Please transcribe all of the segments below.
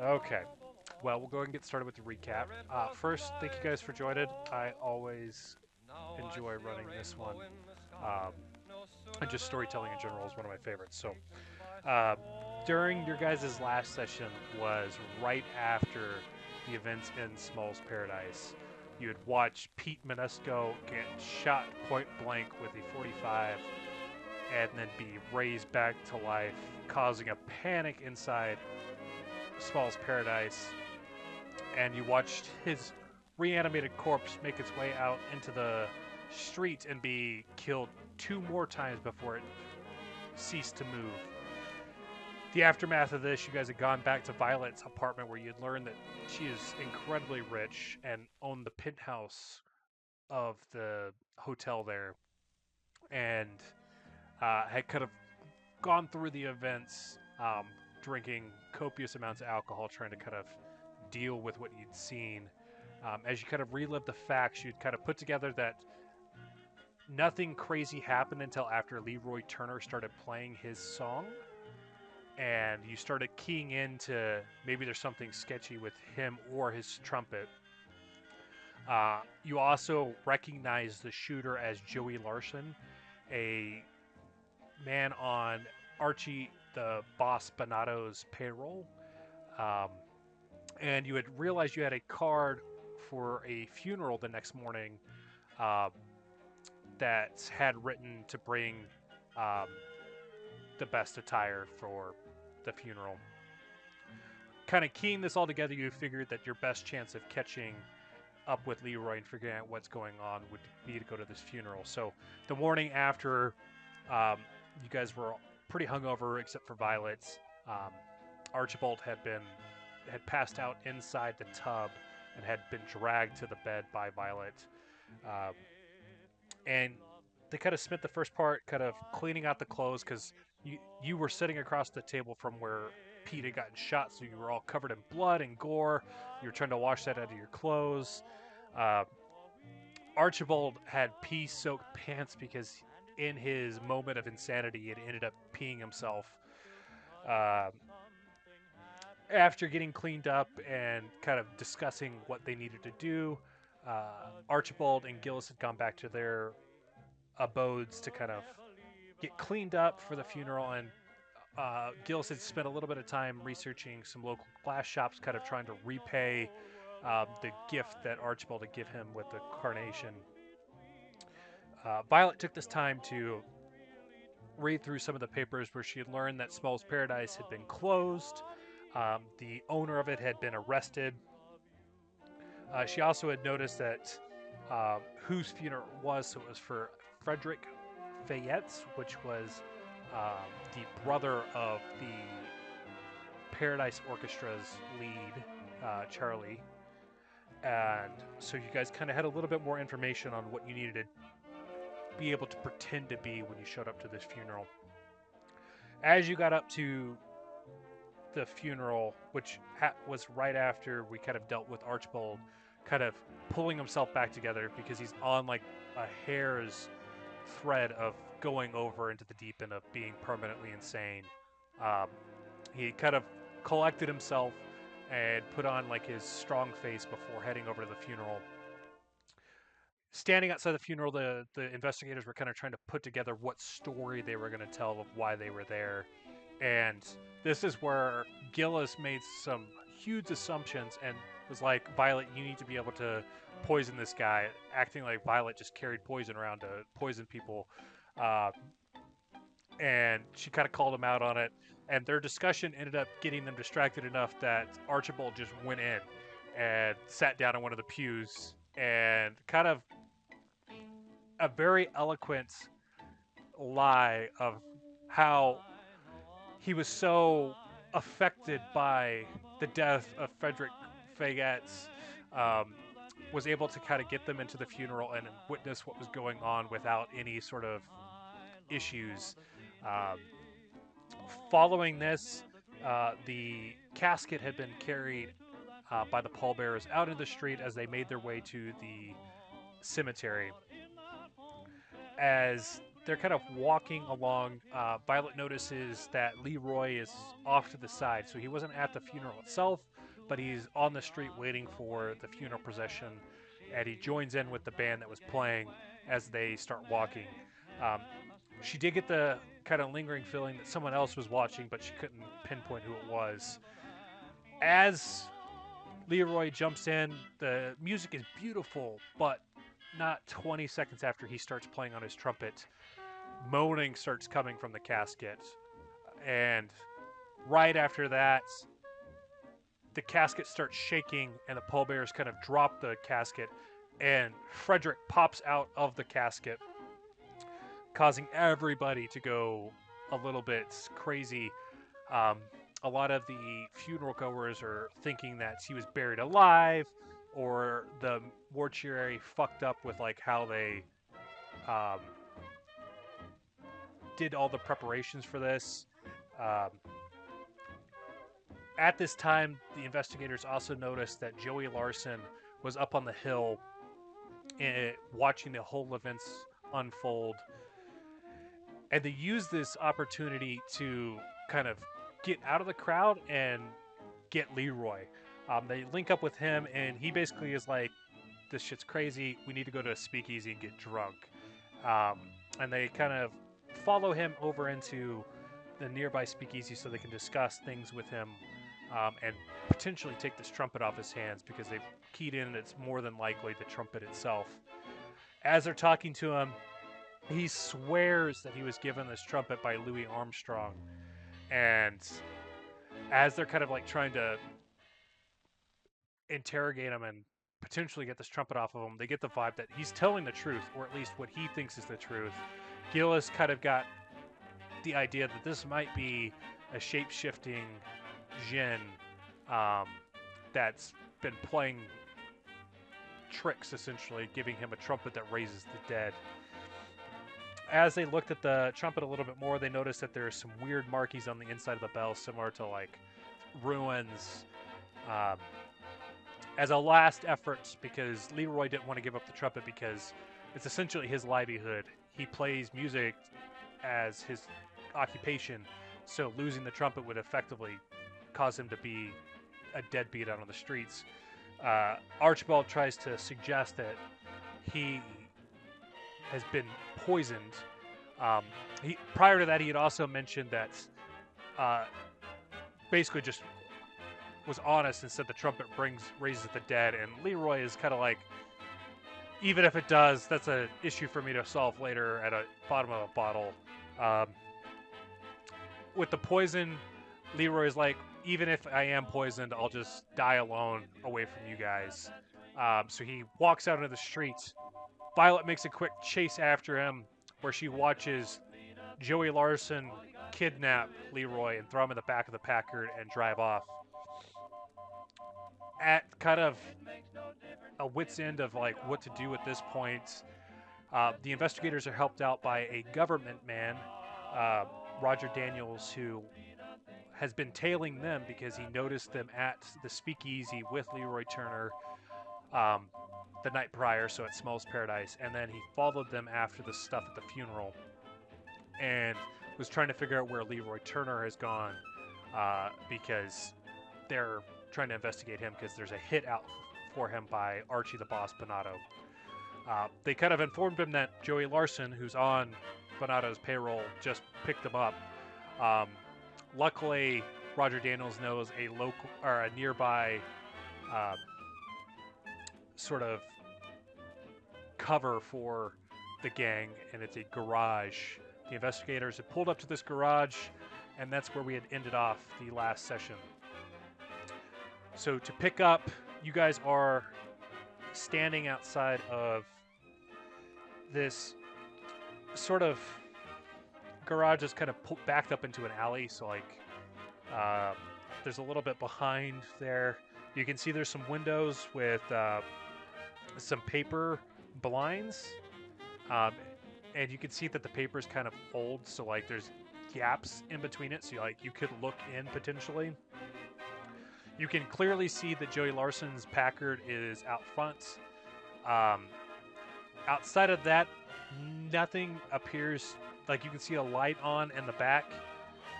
Okay. Well, we'll go ahead and get started with the recap. First, thank you guys for joining. I always enjoy running this one. Um, and just storytelling in general is one of my favorites. So, uh, during your guys' last session was right after the events in Small's Paradise. You had watched Pete Minesco get shot point blank with a 45 and then be raised back to life, causing a panic inside Small's Paradise, and you watched his reanimated corpse make its way out into the street and be killed two more times before it ceased to move. The aftermath of this, you guys had gone back to Violet's apartment where you'd learned that she is incredibly rich and owned the penthouse of the hotel there, and had kind of gone through the events, drinking copious amounts of alcohol, trying to kind of deal with what you'd seen. As you kind of relived the facts, you'd kind of put together that nothing crazy happened until after Leroy Turner started playing his song, and you started keying into maybe there's something sketchy with him or his trumpet. You also recognize the shooter as Joey Larson, a man on Archie, the boss Bonato's payroll. Um, and you had realized you had a card for a funeral the next morning, uh, that had written to bring um, the best attire for the funeral. Kind of keying this all together, you figured that your best chance of catching up with Leroy and figuring out what's going on would be to go to this funeral. So the morning after, you guys were pretty hungover except for Violet. Um, Archibald had passed out inside the tub and had been dragged to the bed by Violet. Um, and they kind of spent the first part kind of cleaning out the clothes because you were sitting across the table from where Pete had gotten shot, so you were all covered in blood and gore. You were trying to wash that out of your clothes. Uh, Archibald had pee-soaked pants because in his moment of insanity, he had ended up peeing himself. Uh, After getting cleaned up and kind of discussing what they needed to do, Archibald and Gillis had gone back to their abodes to kind of get cleaned up for the funeral, and Gillis had spent a little bit of time researching some local glass shops, kind of trying to repay the gift that Archibald had given him with the carnation. Violet took this time to read through some of the papers where she had learned that Small's Paradise had been closed. The owner of it had been arrested. She also had noticed that whose funeral it was, so it was for Frederick Fayette's, which was the brother of the Paradise Orchestra's lead, Charlie. And so you guys kind of had a little bit more information on what you needed to be able to pretend to be when you showed up to this funeral. As you got up to the funeral, which was right after we kind of dealt with Archibald kind of pulling himself back together because he's on like a hair's thread of going over into the deep end of being permanently insane. Um, he kind of collected himself and put on like his strong face before heading over to the funeral. Standing outside the funeral, the investigators were kind of trying to put together what story they were going to tell of why they were there. And this is where Gillis made some huge assumptions and was like, Violet, you need to be able to poison this guy, acting like Violet just carried poison around to poison people. Uh, and she kind of called him out on it. And their discussion ended up getting them distracted enough that Archibald just went in and sat down in one of the pews and kind of a very eloquent lie of how he was so affected by the death of Frederick Fayette's, um, was able to kind of get them into the funeral and witness what was going on without any sort of issues. Um, Following this, the casket had been carried by the pallbearers out in the street as they made their way to the cemetery. As they're kind of walking along. Violet notices that Leroy is off to the side, so he wasn't at the funeral itself, but he's on the street waiting for the funeral procession, and he joins in with the band that was playing as they start walking. Um, she did get the kind of lingering feeling that someone else was watching, but she couldn't pinpoint who it was. As Leroy jumps in, the music is beautiful, but not 20 seconds after he starts playing on his trumpet, moaning starts coming from the casket. And right after that, the casket starts shaking, and the pallbearers kind of drop the casket, and Frederick pops out of the casket, causing everybody to go a little bit crazy. A lot of the funeral goers are thinking that he was buried alive, or the mortuary fucked up with like how they um, did all the preparations for this. Um, at this time, the investigators also noticed that Joey Larson was up on the hill watching the whole events unfold. And they used this opportunity to kind of get out of the crowd and get Leroy. They link up with him, and he basically is like, this shit's crazy. We need to go to a speakeasy and get drunk. And they kind of follow him over into the nearby speakeasy so they can discuss things with him and potentially take this trumpet off his hands, because they've keyed in it's more than likely the trumpet itself. As they're talking to him, he swears that he was given this trumpet by Louis Armstrong. And as they're kind of like trying to interrogate him and potentially get this trumpet off of him, they get the vibe that he's telling the truth, or at least what he thinks is the truth. Gillis kind of got the idea that this might be a shape-shifting djinn that's been playing tricks, essentially, giving him a trumpet that raises the dead. As they looked at the trumpet a little bit more, they noticed that there's some weird markings on the inside of the bell, similar to like ruins. As a last effort, because Leroy didn't want to give up the trumpet because it's essentially his livelihood. He plays music as his occupation, so losing the trumpet would effectively cause him to be a deadbeat out on the streets. Archibald tries to suggest that he has been poisoned. Prior to that, he had also mentioned that basically just was honest and said the trumpet raises the dead, and Leroy is kind of like, even if it does, that's an issue for me to solve later at a bottom of a bottle. With the poison, Leroy's like, even if I am poisoned, I'll just die alone away from you guys. So he walks out into the streets. Violet makes a quick chase after him, where she watches Joey Larson kidnap Leroy and throw him in the back of the Packard and drive off. At kind of a wit's end of like what to do at this point, the investigators are helped out by a government man, Roger Daniels, who has been tailing them because he noticed them at the speakeasy with Leroy Turner the night prior, so at Smells Paradise, and then he followed them after the stuff at the funeral and was trying to figure out where Leroy Turner has gone, because they're trying to investigate him because there's a hit out for him by Archie the Boss Bonato. They kind of informed him that Joey Larson, who's on Bonato's payroll, just picked him up. Luckily, Roger Daniels knows a local or a nearby sort of cover for the gang, and it's a garage. The investigators had pulled up to this garage, and that's where we had ended off the last session. So to pick up, you guys are standing outside of this sort of garage that's kind of backed up into an alley, so like there's a little bit behind there. You can see there's some windows with some paper blinds, and you can see that the paper is kind of old, so like there's gaps in between it, so like you could look in potentially. You can clearly see that Joey Larson's Packard is out front. Outside of that, Nothing appears, like you can see a light on in the back,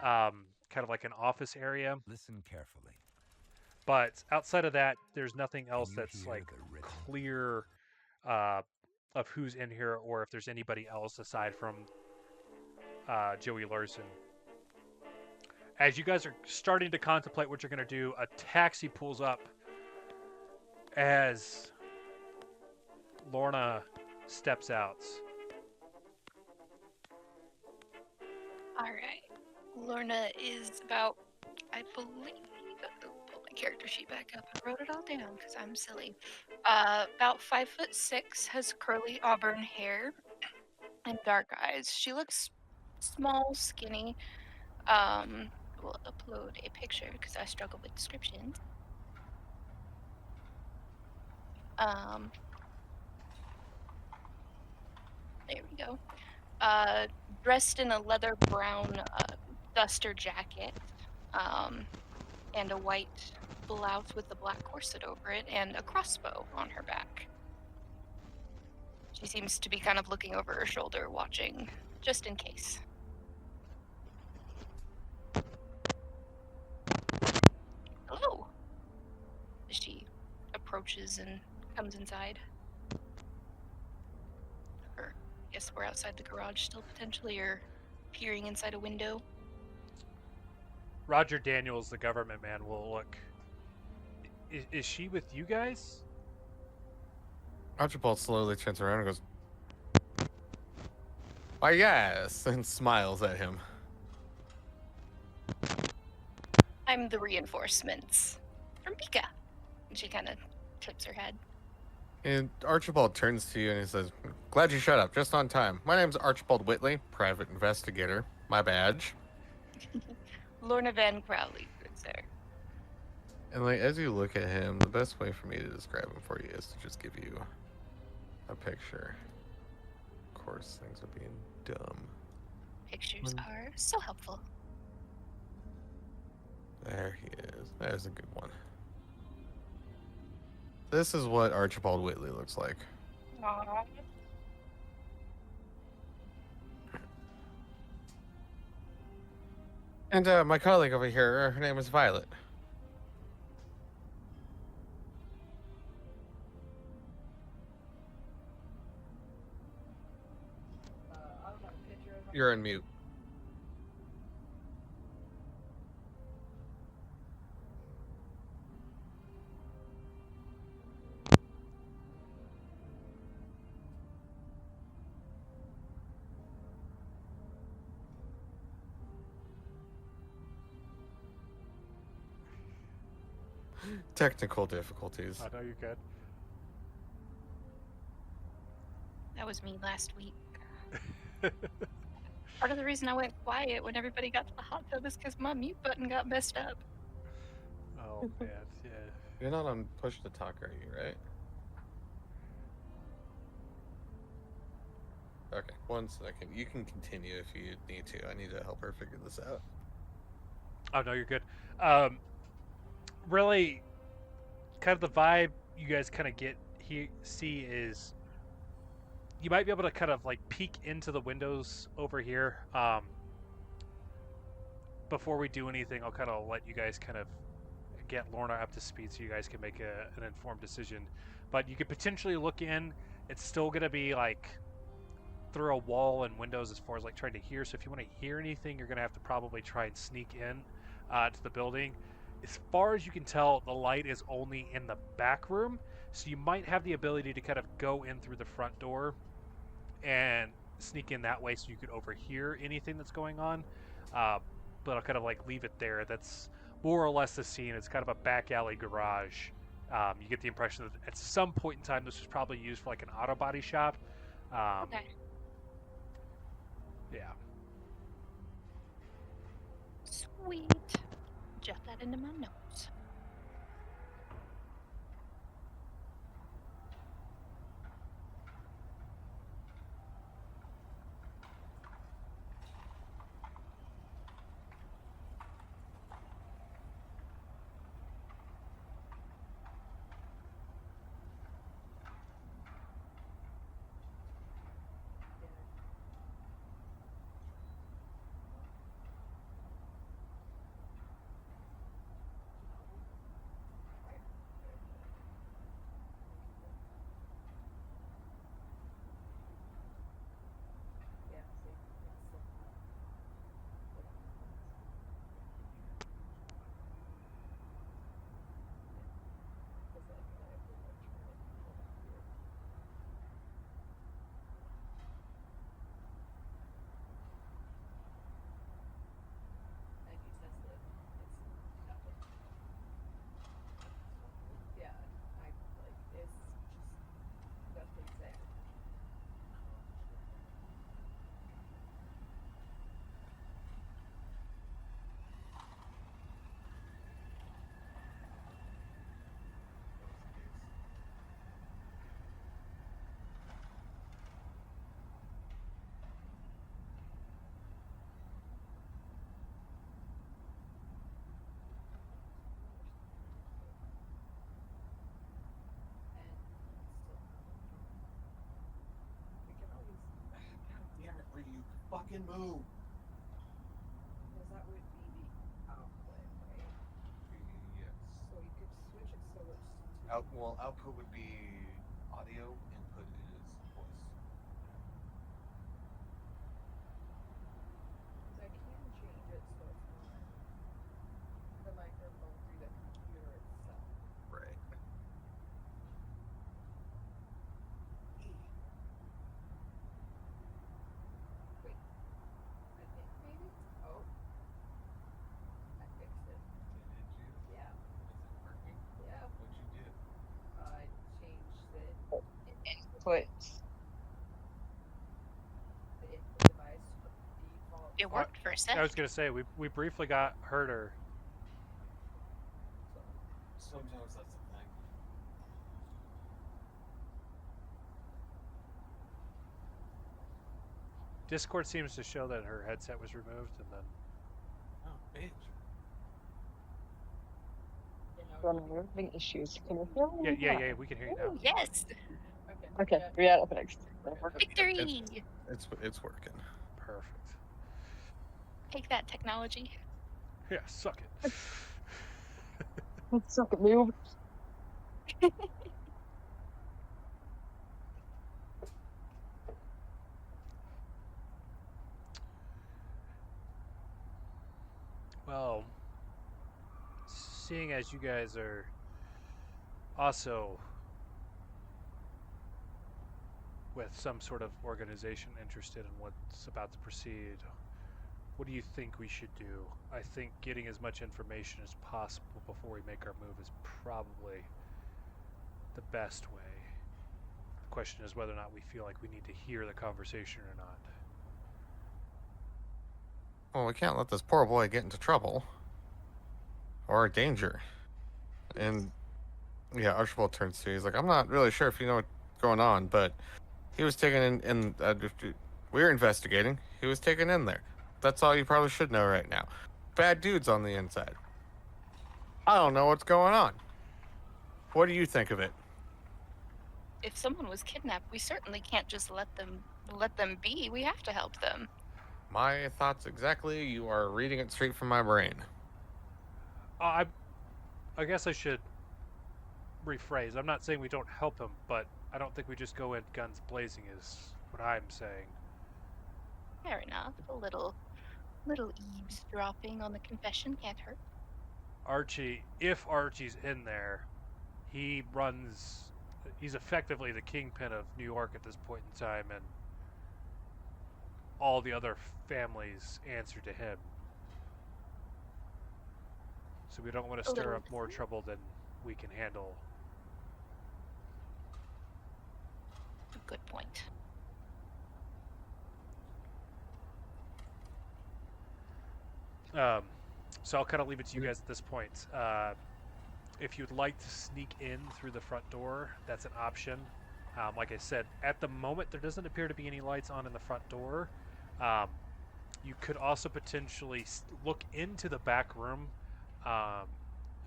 kind of like an office area. Listen carefully. But outside of that, there's nothing Can else you that's hear like the rhythm? clear uh, of who's in here or if there's anybody else aside from Joey Larson. As you guys are starting to contemplate what you're going to do, a taxi pulls up as Lorna steps out. All right. Lorna is about, I believe, pull my character sheet back up. I wrote it all down because I'm silly. About 5'6", has curly auburn hair and dark eyes. She looks small, skinny. We'll upload a picture because I struggle with descriptions. There we go. Dressed in a leather brown duster jacket, and a white blouse with a black corset over it, and a crossbow on her back. She seems to be kind of looking over her shoulder, watching, just in case. Hello! She approaches and comes inside. Or, I guess we're outside the garage still, potentially, or peering inside a window. Roger Daniels, the government man, will look. Is she with you guys? Archibald slowly turns around and goes, "Why, yes," and smiles at him. I'm the reinforcements from PICA. And she kind of tips her head. And Archibald turns to you and he says, "Glad you shut up, just on time. My name's Archibald Whitley, private investigator. My badge." Lorna Van Crowley, good sir. And like as you look at him, the best way for me to describe him for you is to just give you a picture. Of course, things are being dumb. Pictures are so helpful. There he is. There's a good one. This is what Archibald Whitley looks like. Aww. And my colleague over here, her name is Violet. You're on mute. Technical difficulties. I know you're good. That was me last week. Part of the reason I went quiet when everybody got to the hot tub is because my mute button got messed up. Oh man, yeah. You're not on push to talk, are you, right? Okay, 1 second. You can continue if you need to. I need to help her figure this out. Oh no, you're good. Really, kind of the vibe you guys kind of see is you might be able to kind of like peek into the windows over here. Before we do anything, I'll kind of let you guys kind of get Lorna up to speed so you guys can make an informed decision. But you could potentially look in. It's still going to be like through a wall and windows as far as like trying to hear. So if you want to hear anything, you're going to have to probably try and sneak in to the building. As far as you can tell, the light is only in the back room. So you might have the ability to kind of go in through the front door and sneak in that way so you could overhear anything that's going on. But I'll kind of like leave it there. That's more or less the scene. It's kind of a back alley garage. You get the impression that at some point in time this was probably used for like an auto body shop. Okay. Yeah. Sweet. Jot that into my notes. can move. Because that would be the output, right? Yes. So you could switch it so it's Output would be audio. Input is voice. because I can change it so it's not the microphone through the computer itself. Right. Wait. I think maybe? Oh. I fixed it. Did you? Yeah. Is it working? Yeah. What'd you do? I changed the Input. input device from default. It worked for a sec. I was gonna say we briefly got Herder. Sometimes that's the thing. Discord seems to show that her headset was removed, and then Oh, bitch. I'm having issues. Can you hear me? yeah, we can hear you now. Ooh, yes. Okay, yeah, fixed. Victory! It's working. Perfect. Take that, technology. Yeah, suck it. Let's suck it, move. Well, seeing as you guys are also with some sort of organization interested in what's about to proceed, what do you think we should do? I think getting as much information as possible before we make our move is probably the best way. The question is whether or not we feel like we need to hear the conversation or not. Well, we can't let this poor boy get into trouble or danger. And yeah, Archibald turns to you. He's like, I'm not really sure if you know what's going on, but he was taken in we're investigating. He was taken in there. That's all you probably should know right now. Bad dudes on the inside. I don't know what's going on. What do you think of it? If someone was kidnapped, we certainly can't just let them be. We have to help them. My thoughts exactly. You are reading it straight from my brain. I guess I should rephrase. I'm not saying we don't help him, but I don't think we just go in guns blazing is what I'm saying. Fair enough. A little eavesdropping on the confession can't hurt. Archie, if Archie's in there, he's effectively the kingpin of New York at this point in time, and all the other families answer to him. So we don't want to stir up more trouble than we can handle. Good point. So I'll kind of leave it to you guys at this point. If you'd like to sneak in through the front door, that's an option. Like I said, at the moment there doesn't appear to be any lights on in the front door. You could also potentially look into the back room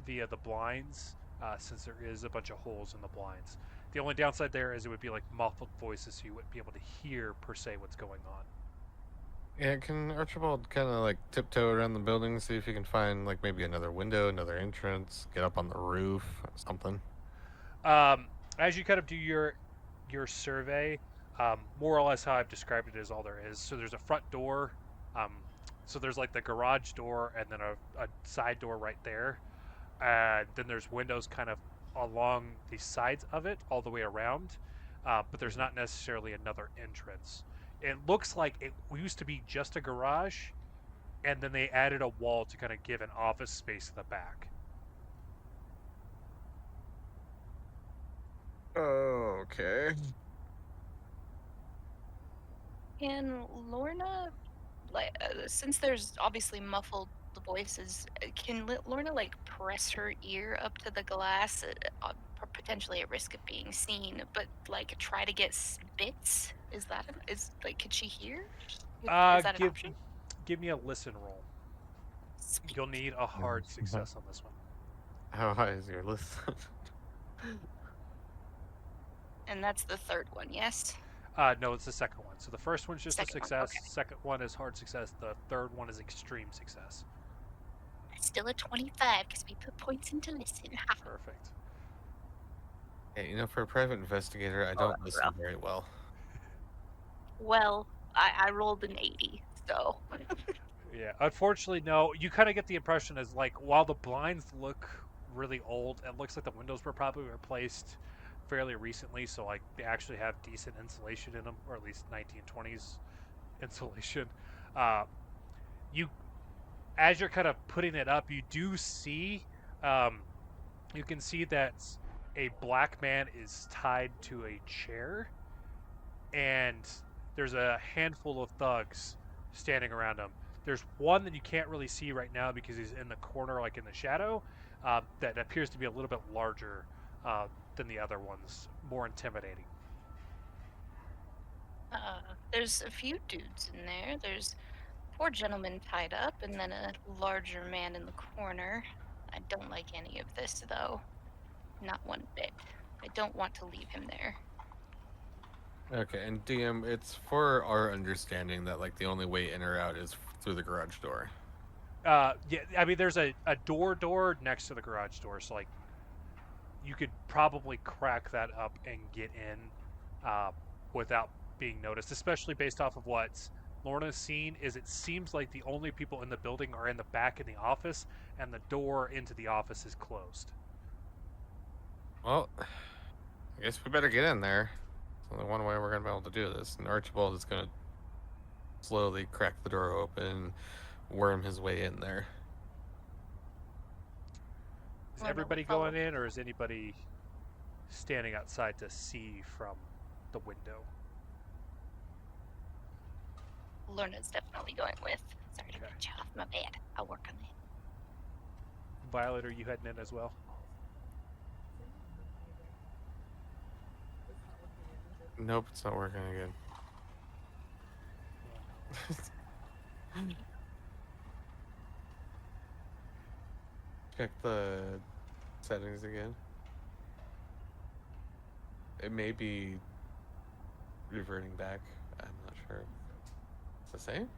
via the blinds, since there is a bunch of holes in the blinds. The only downside there is it would be like muffled voices, so you wouldn't be able to hear per se what's going on. Yeah, can Archibald kind of like tiptoe around the building, see if he can find like maybe another window, another entrance, get up on the roof, or something? As you kind of do your survey, more or less how I've described it is all there is. So there's a front door, so there's like the garage door and then a side door right there, and then there's windows kind of along the sides of it all the way around, but there's not necessarily another entrance. It looks like it used to be just a garage, and then they added a wall to kind of give an office space in the back. Okay. And Lorna, like, since there's obviously muffled voices, can Lorna like press her ear up to the glass, potentially at risk of being seen, but like try to get bits? Is could she hear? Is that an option? Give me a listen roll. Sweet. You'll need a hard success on this one. How high is your list? And that's the third one, yes? No, it's the second one. So the first one's just Second a one, success. okay. Second one is hard success. The third one is extreme success. That's still a 25 because we put points into listen. Perfect. Hey, for a private investigator, I don't listen rough. very well. Well, I rolled an 80, so. Yeah, unfortunately, no. You kind of get the impression as like while the blinds look really old, it looks like the windows were probably replaced fairly recently. So like they actually have decent insulation in them, or at least 1920s insulation. You, as you're kind of putting it up, you do see, you can see that a black man is tied to a chair, and there's a handful of thugs standing around him. There's one that you can't really see right now because he's in the corner, like in the shadow, that appears to be a little bit larger than the other ones, more intimidating. There's a few dudes in there. There's a poor gentleman tied up, and then a larger man in the corner. I don't like any of this, though. Not one bit. I don't want to leave him there. Okay, and DM, it's for our understanding that like the only way in or out is through the garage door. Yeah, I mean, there's a door next to the garage door, so like you could probably crack that up and get in without being noticed, especially based off of what Lorna's seen. Is it seems like the only people in the building are in the back in the office, and the door into the office is closed. Well, I guess we better get in there. It's only one way we're gonna be able to do this. And Archibald is gonna slowly crack the door open, worm his way in there. Is everybody going in, or is anybody standing outside to see from the window? Lorna's definitely going with. Sorry to Okay. cut you off. My bad. I'll work on it. Violet, are you heading in as well? Nope, it's not working again. Check the settings again. It may be reverting back. I'm not sure. It's the same?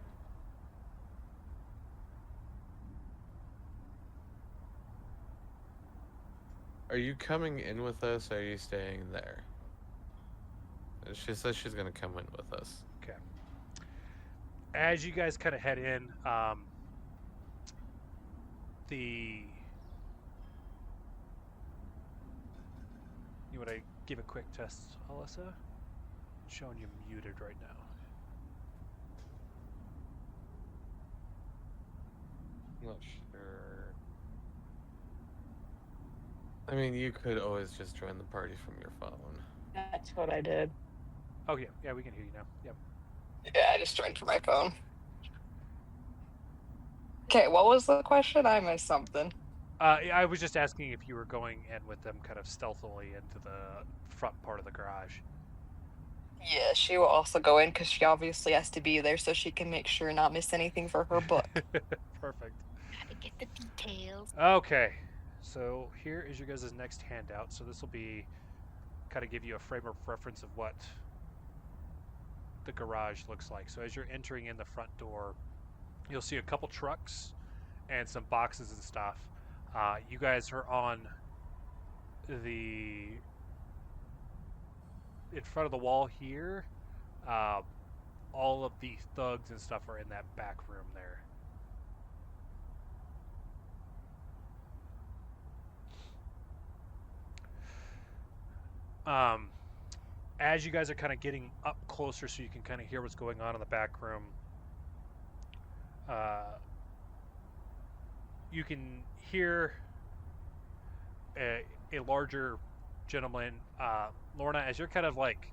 Are you coming in with us, or are you staying there? She says she's gonna come in with us. Okay. As you guys kind of head in, you want to give a quick test, Alyssa? Showing you muted right now. Not sure. I mean, you could always just join the party from your phone. That's what I did. Oh yeah, yeah, we can hear you now. Yep. Yeah, I just joined from my phone. Okay, what was the question? I missed something. I was just asking if you were going in with them kind of stealthily into the front part of the garage. Yeah, she will also go in because she obviously has to be there so she can make sure not miss anything for her book. Perfect. Gotta get the details. Okay, so here is your guys' next handout. So this will be kind of give you a frame of reference of what the garage looks like. So as you're entering in the front door, you'll see a couple trucks and some boxes and stuff. You guys are on the in front of the wall here. All of the thugs and stuff are in that back room there. As you guys are kind of getting up closer so you can kind of hear what's going on in the back room, you can hear a larger gentleman. Lorna, as you're kind of like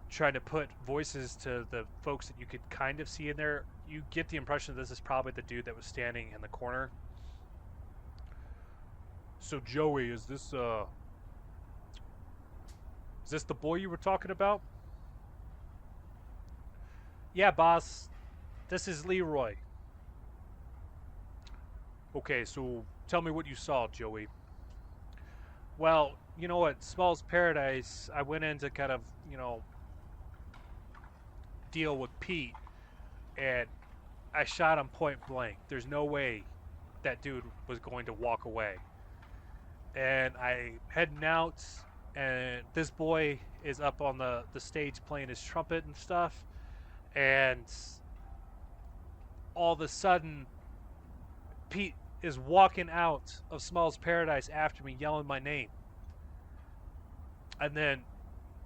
trying to put voices to the folks that you could kind of see in there, you get the impression that this is probably the dude that was standing in the corner. So Joey, is this the boy you were talking about? Yeah, boss. This is Leroy. Okay, so tell me what you saw, Joey. Well, you know what, Small's Paradise, I went in to kind of, deal with Pete, and I shot him point blank. There's no way that dude was going to walk away. And I heading out, and this boy is up on the stage playing his trumpet and stuff, and all of a sudden, Pete is walking out of Small's Paradise after me, yelling my name. And then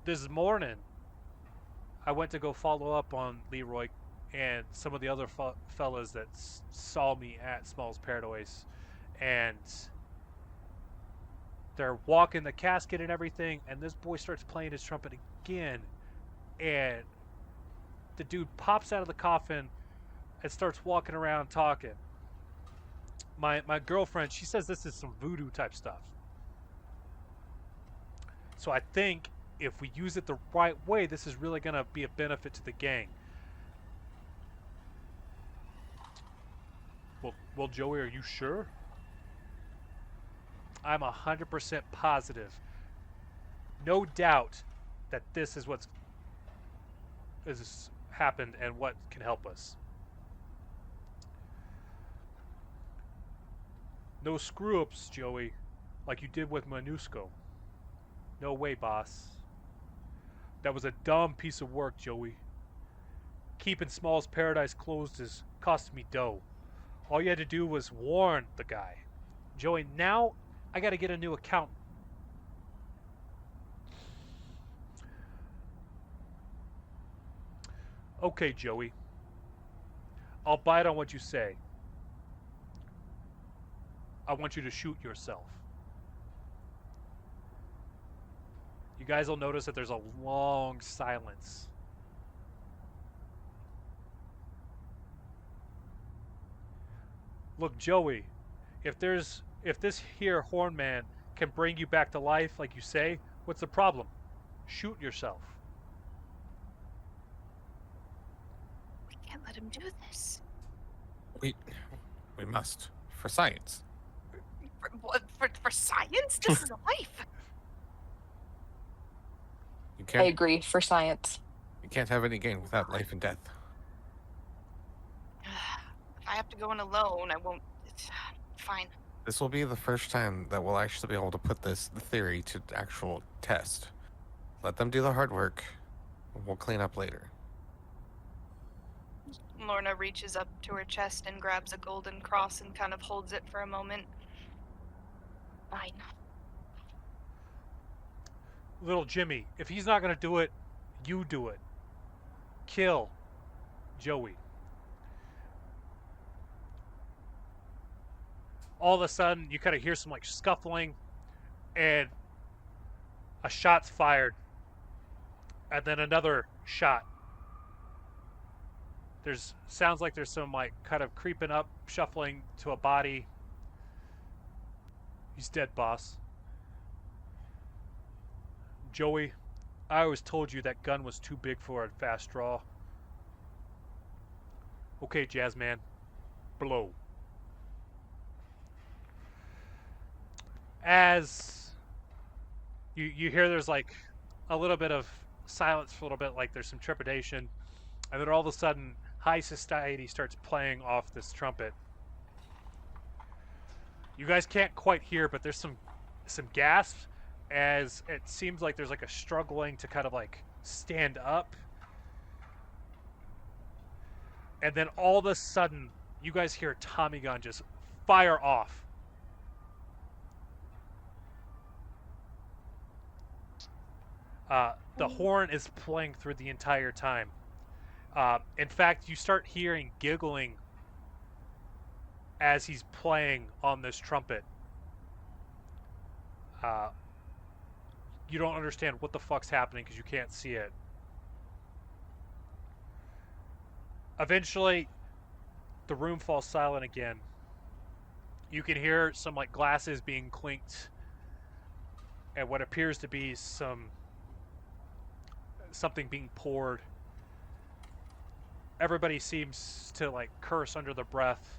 this morning, I went to go follow up on Leroy and some of the other fellas that saw me at Small's Paradise, and they're walking the casket and everything, and this boy starts playing his trumpet again, and the dude pops out of the coffin and starts walking around talking. My girlfriend, she says this is some voodoo type stuff. So I think if we use it the right way, this is really going to be a benefit to the gang. Well, Joey, are you sure? I'm 100% positive. No doubt that this is what's happened and what can help us. No screw-ups, Joey, like you did with Manusco. No way, boss. That was a dumb piece of work, Joey. Keeping Small's Paradise closed is costing me dough. All you had to do was warn the guy. Joey, now I gotta get a new accountant. Okay, Joey. I'll bite on what you say. I want you to shoot yourself. You guys will notice that there's a long silence. Look, Joey, if this here horn man can bring you back to life like you say, what's the problem? Shoot yourself. We can't let him do this. We must, for science. For science? This is a life. You I can't. agree, for science. You can't have any gain without life and death. If I have to go in alone, I won't. It's fine. This will be the first time that we'll actually be able to put this theory to actual test. Let them do the hard work. We'll clean up later. Lorna reaches up to her chest and grabs a golden cross and kind of holds it for a moment. Fine. Little Jimmy, if he's not going to do it, you do it. Kill Joey. All of a sudden, you kind of hear some like scuffling, and a shot's fired, and then another shot. Sounds like there's some like kind of creeping up, shuffling to a body. He's dead, boss. Joey, I always told you that gun was too big for a fast draw. Okay, Jazzman, blow. As you hear, there's like a little bit of silence for a little bit, like there's some trepidation, and then all of a sudden, High Society starts playing off this trumpet. You guys can't quite hear, but there's some gasps, as it seems like there's like a struggling to kind of like stand up. And then all of a sudden, you guys hear a Tommy gun just fire off. The horn is playing through the entire time. In fact, you start hearing giggling as he's playing on this trumpet. You don't understand what the fuck's happening because you can't see it. Eventually, the room falls silent again. You can hear some like glasses being clinked, and what appears to be something being poured. Everybody seems to like curse under their breath.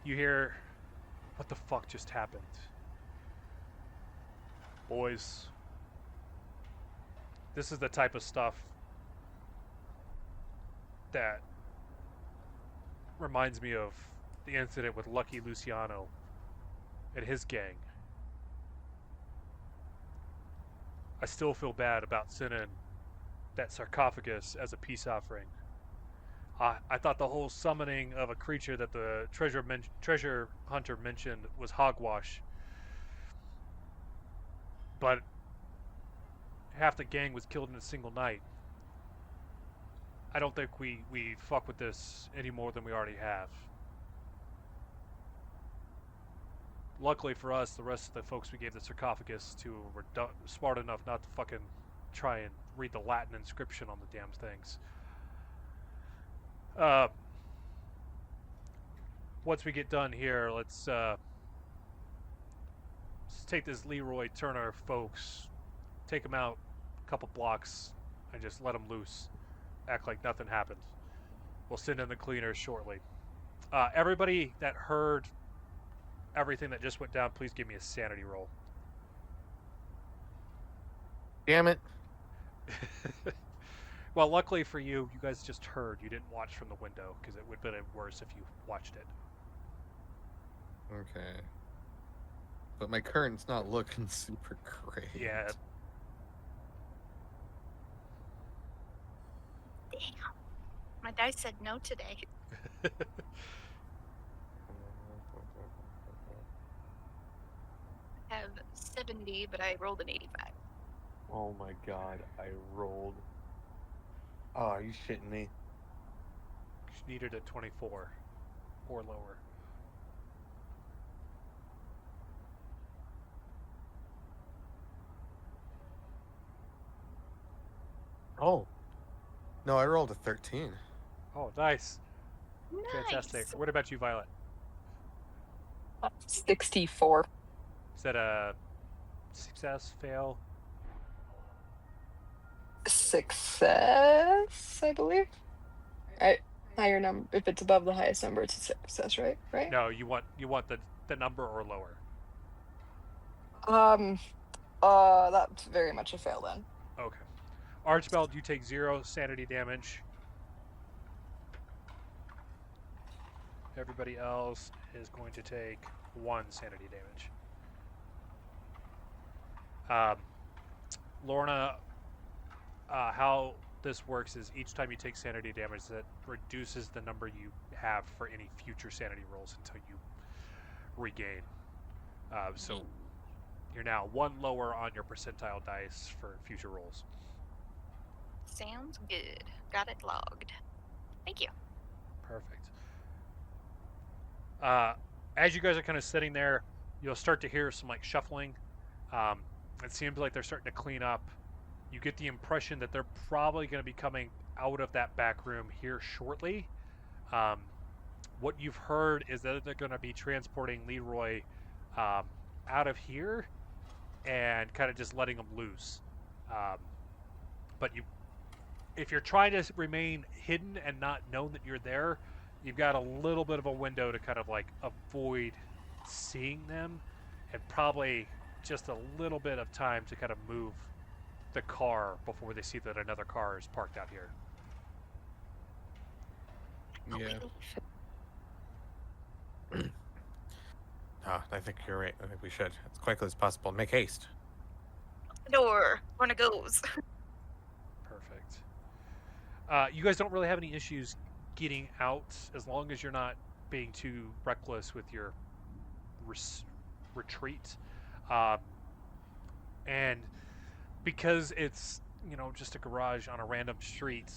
You hear, what the fuck just happened? Boys, this is the type of stuff that reminds me of the incident with Lucky Luciano and his gang. I still feel bad about sending that sarcophagus as a peace offering. I thought the whole summoning of a creature that the treasure hunter mentioned was hogwash. But half the gang was killed in a single night. I don't think we fuck with this any more than we already have. Luckily for us, the rest of the folks we gave the sarcophagus to were smart enough not to fucking try and read the Latin inscription on the damn things. Once we get done here, let's take this Leroy Turner folks, take them out a couple blocks, and just let them loose. Act like nothing happened. We'll send in the cleaners shortly. Everybody that heard everything that just went down, please give me a sanity roll. Damn it. Well, luckily for you, you guys just heard. You didn't watch from the window, because it would have been worse if you watched it. Okay. But my current's not looking super great. Yeah. Damn. My dice said no today. I have 70, but I rolled an 85. Oh my god, I rolled. Oh, are you shitting me? You needed a 24 or lower. Oh. No, I rolled a 13. Oh, nice. Nice. Fantastic. What about you, Violet? 64. Is that a success, fail? Success, I believe. Higher number. If it's above the highest number, it's a success, right? Right. No, you want the number or lower. That's very much a fail then. Okay. Archibald, you take 0 sanity damage. Everybody else is going to take 1 sanity damage. Lorna, how this works is each time you take sanity damage, that reduces the number you have for any future sanity rolls until you regain. So you're now 1 lower on your percentile dice for future rolls. Sounds good. Got it logged. Thank you. Perfect. As you guys are kind of sitting there, you'll start to hear some like shuffling. It seems like they're starting to clean up. You get the impression that they're probably going to be coming out of that back room here shortly. What you've heard is that they're going to be transporting Leroy out of here and kind of just letting him loose. But if you're trying to remain hidden and not known that you're there, you've got a little bit of a window to kind of like avoid seeing them, and probably just a little bit of time to kind of move the car before they see that another car is parked out here. Yeah. I think you're right. I think we should, as quickly as possible, make haste. The door. Lorna goes. Perfect. You guys don't really have any issues getting out as long as you're not being too reckless with your retreat. And because it's, just a garage on a random street,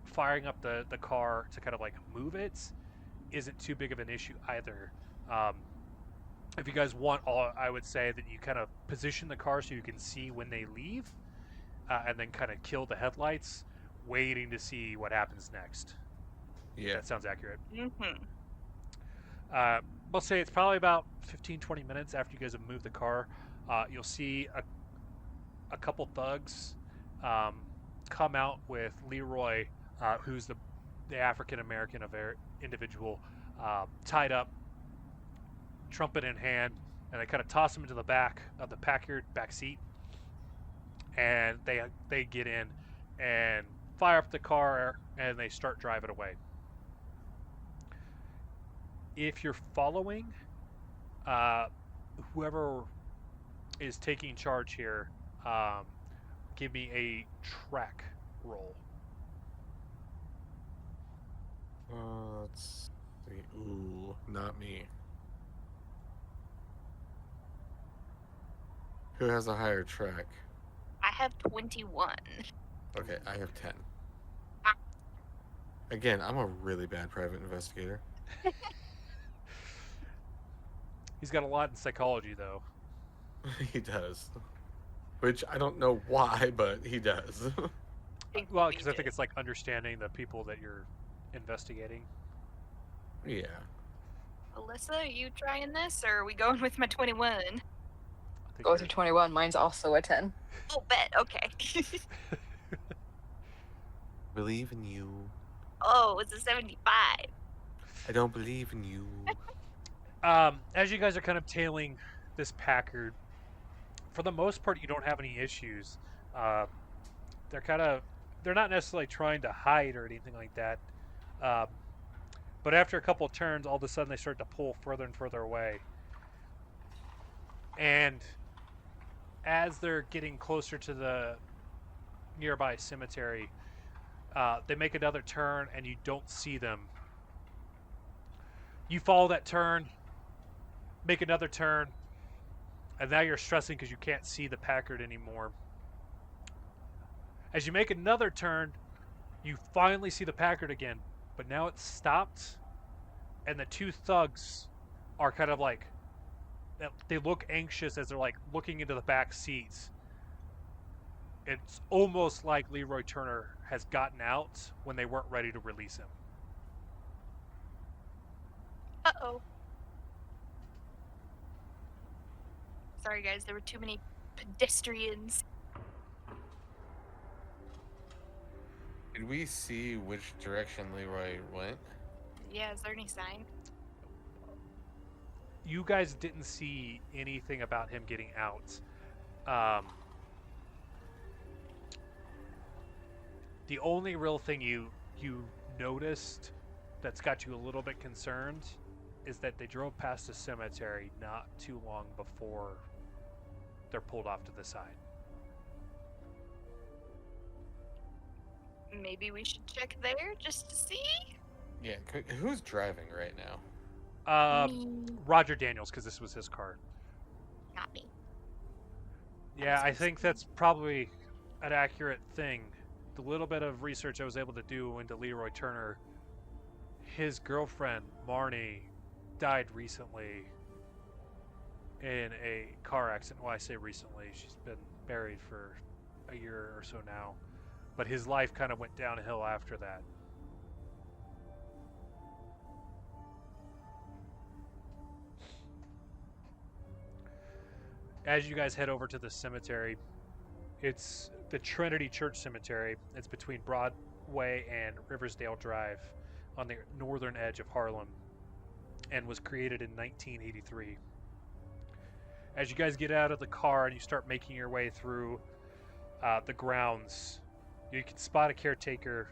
firing up the car to kind of like move it isn't too big of an issue either. If you guys want, I would say that you kind of position the car so you can see when they leave, and then kind of kill the headlights, waiting to see what happens next. Yeah. That sounds accurate. Mm-hmm. I'll say it's probably about 15-20 minutes after you guys have moved the car. You'll see a couple thugs come out with Leroy, who's the African American individual, tied up, trumpet in hand, and they kind of toss him into the back of the Packard back seat, and they get in and fire up the car, and they start driving away. If you're following, whoever is taking charge here, give me a track roll. Let's see. Ooh, not me. Who has a higher track? I have 21. Okay, I have 10. Again, I'm a really bad private investigator. He's got a lot in psychology, though. He does. Which I don't know why, but he does. Well, because I think it's like understanding the people that you're investigating. Yeah. Alyssa, are you trying this, or are we going with my 21? I think Go with you're- your 21. Mine's also a 10. Oh, bet. Okay. Believe in you. Oh, it's a 75. I don't believe in you. As you guys are kind of tailing this Packard, for the most part, you don't have any issues. They're not necessarily trying to hide or anything like that. But after a couple of turns, all of a sudden they start to pull further and further away. And as they're getting closer to the nearby cemetery, they make another turn and you don't see them. You follow that turn, make another turn, and now you're stressing because you can't see the Packard anymore. As you make another turn, you finally see the Packard again, but now it's stopped, and the two thugs are kind of like, they look anxious as they're like looking into the back seats. It's almost like Leroy Turner has gotten out when they weren't ready to release him. Uh-oh. Sorry, guys. There were too many pedestrians. Did we see which direction Leroy went? Yeah, is there any sign? You guys didn't see anything about him getting out. The only real thing you noticed that's got you a little bit concerned is that they drove past the cemetery not too long before they're pulled off to the side. Maybe we should check there just to see? Yeah, who's driving right now? Me. Roger Daniels, because this was his car. Not me. Yeah, I think that's probably an accurate thing. The little bit of research I was able to do into Leroy Turner, his girlfriend, Marnie, died recently in a car accident. Well, I say recently, she's been buried for a year or so now. But his life kind of went downhill after that. As you guys head over to the cemetery, it's the Trinity Church Cemetery. It's between Broadway and Riversdale Drive on the northern edge of Harlem and was created in 1983. As you guys get out of the car and you start making your way through the grounds, you can spot a caretaker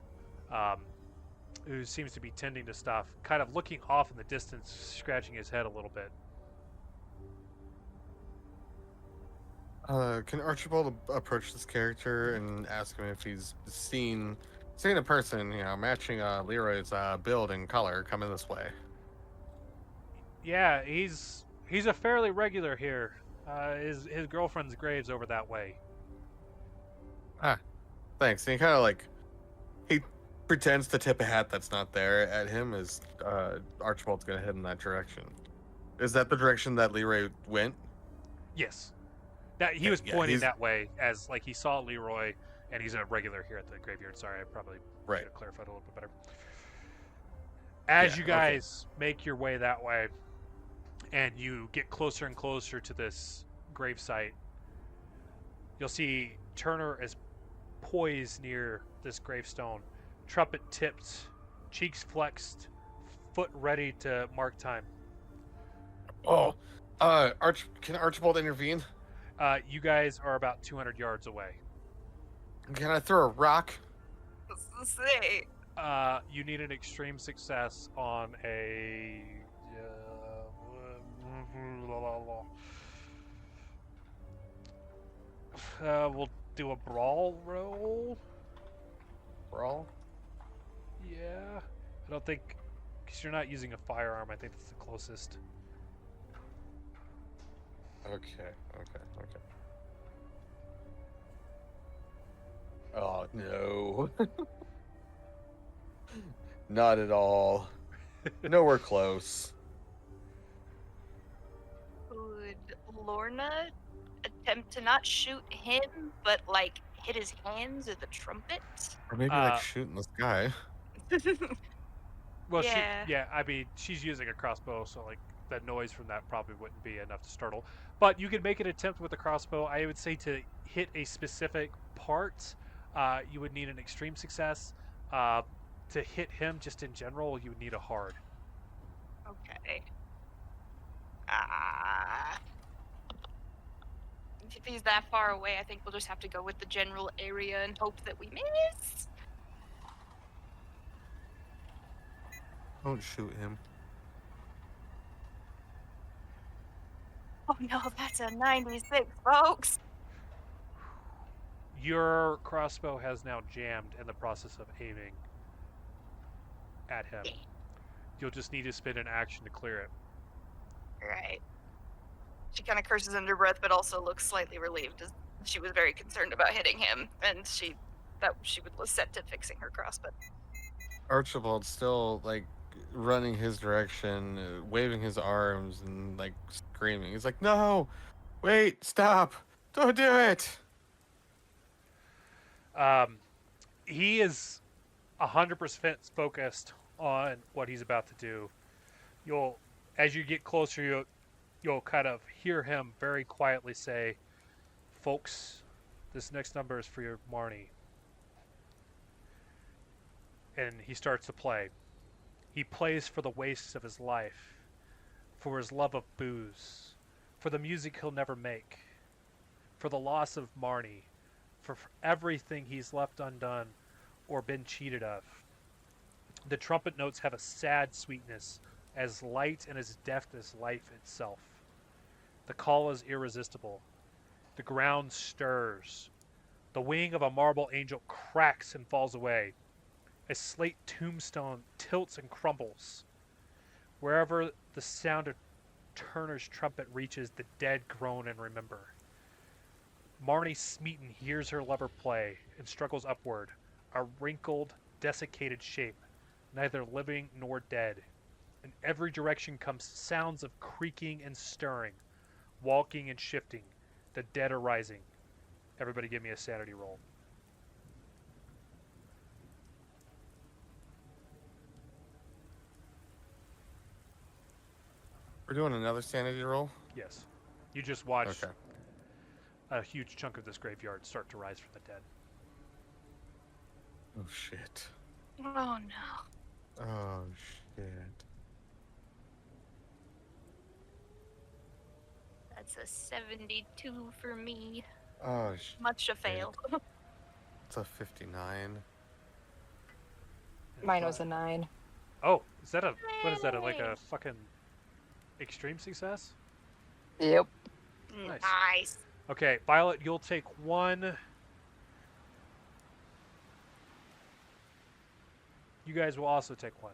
who seems to be tending to stuff, kind of looking off in the distance, scratching his head a little bit. Can Archibald approach this character and ask him if he's seen a person, matching Leroy's build and color coming this way? Yeah, he's a fairly regular here. His girlfriend's grave's over that way. Thanks. And he kind of he pretends to tip a hat that's not there at him as Archibald's gonna head in that direction. Is that the direction that Leroy went? Yes. That he was Yeah, pointing he's- that way as like he saw Leroy, and he's a regular here at the graveyard. Sorry, I probably Right. should have clarified a little bit better. As Yeah, you okay. guys make your way that way, and you get closer and closer to this gravesite, you'll see Turner is poised near this gravestone, trumpet tipped, cheeks flexed, foot ready to mark time. Oh, Can Archibald intervene? You guys are about 200 yards away. Can I throw a rock? Say. You need an extreme success on a. We'll do a brawl roll. Brawl? Yeah. I don't think. Because you're not using a firearm, I think that's the closest. Okay. Oh, no. Not at all. Nowhere close. Would Lorna attempt to not shoot him, but like hit his hands with the trumpet? Or maybe like shooting this guy. Well, Yeah. I mean, she's using a crossbow, so like the noise from that probably wouldn't be enough to startle. But you can make an attempt with the crossbow. I would say to hit a specific part, you would need an extreme success. To hit him, just in general, you would need a hard. Okay. If he's that far away, I think we'll just have to go with the general area and hope that we miss. Don't shoot him. Oh no, that's a 96, folks. Your crossbow has now jammed in the process of aiming at him. You'll just need to spend an action to clear it. Right. She kind of curses under her breath, but also looks slightly relieved, as she was very concerned about hitting him, and she was set to fixing her crossbow. Archibald's still like running his direction, waving his arms and like screaming. He's like, "No, wait, stop! Don't do it!" He is 100% focused on what he's about to do. As you get closer, you'll kind of hear him very quietly say, "Folks, this next number is for your Marnie." And he starts to play. He plays for the wastes of his life, for his love of booze, for the music he'll never make, for the loss of Marnie, for everything he's left undone or been cheated of. The trumpet notes have a sad sweetness, as light and as deft as life itself. The call is irresistible. The ground stirs. The wing of a marble angel cracks and falls away. A slate tombstone tilts and crumbles. Wherever the sound of Turner's trumpet reaches, the dead groan and remember. Marnie Smeaton hears her lover play and struggles upward, a wrinkled, desiccated shape, neither living nor dead. In every direction comes sounds of creaking and stirring, walking and shifting. The dead are rising. Everybody give me a sanity roll. We're doing another sanity roll. Yes. You just watched Okay. a huge chunk of this graveyard start to rise from the dead. Oh shit. Oh no. Oh shit. That's a 72 for me. Oh shit. Much a fail. It's a 59. Mine was a 9. Oh, is that what is that, like a fucking extreme success? Yep. Nice. Nice. Okay, Violet, you'll take one. You guys will also take one.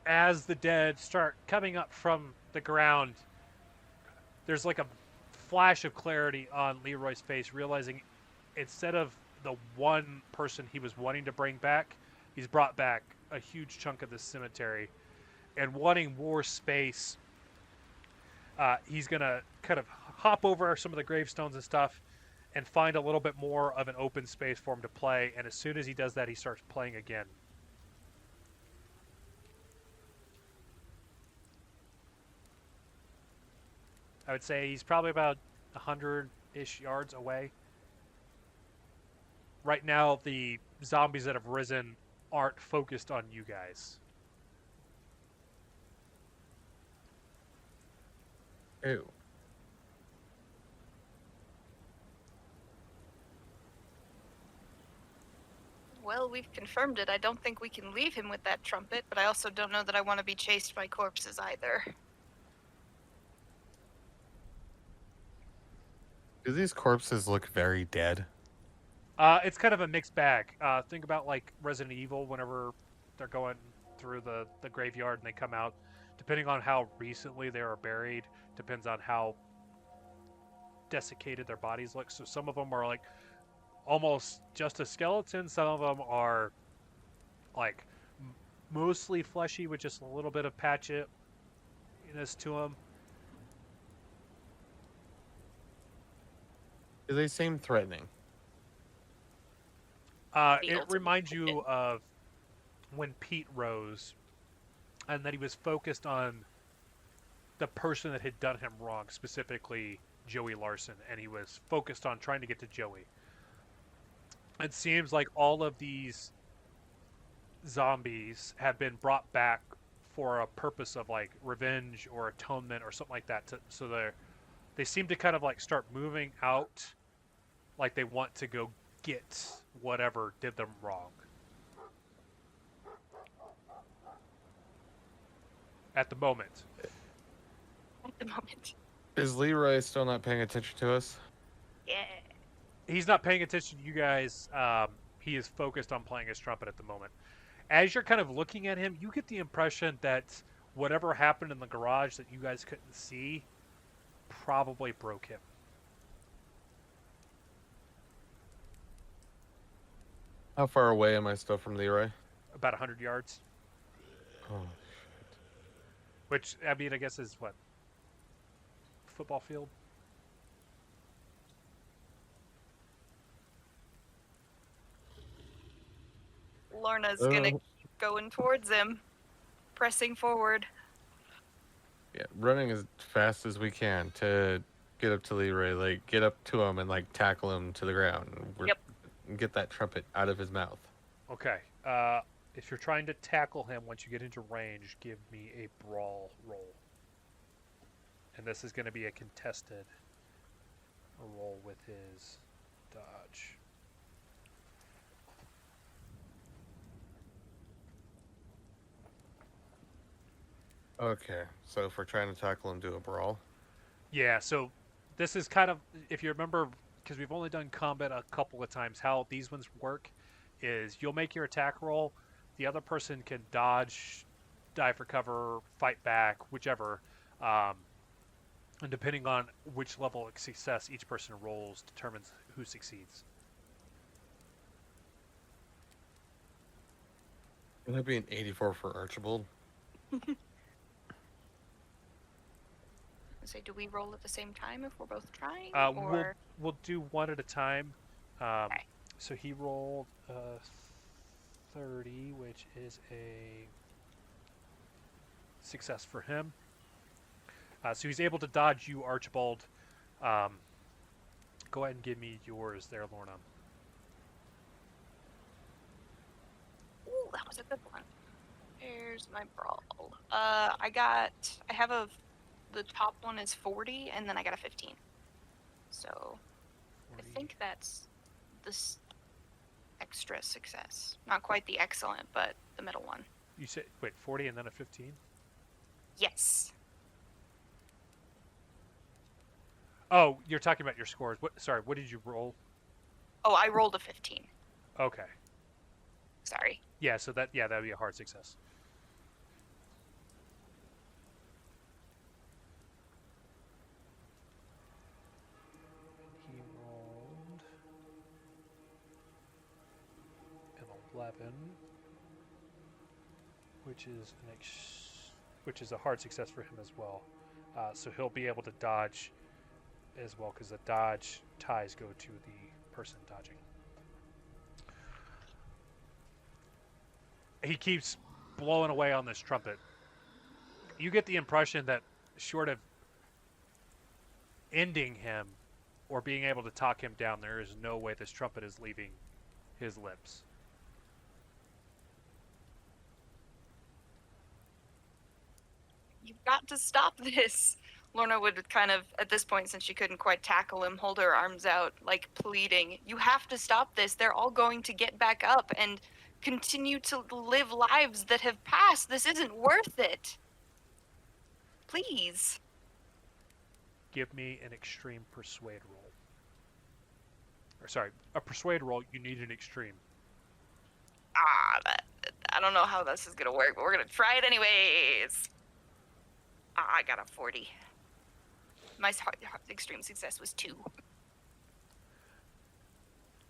As the dead start coming up from the ground, there's like a flash of clarity on Leroy's face, realizing instead of the one person he was wanting to bring back, he's brought back a huge chunk of this cemetery. And wanting more space, he's going to kind of hop over some of the gravestones and stuff and find a little bit more of an open space for him to play. And as soon as he does that, he starts playing again. I would say he's probably about 100-ish yards away. Right now, the zombies that have risen aren't focused on you guys. Ew. Well, we've confirmed it. I don't think we can leave him with that trumpet, but I also don't know that I want to be chased by corpses either. Do these corpses look very dead? It's kind of a mixed bag. Think about like Resident Evil whenever they're going through the graveyard and they come out. Depending on how recently they were buried, depends on how desiccated their bodies look. So some of them are like almost just a skeleton. Some of them are like mostly fleshy with just a little bit of patchiness to them. Do they seem threatening? It ultimate reminds chicken. you of when Pete rose and that he was focused on the person that had done him wrong, specifically Joey Larson, and he was focused on trying to get to Joey. It seems like all of these zombies have been brought back for a purpose of like revenge or atonement or something like that. So they seem to kind of like start moving out, like they want to go get whatever did them wrong. At the moment. At the moment. Is Leroy still not paying attention to us? Yeah. He's not paying attention to you guys. He is focused on playing his trumpet at the moment. As you're kind of looking at him, you get the impression that whatever happened in the garage that you guys couldn't see probably broke him. How far away am I still from Leroy? About 100 yards. Oh, Which, I mean, I guess is what? Football field? Lorna's gonna keep going towards him, pressing forward. yeah, running as fast as we can to get up to Leroy, like get up to him and like tackle him to the ground. Yep. And get that trumpet out of his mouth. Okay. If you're trying to tackle him once you get into range, give me a brawl roll. And this is going to be a contested roll with his dodge. Okay, so if we're trying to tackle him, do a brawl. Yeah, so this is kind of, if you remember, because we've only done combat a couple of times, how these ones work is you'll make your attack roll, the other person can dodge, dive for cover, fight back, whichever, and depending on which level of success each person rolls determines who succeeds. Would that be an 84 for Archibald? Say, do we roll at the same time if we're both trying? We'll do one at a time. Okay. So he rolled 30, which is a success for him. So he's able to dodge you, Archibald. Go ahead and give me yours there, Lorna. Ooh, that was a good one. Here's my brawl. The top one is 40, and then I got a 15. So 40. I think that's this extra success. Not quite the excellent, but the middle one. You said, wait, 40 and then a 15? Yes. Oh, you're talking about your scores. Sorry, what did you roll? Oh, I rolled a 15. Okay. Sorry. Yeah, so that would be a hard success. He rolled an 11, which is a hard success for him as well. So he'll be able to dodge as well, because the dodge ties go to the person dodging. He keeps blowing away on this trumpet. You get the impression that short of ending him or being able to talk him down, there is no way this trumpet is leaving his lips. You've got to stop this. Lorna would kind of, at this point, since she couldn't quite tackle him, hold her arms out, like pleading, "You have to stop this. They're all going to get back up and continue to live lives that have passed. This isn't worth it. Please." Give me an extreme persuade roll. Or sorry, a persuade roll. You need an extreme. I don't know how this is gonna work, but we're gonna try it anyways. I got a 40. My extreme success was 2.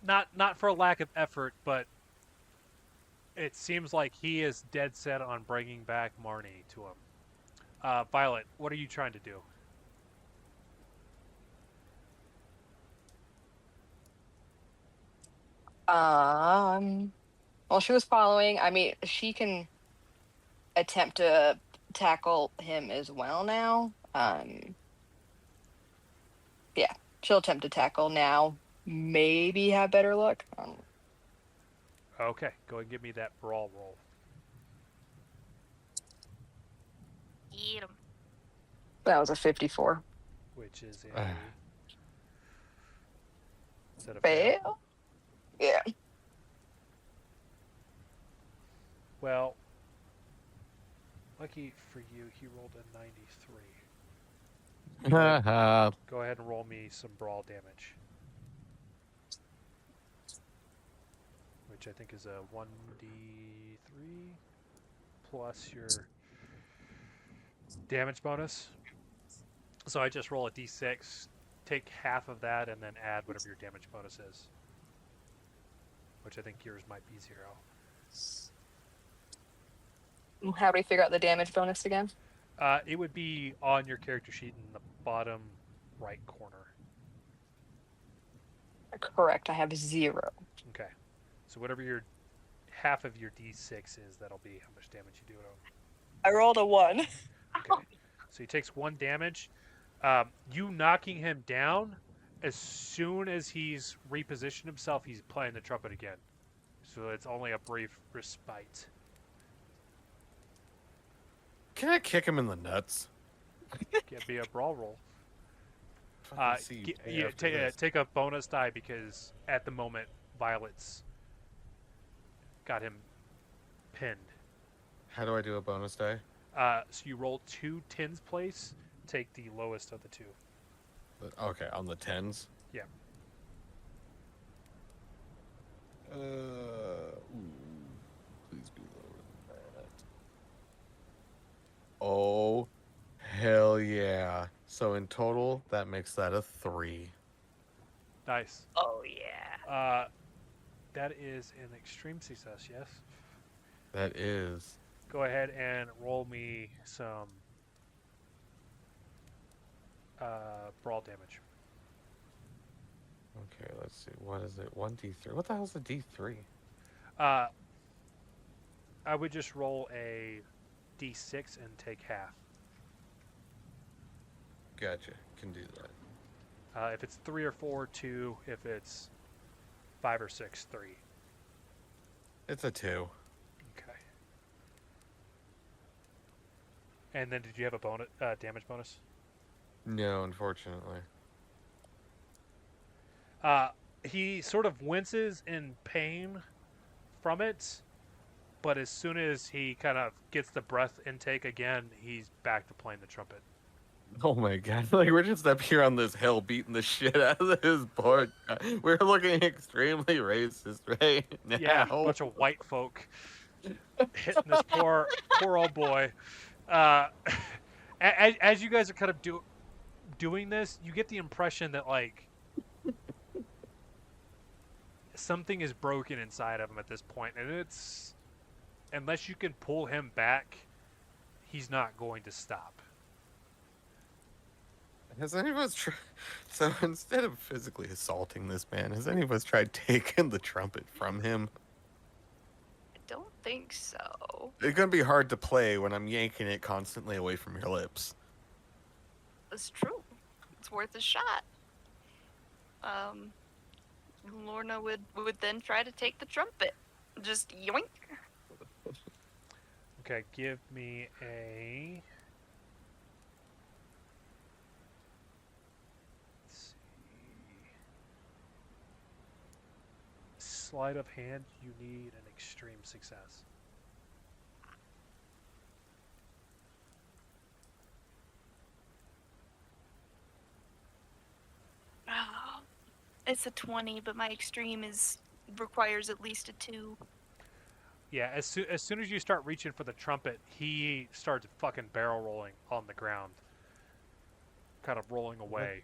Not for a lack of effort, but it seems like he is dead set on bringing back Marnie to him. Violet, what are you trying to do? Well, she was following. I mean, she can attempt to tackle him as well now. Yeah, she'll attempt to tackle now. Maybe have better luck. Okay, go ahead and give me that brawl roll. Eat 'em. That was a 54. Which is a... Is that a Fail? Yeah. Well, lucky for you, he rolled a 93. Go ahead and roll me some brawl damage. Which I think is a 1d3 plus your damage bonus. So I just roll a d6, take half of that, and then add whatever your damage bonus is. Which I think yours might be 0. How do we figure out the damage bonus again? It would be on your character sheet in the bottom right corner. Correct, I have 0. Okay. So whatever your half of your d6 is, that'll be how much damage you do it on. I rolled a 1. Okay. So he takes 1 damage. You knocking him down, as soon as he's repositioned himself, he's playing the trumpet again. So it's only a brief respite. Can I kick him in the nuts? Can't be a brawl roll. Fucking see you pay after this. Take a bonus die because at the moment, Violet's got him pinned. How do I do a bonus die? So you roll 2 tens place, take the lowest of the 2. Okay, on the 10s? Yeah. Please be lower than that. Oh, hell yeah. So in total, that makes that a 3. Nice. Oh, yeah. That is an extreme success, yes? That is. Go ahead and roll me some brawl damage. Okay, let's see. What is it? 1d3. What the hell's a d3? I would just roll a d6 and take half. Gotcha. Can do that. If it's 3 or 4, 2. If it's 5 or 6, 3. It's a 2. Okay. And then did you have a bonus damage bonus? No, unfortunately. He sort of winces in pain from it, but as soon as he kind of gets the breath intake again, he's back to playing the trumpet. Oh my god, like we're just up here on this hill beating the shit out of this board. We're looking extremely racist right now. Yeah, a bunch of white folk hitting this poor old boy. As you guys are kind of doing this, you get the impression that like something is broken inside of him at this point, and it's unless you can pull him back, he's not going to stop. Has any of us tried... So instead of physically assaulting this man, has any of us tried taking the trumpet from him? I don't think so. It's gonna be hard to play when I'm yanking it constantly away from your lips. That's true. It's worth a shot. Lorna would then try to take the trumpet. Just yoink. Okay, give me a sleight of hand, you need an extreme success. Oh, it's a 20, but my extreme requires at least a 2. Yeah, as soon as you start reaching for the trumpet, he starts fucking barrel rolling on the ground, kind of rolling away.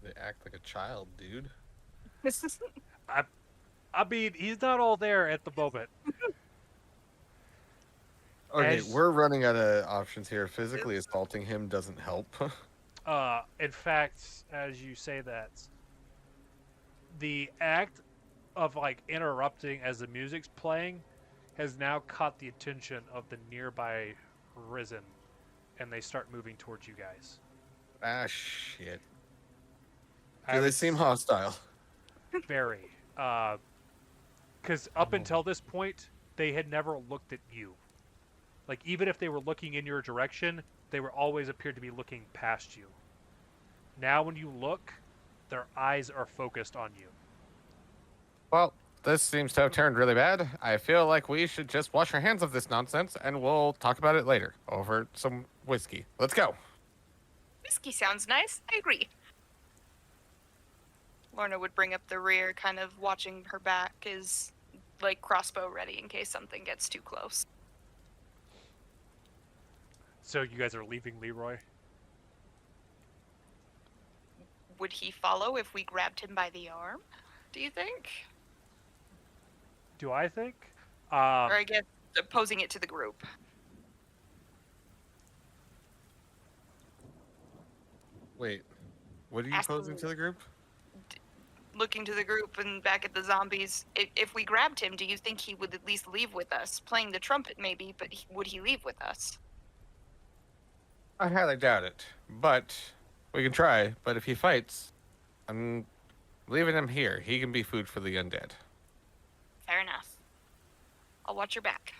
They act like a child, dude. I mean, he's not all there at the moment. Okay, As- we're running out of options here. Physically assaulting him doesn't help. In fact, as you say that, the act of like interrupting as the music's playing has now caught the attention of the nearby Risen, and they start moving towards you guys. Ah, shit. I Do they would seem s- hostile? Very. Because up until this point, they had never looked at you. Like, even if they were looking in your direction, they were always appeared to be looking past you. Now, when you look, their eyes are focused on you. Well, this seems to have turned really bad. I feel like we should just wash our hands of this nonsense, and we'll talk about it later over some whiskey. Let's go. Whiskey sounds nice. I agree. Lorna would bring up the rear, kind of watching her back, is like crossbow ready in case something gets too close. So you guys are leaving Leroy? Would he follow if we grabbed him by the arm? Do you think? Do I think? Or I guess posing it to the group. Wait, what are you Ask posing them- to the group? Looking to the group and back at the zombies. If we grabbed him, do you think he would at least leave with us? Playing the trumpet maybe, but would he leave with us? I highly doubt it, but we can try. But if he fights, I'm leaving him here. He can be food for the undead. Fair enough. I'll watch your back.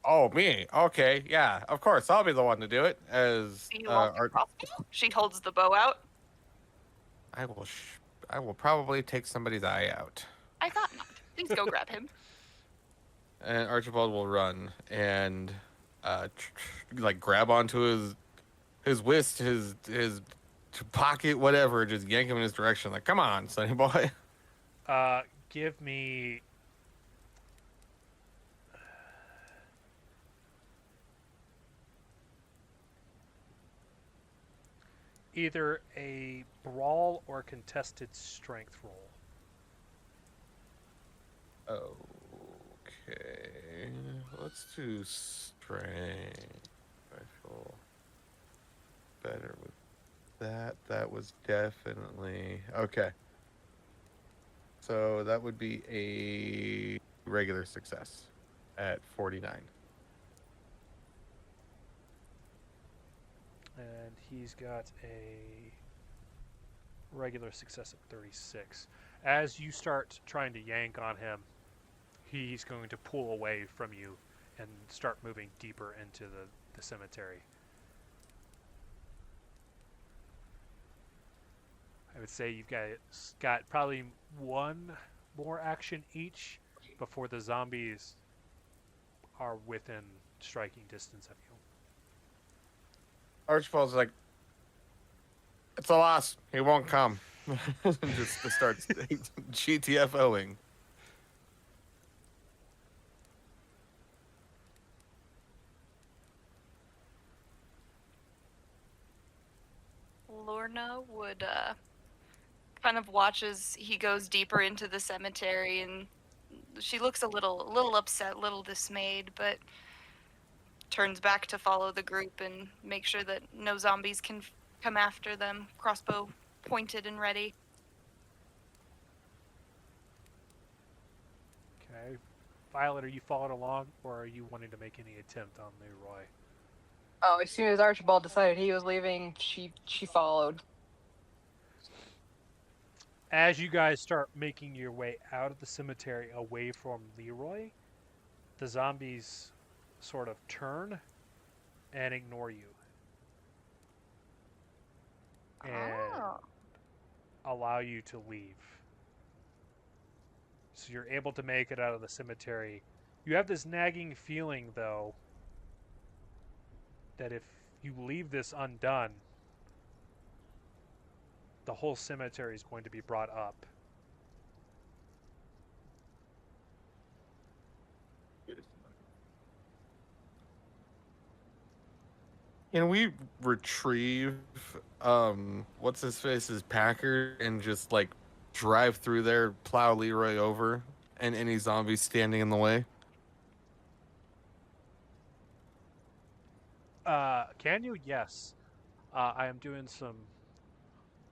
Oh, me? Okay, yeah, of course. I'll be the one to do it. As Do you want the crossbow? She holds the bow out. I will probably take somebody's eye out. I thought not. Please go grab him. And Archibald will run and like grab onto his wrist, his pocket, whatever, just yank him in his direction. Like, come on, sonny boy. Give me... either a brawl or contested strength roll. Okay, let's do strength. I feel better with that. That was definitely okay. So that would be a regular success at 49. And he's got a regular success at 36. As you start trying to yank on him, he's going to pull away from you and start moving deeper into the cemetery. I would say you've got probably one more action each before the zombies are within striking distance of you. Archibald's like, it's a loss. He won't come. Just starts GTFOing. Lorna would kind of watch as he goes deeper into the cemetery, and she looks a little upset, a little dismayed, but turns back to follow the group and make sure that no zombies can come after them, crossbow pointed and ready. Okay. Violet, are you following along, or are you wanting to make any attempt on Leroy? Oh, as soon as Archibald decided he was leaving, she followed. As you guys start making your way out of the cemetery away from Leroy, the zombies sort of turn and ignore you. And allow you to leave. So you're able to make it out of the cemetery. You have this nagging feeling, though, that if you leave this undone, the whole cemetery is going to be brought up. Can we retrieve what's his face's Packer and just like drive through there, plow Leroy over, and any zombies standing in the way? Can you? Yes. I am doing some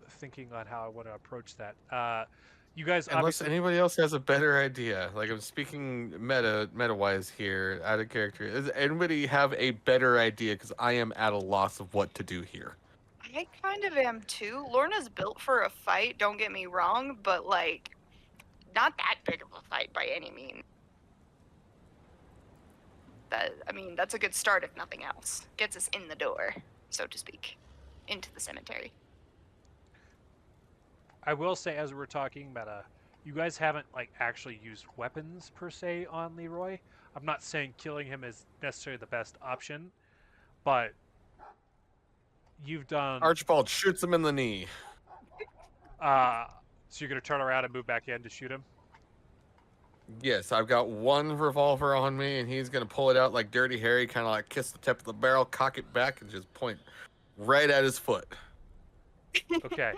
thinking on how I want to approach that. You guys Unless obviously... anybody else has a better idea. Like, I'm speaking meta wise here, out of character. Does anybody have a better idea? Because I am at a loss of what to do here. I kind of am too. Lorna's built for a fight, don't get me wrong, but like, not that big of a fight by any means. That's a good start if nothing else. Gets us in the door, so to speak, into the cemetery. I will say, as we're talking meta, you guys haven't like actually used weapons per se on Leroy. I'm not saying killing him is necessarily the best option, but you've done... Archibald shoots him in the knee. So you're going to turn around and move back in to shoot him? Yes, I've got one revolver on me, and he's going to pull it out like Dirty Harry, kind of like kiss the tip of the barrel, cock it back, and just point right at his foot. Okay.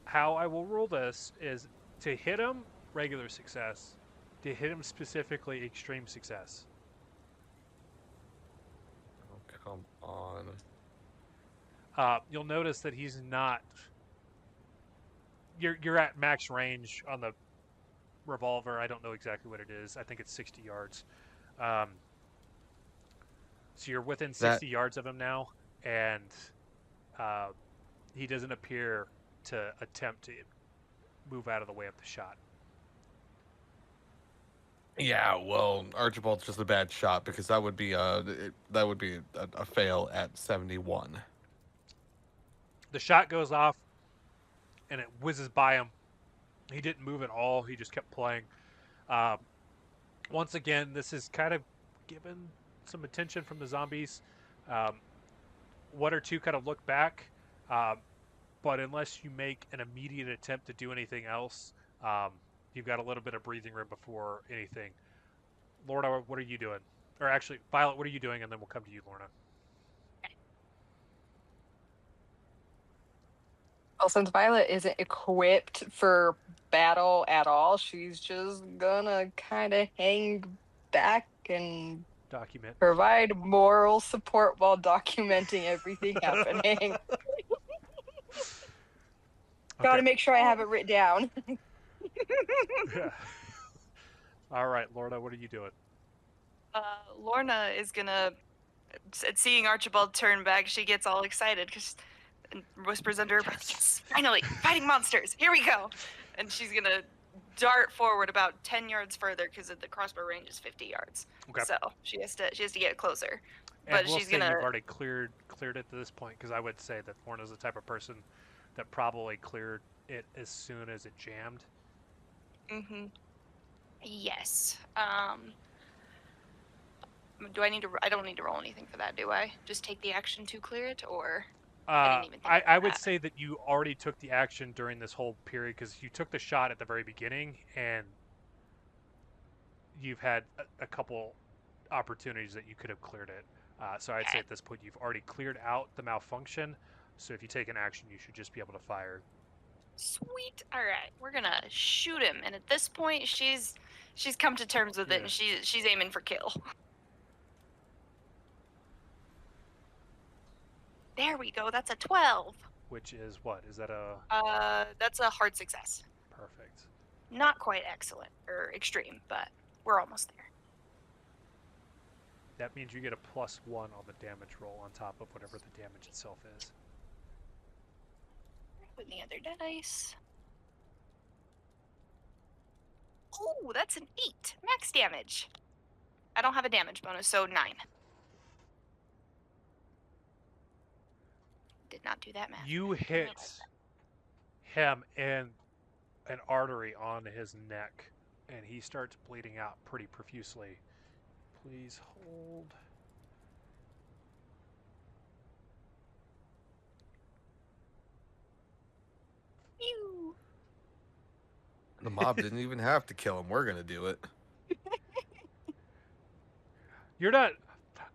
How I will rule this is to hit him, regular success. To hit him specifically, extreme success. Oh, come on. You'll notice that he's not... You're at max range on the revolver. I don't know exactly what it is. I think it's 60 yards. So you're within 60 yards of him now, and he doesn't appear to attempt to move out of the way of the shot. Yeah, well, Archibald's just a bad shot because that would be a fail at 71. The shot goes off, and it whizzes by him. He didn't move at all. He just kept playing. Once again, this is kind of given some attention from the zombies. One or two kind of look back, but unless you make an immediate attempt to do anything else, you've got a little bit of breathing room before anything. Lorna, what are you doing? Or actually, Violet, what are you doing? And then we'll come to you, Lorna. Well, since Violet isn't equipped for battle at all, she's just gonna kind of hang back and Document. provide moral support while documenting everything happening. Gotta make sure I have it written down. All right, Lorna, what are you doing? Lorna is gonna, seeing Archibald turn back, she gets all excited because whispers under her breath, "Yes, finally, fighting monsters, here we go!" And she's gonna dart forward about 10 yards further because the crossbow range is 50 yards. Okay. So she has to get closer. And But we'll she's say gonna. you've already cleared it to this point, because I would say that Lorna's the type of person that probably cleared it as soon as it jammed. Mm-hmm. Yes. Do I need to? I don't need to roll anything for that, do I? Just take the action to clear it, or? I didn't even think I about would that. say that you already took the action during this whole period, because you took the shot at the very beginning, and you've had a couple opportunities that you could have cleared it. So I'd say at this point you've already cleared out the malfunction. So if you take an action, you should just be able to fire. Sweet. All right, we're gonna shoot him, and at this point, she's come to terms with it, and she's aiming for kill. There we go. That's a 12. Which is what? Is that a... That's a hard success. Perfect. Not quite excellent or extreme, but we're almost there. That means you get a +1 on the damage roll on top of whatever the damage itself is. Put the other dice. Oh, that's an 8. Max damage. I don't have a damage bonus, so 9. Did not do that math. You hit him in an artery on his neck, and he starts bleeding out pretty profusely. Please hold. Phew. The mob didn't even have to kill him. We're gonna do it. You're not.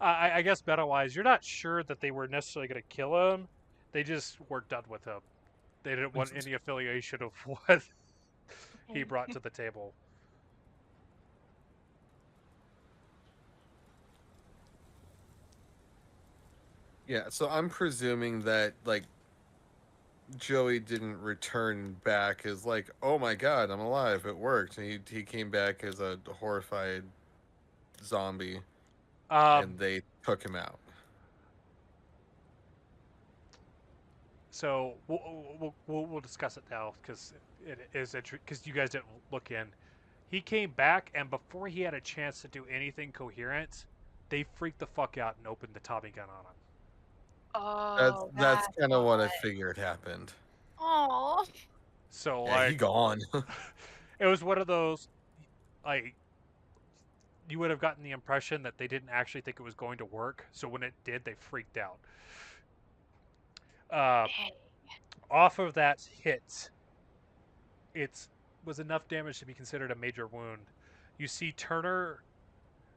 I guess meta-wise, you're not sure that they were necessarily going to kill him. They just were done with him. They didn't want any affiliation of what he brought to the table. Yeah, so I'm presuming that like Joey didn't return back as like, oh my god, I'm alive. It worked. And he came back as a horrified zombie, and they took him out. So we'll discuss it now because it is because you guys didn't look in. He came back, and before he had a chance to do anything coherent, they freaked the fuck out and opened the Tommy gun on him. Oh, That's kind of what I why. figured happened. Aw. So Yeah, he like, gone. it was one of those, like, you would have gotten the impression that they didn't actually think it was going to work. So when it did, they freaked out. Dang. Off of that hit, it was enough damage to be considered a major wound. You see Turner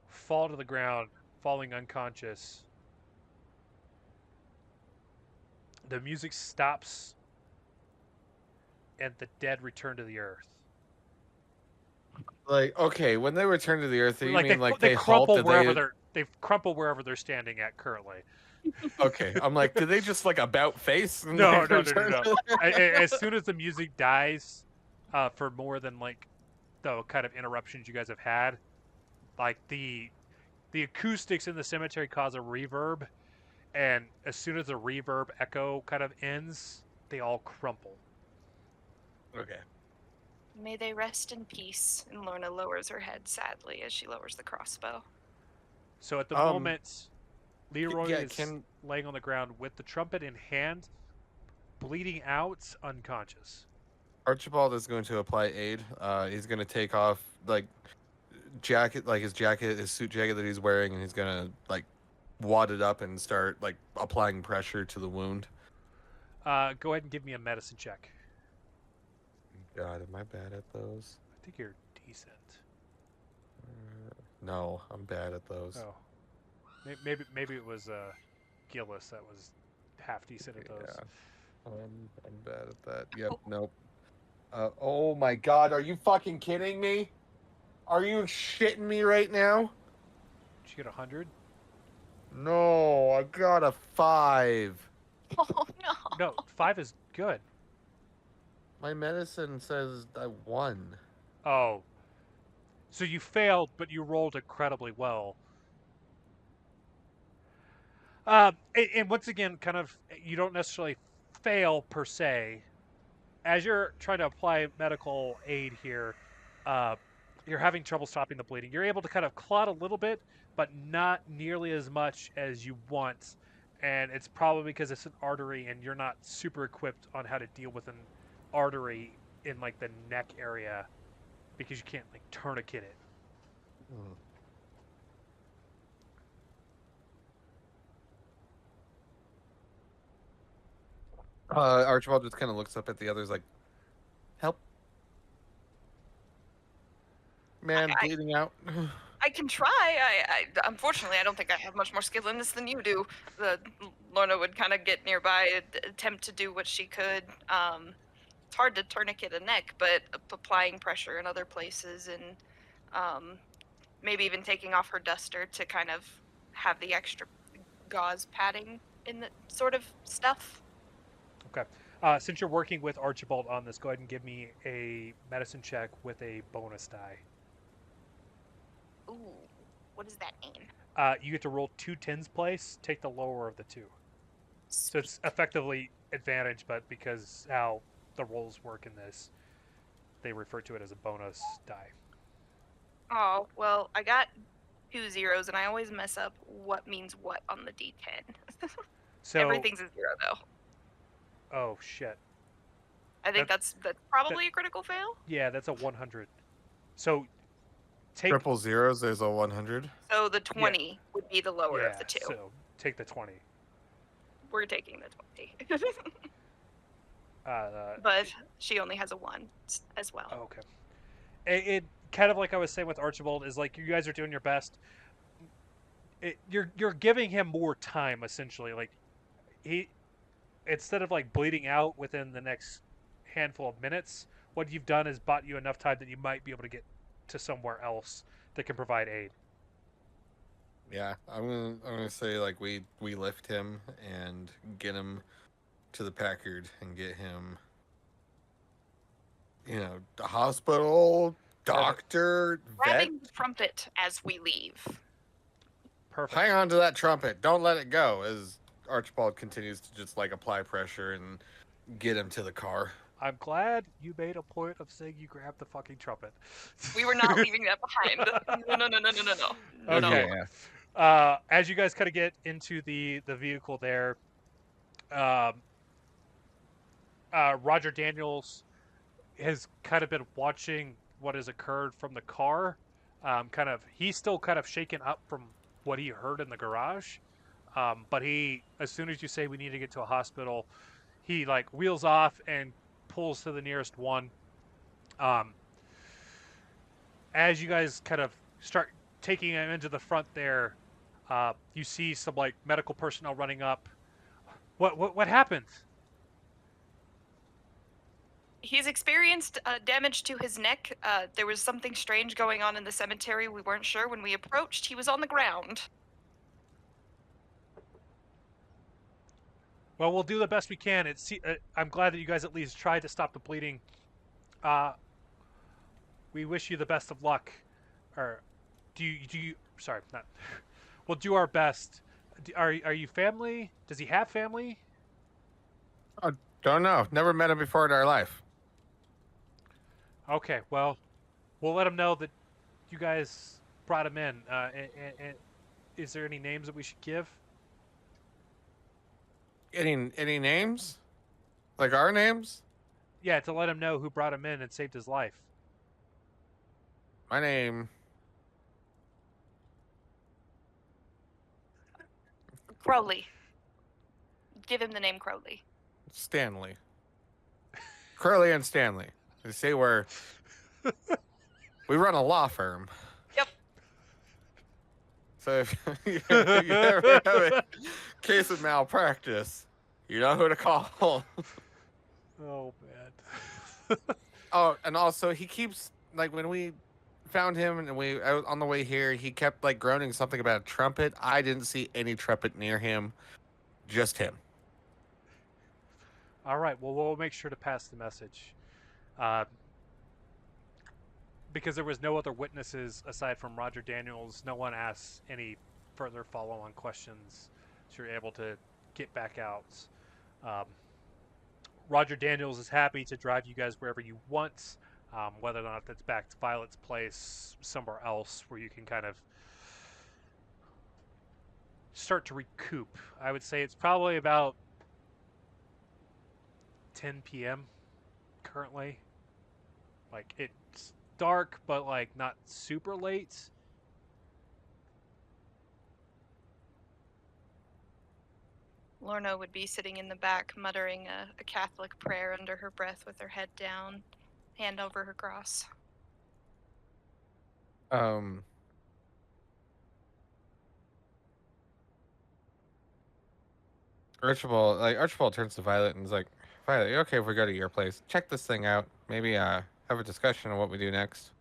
fall to the ground, falling unconscious. The music stops, and the dead return to the earth. Like, okay, when they return to the earth, you Like mean like they they crumple halted? wherever they crumple wherever they're standing at currently. Okay, I'm like, did they just like about face? And No. like, return? As soon as the music dies, for more than like the kind of interruptions you guys have had, like the acoustics in the cemetery cause a reverb, and as soon as the reverb echo kind of ends, they all crumple. Okay. May they rest in peace. And Lorna lowers her head sadly as she lowers the crossbow. So at the moment, Leroy yeah, is laying on the ground with the trumpet in hand, bleeding out, unconscious. Archibald is going to apply aid. He's going to take off like jacket, like his suit jacket that he's wearing, and he's going to like wad it up and start like applying pressure to the wound. Go ahead and give me a medicine check. God, am I bad at those? I think you're decent. No, I'm bad at those. Oh, maybe it was Gillis that was half decent at those. Yeah, I'm bad at that. Yep, nope. Oh my God, are you fucking kidding me? Are you shitting me right now? Did you get 100? No, I got a 5. Oh no. No, 5 is good. My medicine says I won. Oh. So you failed, but you rolled incredibly well. And once again, kind of, you don't necessarily fail per se. As you're trying to apply medical aid here, you're having trouble stopping the bleeding. You're able to kind of clot a little bit, but not nearly as much as you want. And it's probably because it's an artery and you're not super equipped on how to deal with an artery in like the neck area because you can't like tourniquet it. Archibald just kind of looks up at the others like, help. Man, bleeding out. I can try. I unfortunately, I don't think I have much more skill in this than you do. Lorna would kind of get nearby, attempt to do what she could. It's hard to tourniquet a neck, but applying pressure in other places and maybe even taking off her duster to kind of have the extra gauze padding in the sort of stuff. Okay. Since you're working with Archibald on this, go ahead and give me a medicine check with a bonus die. Ooh, what does that mean? You get to roll 2 tens place, take the lower of the 2. So it's effectively advantage, but because how the rolls work in this, they refer to it as a bonus die. Oh, well, I got 2 zeros, and I always mess up what means what on the D10. So Everything's a 0, though. Oh shit. I think that's probably a critical fail. Yeah, that's a 100. So take Triple zeros, there's a 100. So the 20 would be the lower of the two. So take the 20. We're taking the 20. But she only has a 1 as well. Okay. It kind of like I was saying with Archibald is like you guys are doing your best. You're giving him more time essentially. Like he, instead of like bleeding out within the next handful of minutes, what you've done is bought you enough time that you might be able to get to somewhere else that can provide aid. Yeah, I'm gonna say like we lift him and get him to the Packard and get him, the hospital, doctor, vet. Grabbing the trumpet as we leave. Perfect. Hang on to that trumpet. Don't let it go. As Archibald continues to just like apply pressure and get him to the car. I'm glad you made a point of saying you grabbed the fucking trumpet. We were not leaving that behind. No. Okay. Yeah. As you guys kind of get into the vehicle there, Roger Daniels has kind of been watching what has occurred from the car. He's still kind of shaken up from what he heard in the garage. But he, as soon as you say we need to get to a hospital, he like wheels off and pulls to the nearest one. As you guys kind of start taking him into the front there, you see some like medical personnel running up. What happened? He's experienced damage to his neck. There was something strange going on in the cemetery. We weren't sure when we approached. He was on the ground. Well, we'll do the best we can. I'm glad that you guys at least tried to stop the bleeding. We wish you the best of luck. Or do you? Sorry, not. We'll do our best. Are you family? Does he have family? Oh, don't know. Never met him before in our life. Okay, well, we'll let him know that you guys brought him in. And is there any names that we should give? Any names? Like our names? Yeah, to let him know who brought him in and saved his life. My name. Crowley. Give him the name Crowley. Stanley. Curly and Stanley. They say we run a law firm. Yep. So if you ever have a case of malpractice, you know who to call. Oh, man. Oh, and also he keeps, like, when we found him and on the way here, he kept like groaning something about a trumpet. I didn't see any trumpet near him, just him. All right, well, we'll make sure to pass the message. Because there was no other witnesses aside from Roger Daniels, no one asked any further follow-on questions, so you're able to get back out. Roger Daniels is happy to drive you guys wherever you want, whether or not that's back to Violet's place, somewhere else where you can kind of start to recoup. I would say it's probably about 10 p.m. currently. Like, it's dark, but like not super late. Lorna would be sitting in the back muttering a Catholic prayer under her breath with her head down, hand over her cross. Archibald turns to Violet and is like, Violet, you okay if we go to your place? Check this thing out. Maybe have a discussion on what we do next.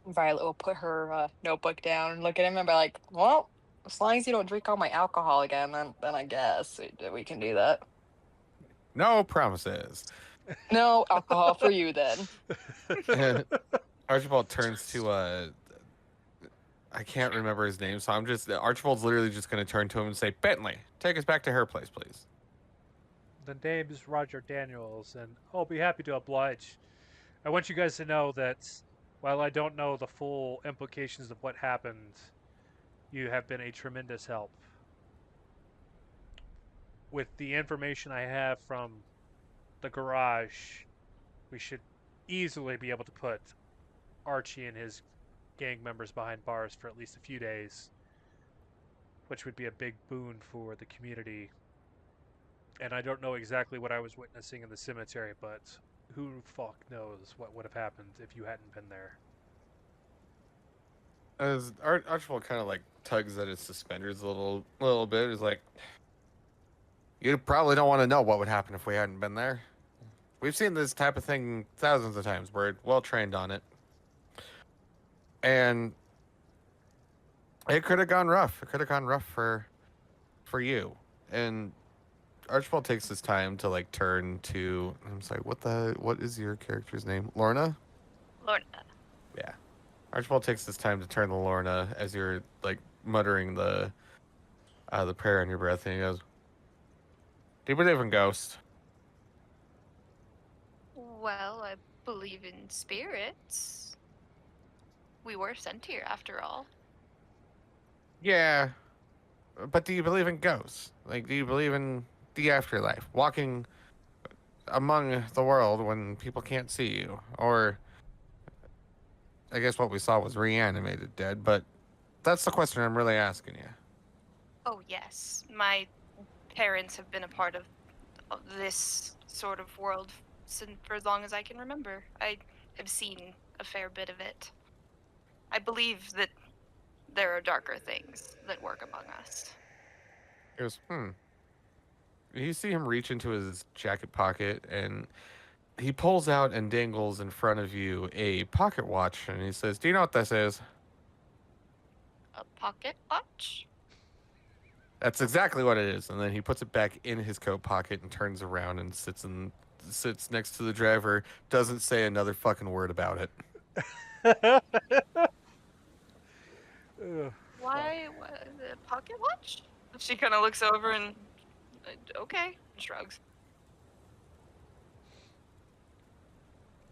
Violet will put her notebook down and look at him and be like, well, as long as you don't drink all my alcohol again, then I guess we can do that. No promises. No alcohol for you then. Archibald turns to I can't remember his name, so Archibald's literally just going to turn to him and say, Bentley, take us back to her place, please. The name is Roger Daniels, and I'll be happy to oblige. I want you guys to know that while I don't know the full implications of what happened, you have been a tremendous help. With the information I have from the garage, we should easily be able to put Archie and his gang members behind bars for at least a few days, which would be a big boon for the community. And I don't know exactly what I was witnessing in the cemetery, but who fuck knows what would have happened if you hadn't been there. As Archibald kind of like tugs at his suspenders a little bit, is like, you probably don't want to know what would happen if we hadn't been there. We've seen this type of thing thousands of times. We're well trained on it, and it could have gone rough. It could have gone rough for you. And Archibald takes his time to like turn to. I'm sorry. What is your character's name? Lorna. Lorna. Yeah. Archibald takes his time to turn to Lorna as you're like muttering the prayer in your breath, and he goes, "Do you believe in ghosts?" Well, I believe in spirits. We were sent here, after all. Yeah, but do you believe in ghosts? Like, do you believe in the afterlife, walking among the world when people can't see you? Or, I guess what we saw was reanimated dead, but that's the question I'm really asking you. Oh, yes. My parents have been a part of this sort of world for as long as I can remember. I have seen a fair bit of it. I believe that there are darker things that work among us. He goes, You see him reach into his jacket pocket, and he pulls out and dangles in front of you a pocket watch, and he says, "Do you know what this is?" A pocket watch? That's exactly what it is. And then he puts it back in his coat pocket and turns around and sits next to the driver, doesn't say another fucking word about it. Why? The pocket watch? She kind of looks over and, okay, shrugs.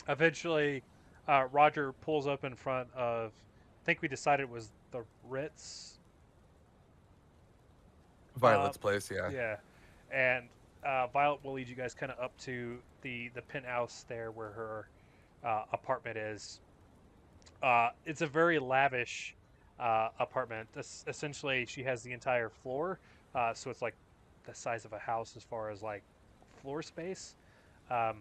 Eventually, Roger pulls up in front of, I think we decided it was the Ritz. Violet's place, yeah. Yeah. And Violet will lead you guys kind of up to the penthouse there where her apartment is. It's a very lavish apartment. Essentially, she has the entire floor, so it's like the size of a house as far as like floor space. Got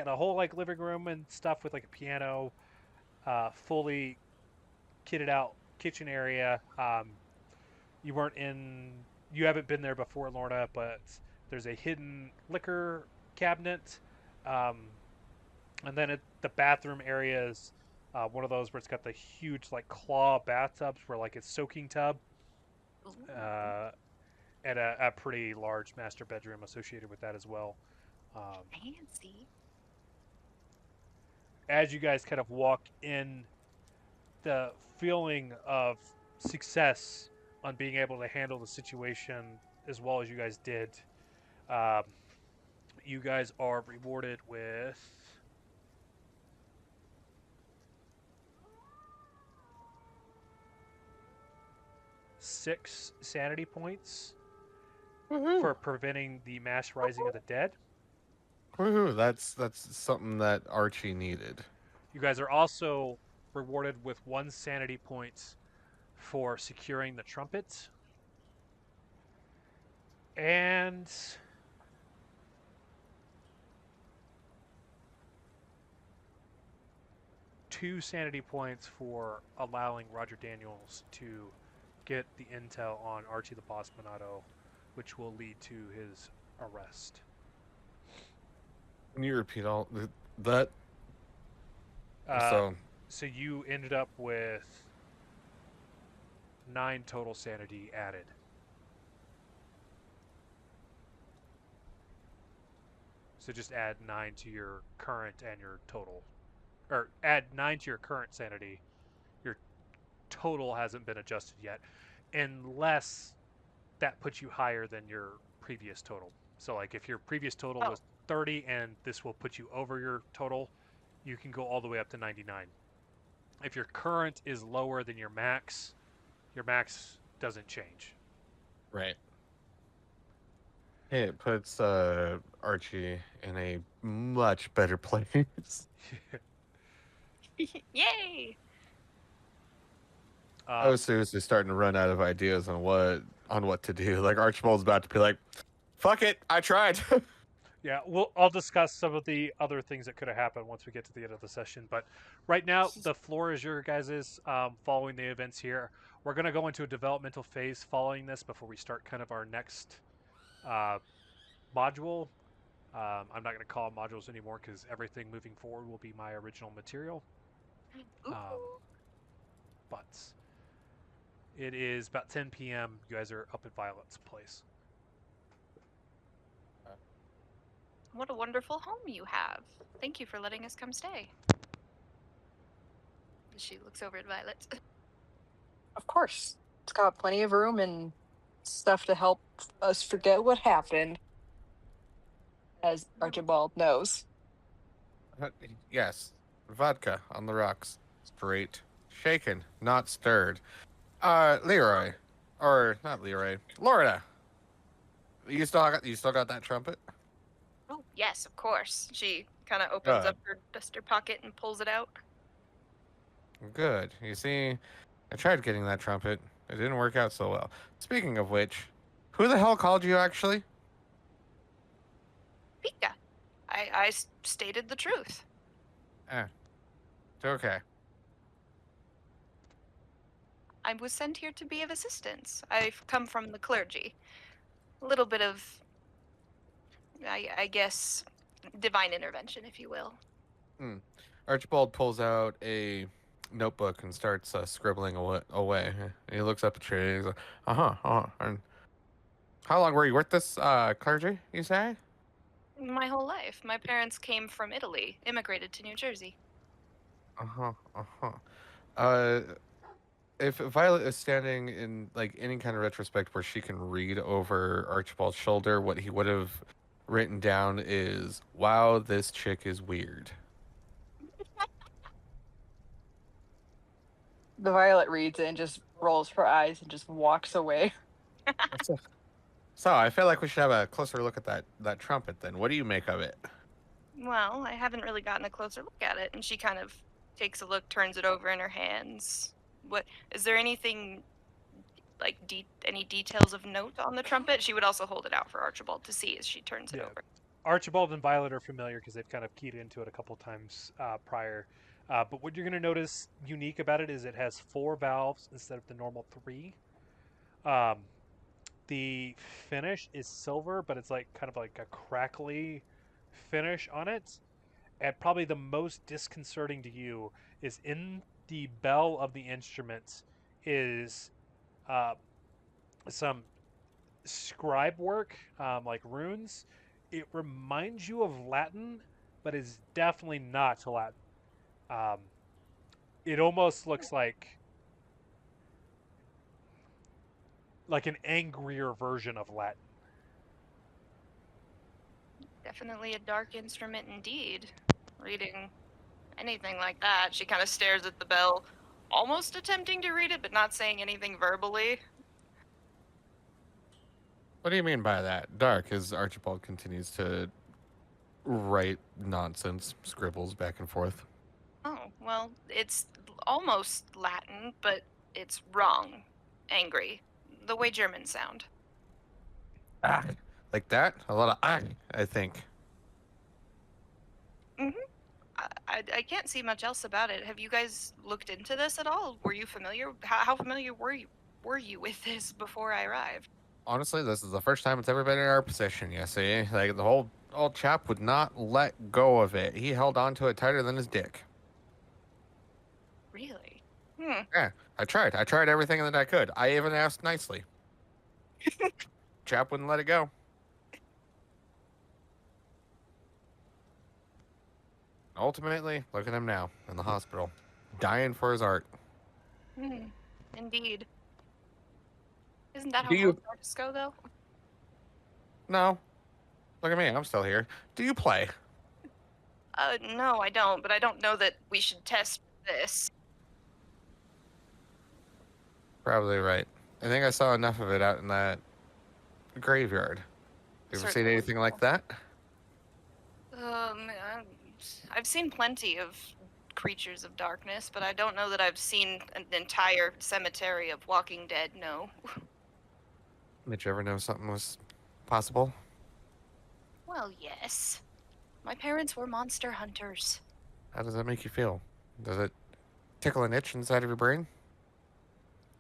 a whole like living room and stuff with like a piano, fully kitted out kitchen area. You haven't been there before, Lorna, but there's a hidden liquor cabinet, and then the bathroom area is one of those where it's got the huge like claw bathtubs where like it's soaking tub, and a pretty large master bedroom associated with that as well. Fancy. As you guys kind of walk in, the feeling of success on being able to handle the situation as well as you guys did, you guys are rewarded with 6 sanity points for preventing the mass rising of the dead. Woohoo, that's something that Archie needed. You guys are also rewarded with 1 sanity point for securing the trumpet. And two sanity points for allowing Roger Daniels to get the intel on Archie the Boss Bonato, which will lead to his arrest. Can you repeat all that? So you ended up with 9 total sanity added. So just add 9 to your current and your total. Or add 9 to your current sanity. Your total hasn't been adjusted yet. Unless that puts you higher than your previous total. So like if your previous total was 30 and this will put you over your total, you can go all the way up to 99. If your current is lower than your max doesn't change. Right. Hey, it puts Archie in a much better place. Yay! I was seriously starting to run out of ideas on what to do. Like Archibald's about to be like, "Fuck it, I tried." Yeah, I'll discuss some of the other things that could have happened once we get to the end of the session. But right now, the floor is your guys's. Following the events here, we're going to go into a developmental phase following this before we start kind of our next module. I'm not going to call them modules anymore because everything moving forward will be my original material. Ooh. But it is about 10 p.m. You guys are up at Violet's place. What a wonderful home you have. Thank you for letting us come stay. She looks over at Violet. Of course. It's got plenty of room and stuff to help us forget what happened. As Archibald knows. Yes, vodka on the rocks, straight, shaken, not stirred. Leroy, or not Leroy, Lorna. You still got that trumpet? Oh, yes, of course. She kind of opens up her duster pocket and pulls it out. Good. You see, I tried getting that trumpet. It didn't work out so well. Speaking of which, who the hell called you actually? PICA. I stated the truth. Okay. I was sent here to be of assistance. I've come from the clergy. A little bit of, I guess, divine intervention, if you will. Archibald pulls out a notebook and starts scribbling away. He looks up at Tree and he's like, And how long were you with this clergy, you say? My whole life. My parents came from Italy, immigrated to New Jersey. If Violet is standing in like any kind of retrospect where she can read over Archibald's shoulder, what he would have written down is, "Wow, this chick is weird." The Violet reads it and just rolls her eyes and just walks away. So I feel like we should have a closer look at that trumpet then. What do you make of it? Well, I haven't really gotten a closer look at it, and she kind of takes a look, turns it over in her hands. What is there anything like any details of note on the trumpet? She would also hold it out for Archibald to see as she turns it over. Archibald and Violet are familiar because they've kind of keyed into it a couple times prior. But what you're going to notice unique about it is it has 4 valves instead of the normal 3. The finish is silver, but it's like kind of like a crackly finish on it. And probably the most disconcerting to you is in the bell of the instrument is some scribe work, like runes. It reminds you of Latin, but is definitely not Latin. It almost looks like an angrier version of Latin. Definitely a dark instrument indeed. Reading anything like that, she kind of stares at the bell, almost attempting to read it, but not saying anything verbally. What do you mean by that? Dark, as Archibald continues to write nonsense, scribbles back and forth. Oh, well, it's almost Latin, but it's wrong. Angry. The way Germans sound. Like that? A lot of I think. I can't see much else about it. Have you guys looked into this at all? Were you familiar? How familiar were you with this before I arrived? Honestly, this is the first time it's ever been in our possession, you see? Like, the whole old chap would not let go of it. He held on to it tighter than his dick. Really? Yeah, I tried. I tried everything that I could. I even asked nicely. Chap wouldn't let it go. Ultimately, look at him now, in the hospital. Dying for his art. Indeed. Isn't that how Do you- most artists go, though? No. Look at me, I'm still here. Do you play? No, I don't, but I don't know that we should test this. Probably right. I think I saw enough of it out in that graveyard. You ever seen Certainly. anything like that? I've seen plenty of creatures of darkness, but I don't know that I've seen an entire cemetery of Walking Dead. No. Did you ever know something was possible? Well, yes. My parents were monster hunters. How does that make you feel? Does it tickle an itch inside of your brain?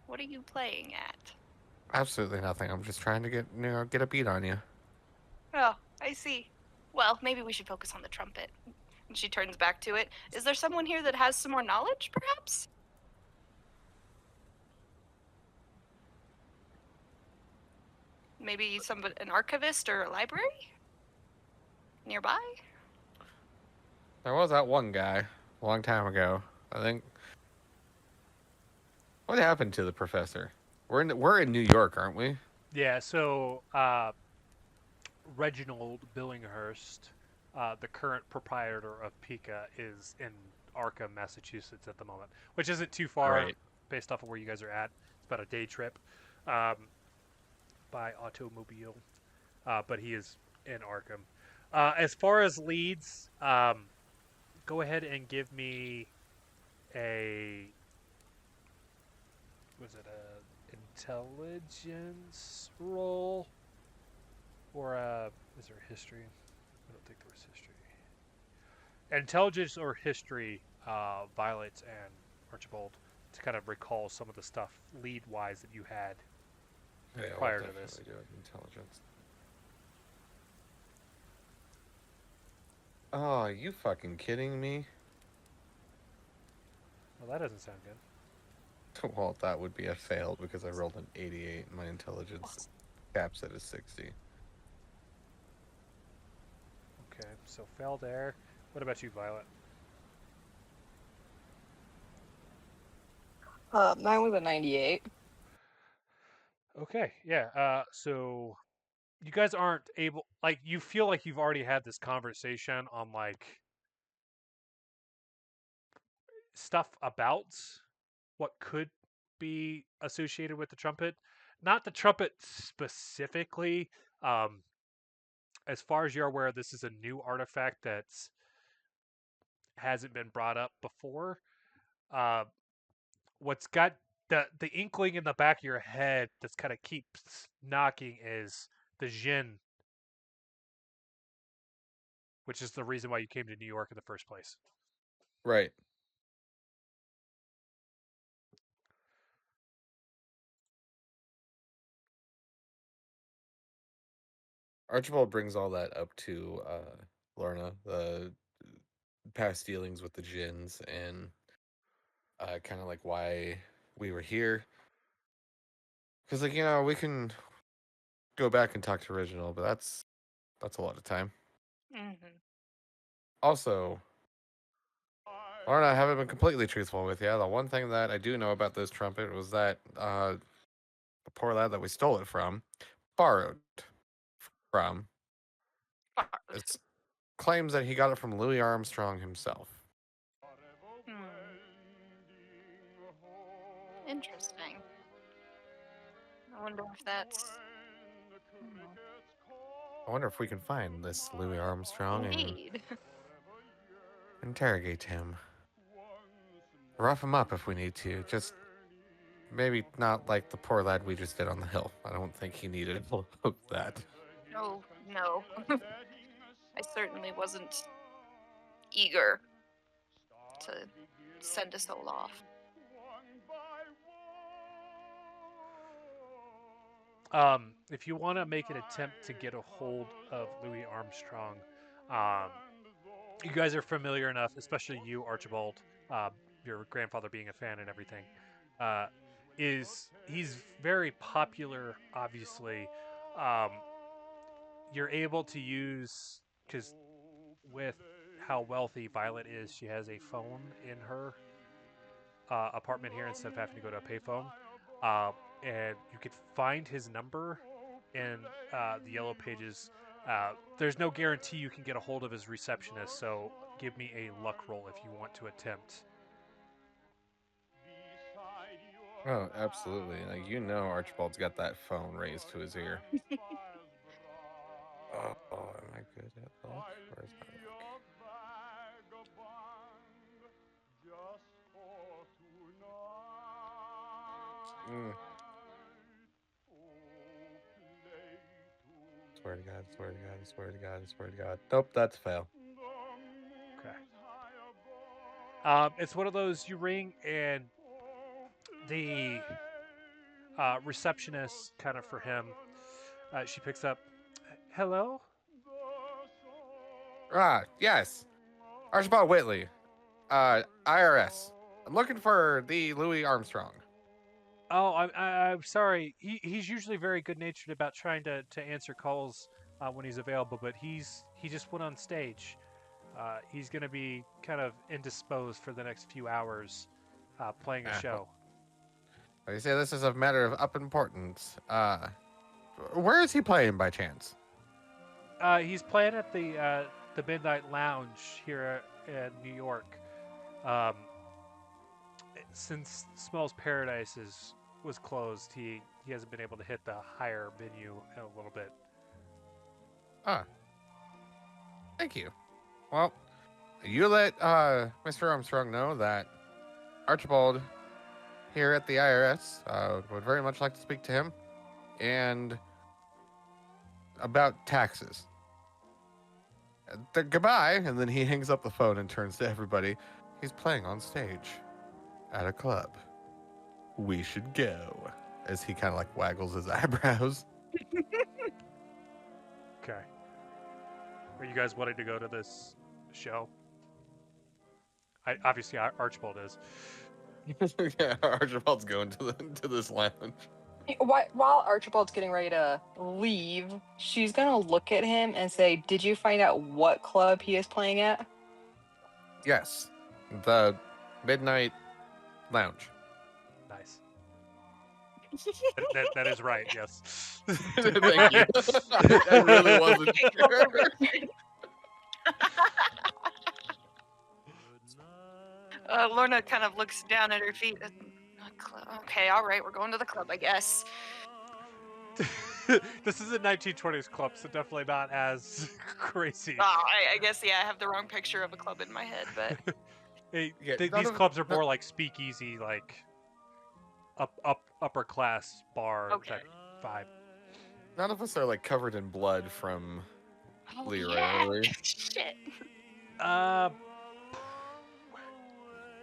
What are you playing at? Absolutely nothing. I'm just trying to get a beat on you. Oh, I see. Well, maybe we should focus on the trumpet. And she turns back to it. Is there someone here that has some more knowledge, perhaps? Maybe an archivist or a library? Nearby? There was that one guy a long time ago. I think. What happened to the professor? We're in New York, aren't we? Yeah, so Reginald Billinghurst, the current proprietor of PICA, is in Arkham, Massachusetts at the moment, which isn't too far Right. based off of where you guys are at. It's about a day trip by automobile, but he is in Arkham. As far as leads, go ahead and give me a intelligence roll or is there history? I don't think there was history. Intelligence or history, Violet and Archibald, to kind of recall some of the stuff lead wise that you had prior to this. Do it. Intelligence. Oh, are you fucking kidding me? Well, that doesn't sound good. Well, that would be a fail because I rolled an 88 and my intelligence caps at a 60. Okay, so fail there. What about you, Violet? Mine was a 98. Okay, yeah. So you guys aren't able, like, you feel like you've already had this conversation on like stuff about what could be associated with the trumpet. Not the trumpet specifically. As far as you're aware, this is a new artifact that hasn't been brought up before. Uh, what's got the inkling in the back of your head that's kind of keeps knocking is the Jinn, which is the reason why you came to New York in the first place. Right. Archibald brings all that up to Lorna, the past dealings with the Jinns and kind of like why we were here. Because, like, we can go back and talk to Original, but that's a lot of time. Mm-hmm. Also, Lorna, I haven't been completely truthful with you. The one thing that I do know about this trumpet was that the poor lad that we stole it from borrowed from. It claims that he got it from Louis Armstrong himself. Interesting. I wonder if that's... I wonder if we can find this Louis Armstrong Indeed. and interrogate him. Rough him up if we need to. Just maybe not like the poor lad we just did on the hill. I don't think he needed that. Oh, no. I certainly wasn't eager to send a soul off. If you want to make an attempt to get a hold of Louis Armstrong, you guys are familiar enough, especially you, Archibald, your grandfather being a fan and everything. He's very popular, obviously. You're able to use, because with how wealthy Violet is, she has a phone in her apartment here instead of having to go to a payphone. And you could find his number in the yellow pages. There's no guarantee you can get a hold of his receptionist, so give me a luck roll if you want to attempt. Oh, absolutely. Like, Archibald's got that phone raised to his ear. Oh, am I good? Where's that look? Where's my look? Mm. Swear to God, swear to God, swear to God, swear to God. Nope, that's a fail. Okay. It's one of those you ring and the receptionist, kind of for him, she picks up. Hello? Ah, yes. Archibald Whitley. IRS. I'm looking for the Louis Armstrong. Oh, I'm sorry. He's usually very good natured about trying to answer calls when he's available, but he just went on stage. He's going to be kind of indisposed for the next few hours playing a show. Well, you say this is a matter of up importance. Where is he playing by chance? He's playing at the Midnight Lounge here in New York. Since Smells Paradise was closed, he hasn't been able to hit the higher venue in a little bit. Ah. Thank you. Well, you let Mr. Armstrong know that Archibald here at the IRS would very much like to speak to him and about taxes. Goodbye. And then he hangs up the phone and turns to everybody. He's playing on stage at a club. We should go. As he kind of like waggles his eyebrows. Okay. Are you guys wanting to go to this show? Obviously, Archibald is. Yeah, Archibald's going to this lounge. While Archibald's getting ready to leave, she's gonna look at him and say, "Did you find out what club he is playing at?" Yes, the Midnight Lounge. Nice. that is right, yes. Thank you. I really wasn't sure. Lorna kind of looks down at her feet. Okay, all right, we're going to the club, I guess. This is a 1920s club, so definitely not as crazy. Oh, I guess, yeah, I have the wrong picture of a club in my head, but... These clubs are more like speakeasy, like upper class bar type vibe. None of us are like covered in blood from Leroy. Yeah. Are we? Shit.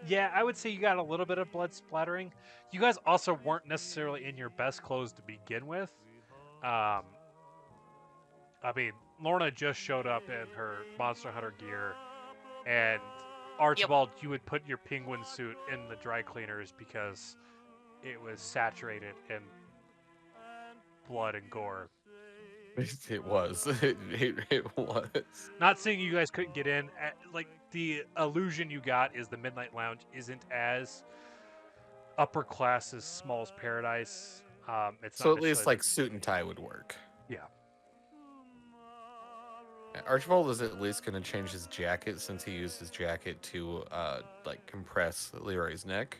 Yeah, I would say you got a little bit of blood splattering. You guys also weren't necessarily in your best clothes to begin with. I mean, Lorna just showed up in her Monster Hunter gear, and Archibald, you would put your penguin suit in the dry cleaners because it was saturated in blood and gore. It was. It was. Not saying you guys couldn't get in. Like, the illusion you got is the Midnight Lounge isn't as upper class as Small's Paradise. It's So not at least necessarily- like suit and tie would work. Yeah. Archibald is at least going to change his jacket since he used his jacket to like compress Leroy's neck.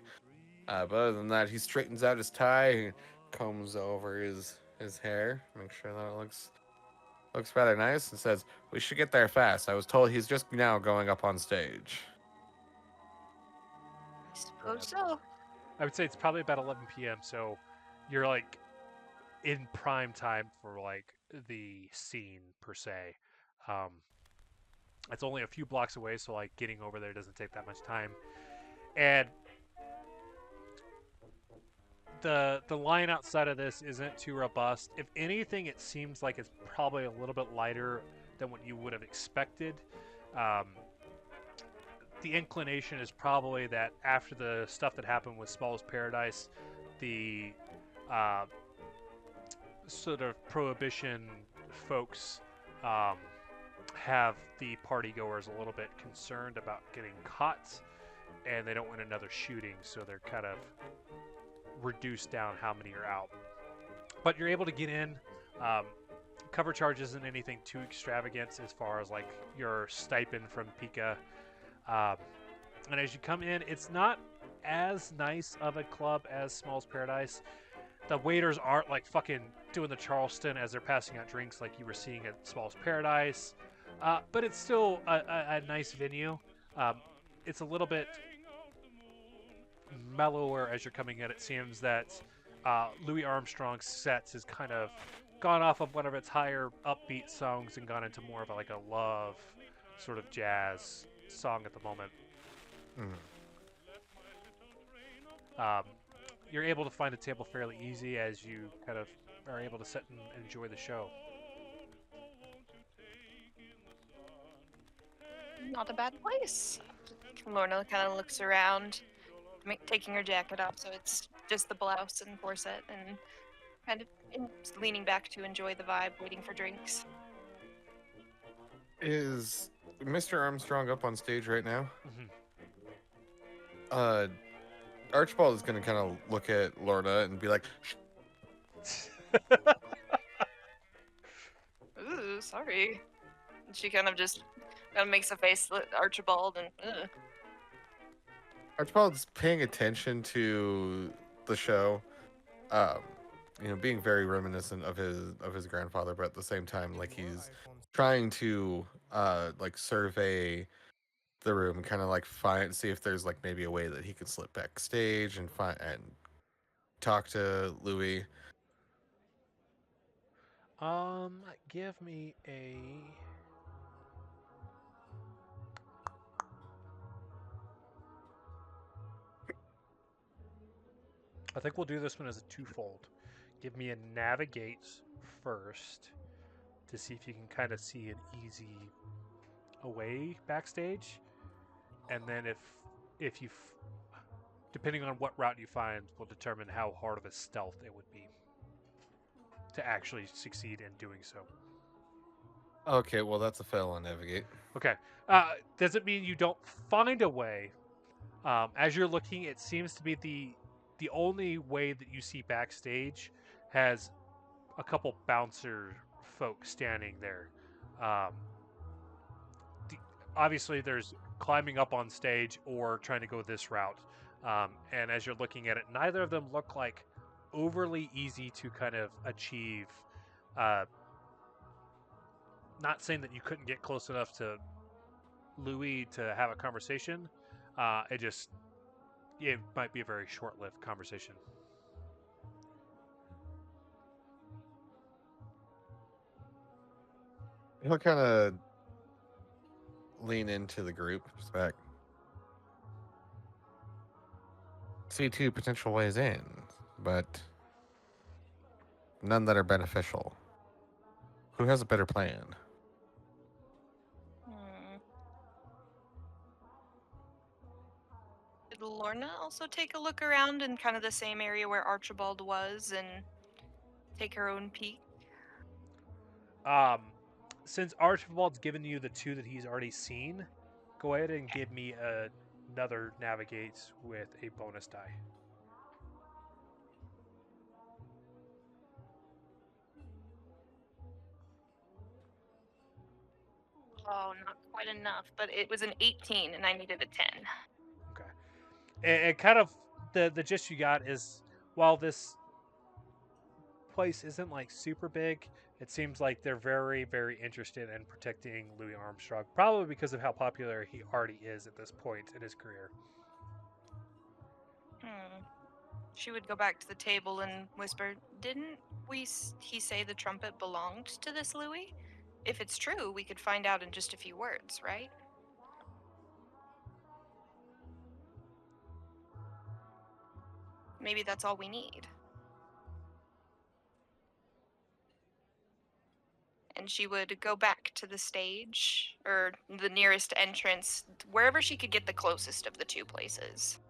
But other than that, he straightens out his tie, and combs over his hair, make sure that looks rather nice, and says, "We should get there fast. I was told he's just now going up on stage." I suppose so. I would say it's probably about 11 p.m. So you're like in prime time for like the scene per se. It's only a few blocks away, so like getting over there doesn't take that much time. And the line outside of this isn't too robust. If anything, it seems like it's probably a little bit lighter than what you would have expected. The inclination is probably that after the stuff that happened with Small's Paradise, the sort of prohibition folks have the party goers a little bit concerned about getting caught, and they don't want another shooting, so they're kind of reduced down how many are out. But you're able to get in. Cover charge isn't anything too extravagant as far as like your stipend from PICA. And as you come in, it's not as nice of a club as Small's Paradise. The waiters aren't like fucking doing the Charleston as they're passing out drinks like you were seeing at Small's Paradise. but it's still a nice venue. Um, it's a little bit mellower as you're coming in. It seems that Louis Armstrong's sets has kind of gone off of one of its higher upbeat songs and gone into more of like a love sort of jazz song at the moment. Mm. Um, you're able to find a table fairly easy as you kind of are able to sit and enjoy the show. Not a bad place. Lorna kind of looks around, taking her jacket off, so it's just the blouse and corset, and kind of leaning back to enjoy the vibe, waiting for drinks. Is Mr. Armstrong up on stage right now? Mhm. Archibald is going to kind of look at Lorna and be like, Ooh, sorry. And she kind of just makes a face at Archibald and ugh. Archibald's paying attention to the show, being very reminiscent of his grandfather, but at the same time, like he's trying to survey the room and kind of like see if there's like maybe a way that he could slip backstage and talk to Louis. Give me a. I think we'll do this one as a twofold. Give me a navigate first to see if you can kind of see an easy away backstage, and then if you, depending on what route you find, will determine how hard of a stealth it would be to actually succeed in doing so. Okay, well that's a fail on navigate. Okay. Doesn't mean you don't find a way. As you're looking, it seems to be the only way that you see backstage has a couple bouncer folk standing there. Um, Obviously, there's climbing up on stage or trying to go this route. And as you're looking at it, neither of them look like overly easy to kind of achieve. Not saying that you couldn't get close enough to Louis to have a conversation. It might be a very short-lived conversation. He'll kind of lean into the group, just back. See two potential ways in, but none that are beneficial. Who has a better plan? Did Lorna also take a look around in kind of the same area where Archibald was and take her own peek? Since Archibald's given you the two that he's already seen, go ahead and give me another navigate with a bonus die. Oh, not quite enough, but it was an 18 and I needed a 10. Okay. And kind of the gist you got is while this place isn't like super big, it seems like they're very, very interested in protecting Louis Armstrong, probably because of how popular he already is at this point in his career. She would go back to the table and whisper, "Didn't he say the trumpet belonged to this Louis? If it's true, we could find out in just a few words, right?" Maybe that's all we need. And she would go back to the stage, or the nearest entrance, wherever she could get the closest of the two places.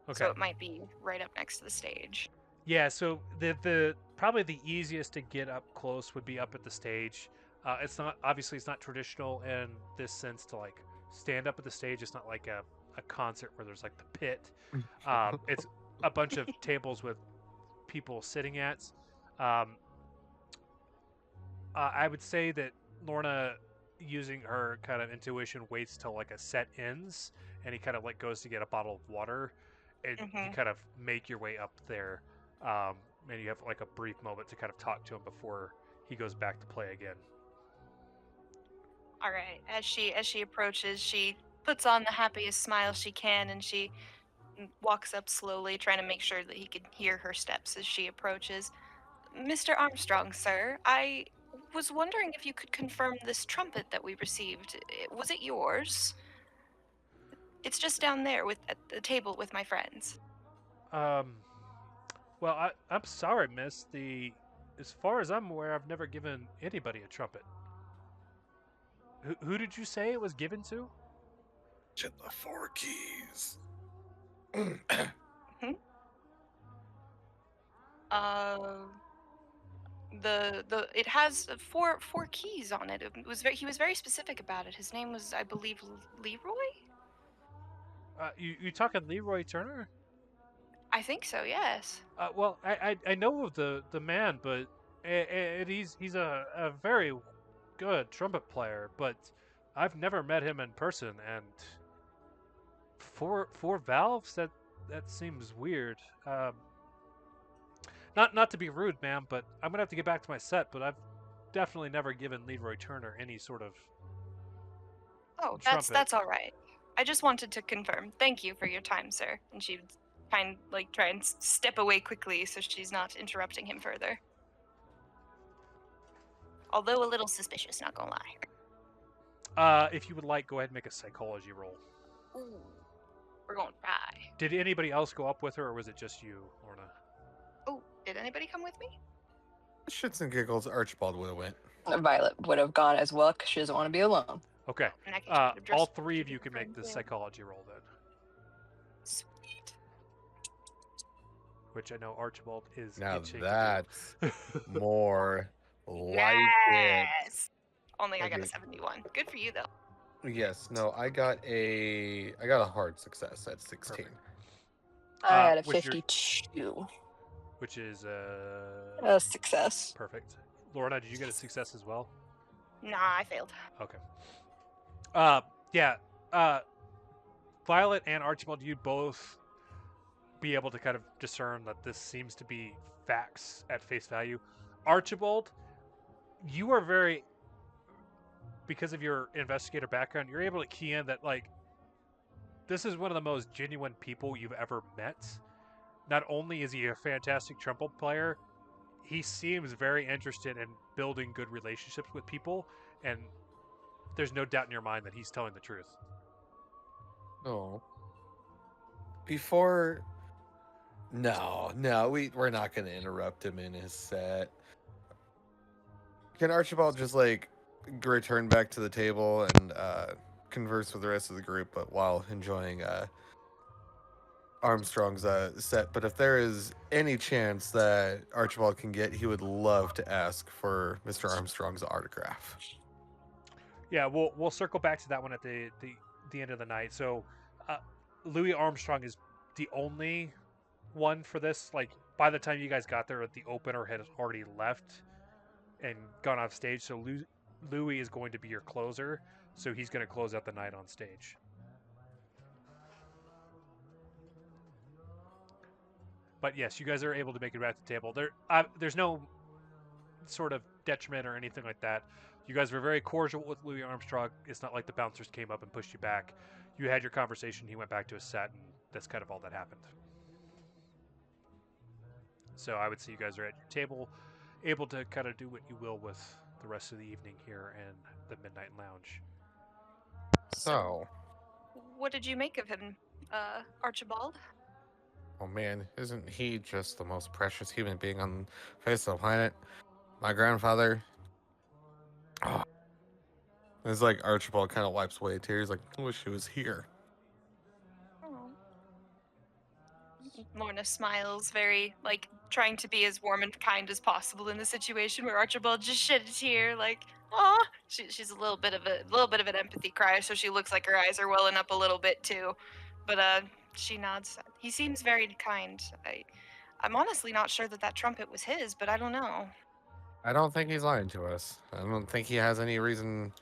Okay. So it might be right up next to the stage. Yeah, so the probably the easiest to get up close would be up at the stage. It's not traditional in this sense to like stand up at the stage. It's not like a concert where there's like the pit. It's a bunch of tables with people sitting at. I would say that Lorna, using her kind of intuition, waits till like a set ends, and he kind of like goes to get a bottle of water, and you kind of make your way up there, and you have like a brief moment to kind of talk to him before he goes back to play again. All right. As she approaches, she puts on the happiest smile she can, and she walks up slowly, trying to make sure that he can hear her steps as she approaches. Mr. Armstrong, sir, I was wondering if you could confirm this trumpet that we received. Was it yours? It's just down there at the table with my friends. Well, I'm sorry, miss. As far as I'm aware, I've never given anybody a trumpet. Who did you say it was given to? Get the 4 keys. It has four keys on it. He was very specific about it. His name was, I believe, Leroy. You talking Leroy Turner? I think so. Yes. Well, I know of the man, but he's a very good trumpet player, but I've never met him in person, and four valves, that seems weird. Not to be rude, ma'am, but I'm gonna have to get back to my set. But I've definitely never given Leroy Turner any sort of Oh, trumpet. that's all right. I just wanted to confirm. Thank you for your time, sir. And she would try and step away quickly so she's not interrupting him further. Although a little suspicious, not gonna lie. If you would like, go ahead and make a psychology roll. Ooh, we're gonna try. Did anybody else go up with her, or was it just you, Lorna? Oh, did anybody come with me? Shits and giggles, Archibald would have went. Violet would have gone as well because she doesn't want to be alone. Okay. In that case, she would've All dressed- three of she you can make the would've- psychology roll then, Sweet. which I know Archibald is Now itching that's to do. more like it. Yes. Only I got a Okay. 71. Good for you though. Yes, no, I got a hard success at 16. Perfect. I had a what's your- 52. Which is A success. perfect. Lorna, did you get a success as well? Nah, I failed. Okay. Yeah. Violet and Archibald, you both be able to kind of discern that this seems to be facts at face value. Archibald, you are very, because of your investigator background, you're able to key in that, like, this is one of the most genuine people you've ever met. Not only is he a fantastic trumpet player, he seems very interested in building good relationships with people, and there's no doubt in your mind that he's telling the truth. No. Before. No, we're not going to interrupt him in his set. Can Archibald just, like, return back to the table and converse with the rest of the group, but while enjoying Armstrong's set? But if there is any chance that Archibald can get, he would love to ask for Mr. Armstrong's autograph. Yeah, we'll circle back to that one at the end of the night. So, Louis Armstrong is the only one for this. Like, by the time you guys got there, the opener had already left and gone off stage. So Louis is going to be your closer. So he's going to close out the night on stage. But yes, you guys are able to make it back to the table. There's no sort of detriment or anything like that. You guys were very cordial with Louis Armstrong. It's not like the bouncers came up and pushed you back. You had your conversation. He went back to his set, and that's kind of all that happened. So I would say you guys are at your table, able to kind of do what you will with the rest of the evening here in the Midnight Lounge. So, What did you make of him, Archibald? oh man, isn't he just the most precious human being on the face of the planet? My grandfather. Oh. It's like Archibald kind of wipes away tears, like, I wish he was here. Oh. Lorna smiles, very, like, trying to be as warm and kind as possible in the situation where Archibald just shed a tear, like, aw. She's a little bit of an empathy cry, so she looks like her eyes are welling up a little bit too. But she nods. He seems very kind. I'm honestly not sure that trumpet was his, but I don't know. I don't think he's lying to us. I don't think he has any reason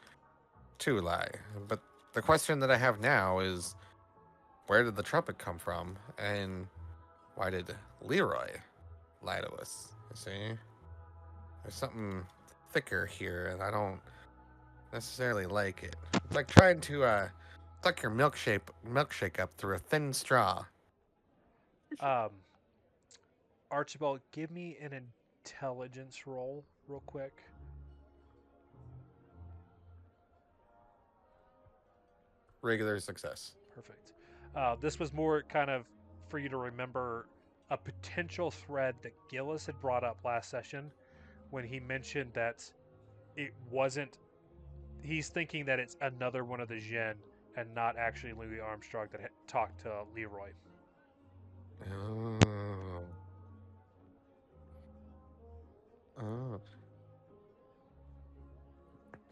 to lie. But the question that I have now is, where did the trumpet come from? And why did Leroy lie to us? You see? There's something thicker here, and I don't necessarily like it. It's like trying to suck your milkshake up through a thin straw. Um, Archibald, give me an intelligence roll, real quick. Regular success. Perfect. This was more kind of for you to remember a potential thread that Gillis had brought up last session when he mentioned that it wasn't. He's thinking that it's another one of the Jinn and not actually Louis Armstrong that had talked to Leroy. Oh. Oh.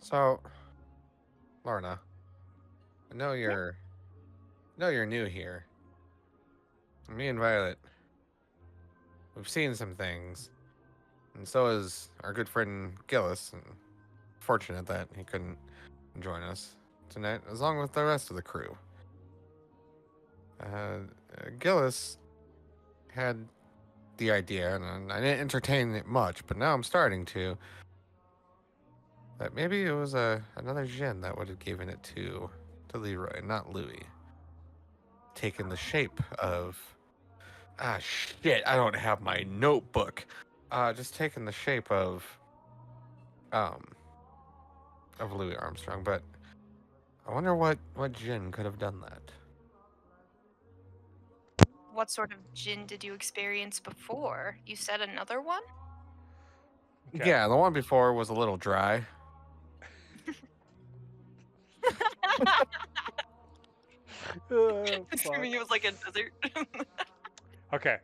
So, Lorna, I know you're new here. Me and Violet, we've seen some things, and so is our good friend Gillis. And fortunate that he couldn't join us tonight, along with the rest of the crew. Gillis had the idea, and I didn't entertain it much, but now I'm starting to. That maybe it was another Jinn that would have given it to Leroy, not Louis. Taken the shape of shit, I don't have my notebook. Just taking the shape of Louis Armstrong, but I wonder what Jinn could have done that. What sort of djinn did you experience before? You said another one? Okay. Yeah, the one before was a little dry. Oh, fuck. Assuming it was like a desert. Okay.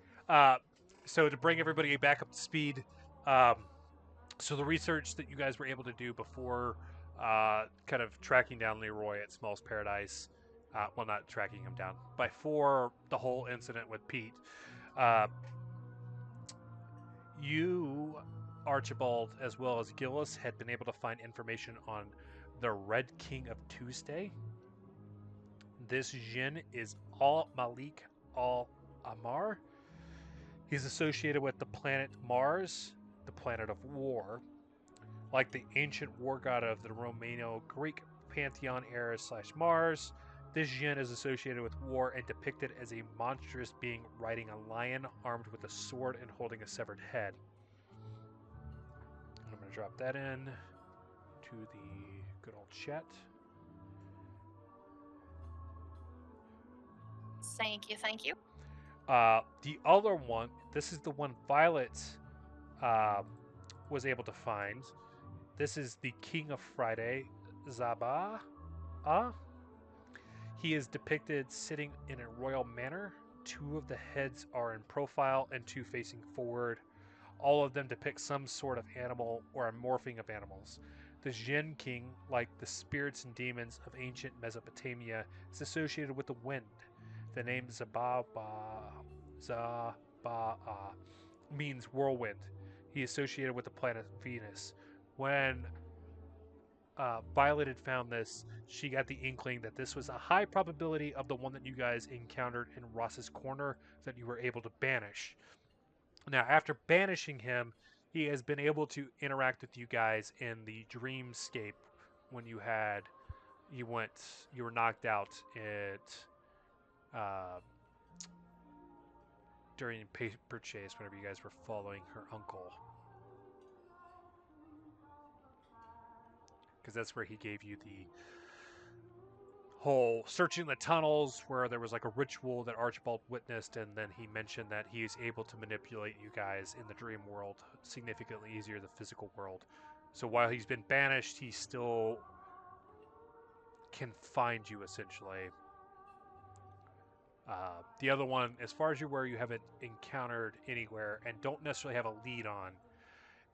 So to bring everybody back up to speed, so the research that you guys were able to do before kind of tracking down Leroy at Small's Paradise, well, not tracking him down, before the whole incident with Pete, you, Archibald, as well as Gillis, had been able to find information on the Red King of Tuesday. This Jinn is Al Malik Al Amar. He's associated with the planet Mars, the planet of war. Like the ancient war god of the Romano-Greek pantheon Eris/Mars, this Jinn is associated with war and depicted as a monstrous being riding a lion armed with a sword and holding a severed head. I'm going to drop that in to the good old chat. Thank you, thank you. The other one, this is the one Violet was able to find. This is the King of Friday, Zabah. He is depicted sitting in a royal manner. 2 of the heads are in profile and 2 facing forward. All of them depict some sort of animal or a morphing of animals. The Jinn King, like the spirits and demons of ancient Mesopotamia, is associated with the wind. The name Zabaa means whirlwind. He is associated with the planet Venus. When Violet had found this, she got the inkling that this was a high probability of the one that you guys encountered in Ross's Corner that you were able to banish. Now, after banishing him, he has been able to interact with you guys in the dreamscape when you were knocked out during paper chase whenever you guys were following her uncle. Because that's where he gave you the whole searching the tunnels where there was like a ritual that Archibald witnessed, and then he mentioned that he is able to manipulate you guys in the dream world significantly easier than the physical world. So while he's been banished, he still can find you essentially. The other one, as far as you're aware, you haven't encountered anywhere and don't necessarily have a lead on.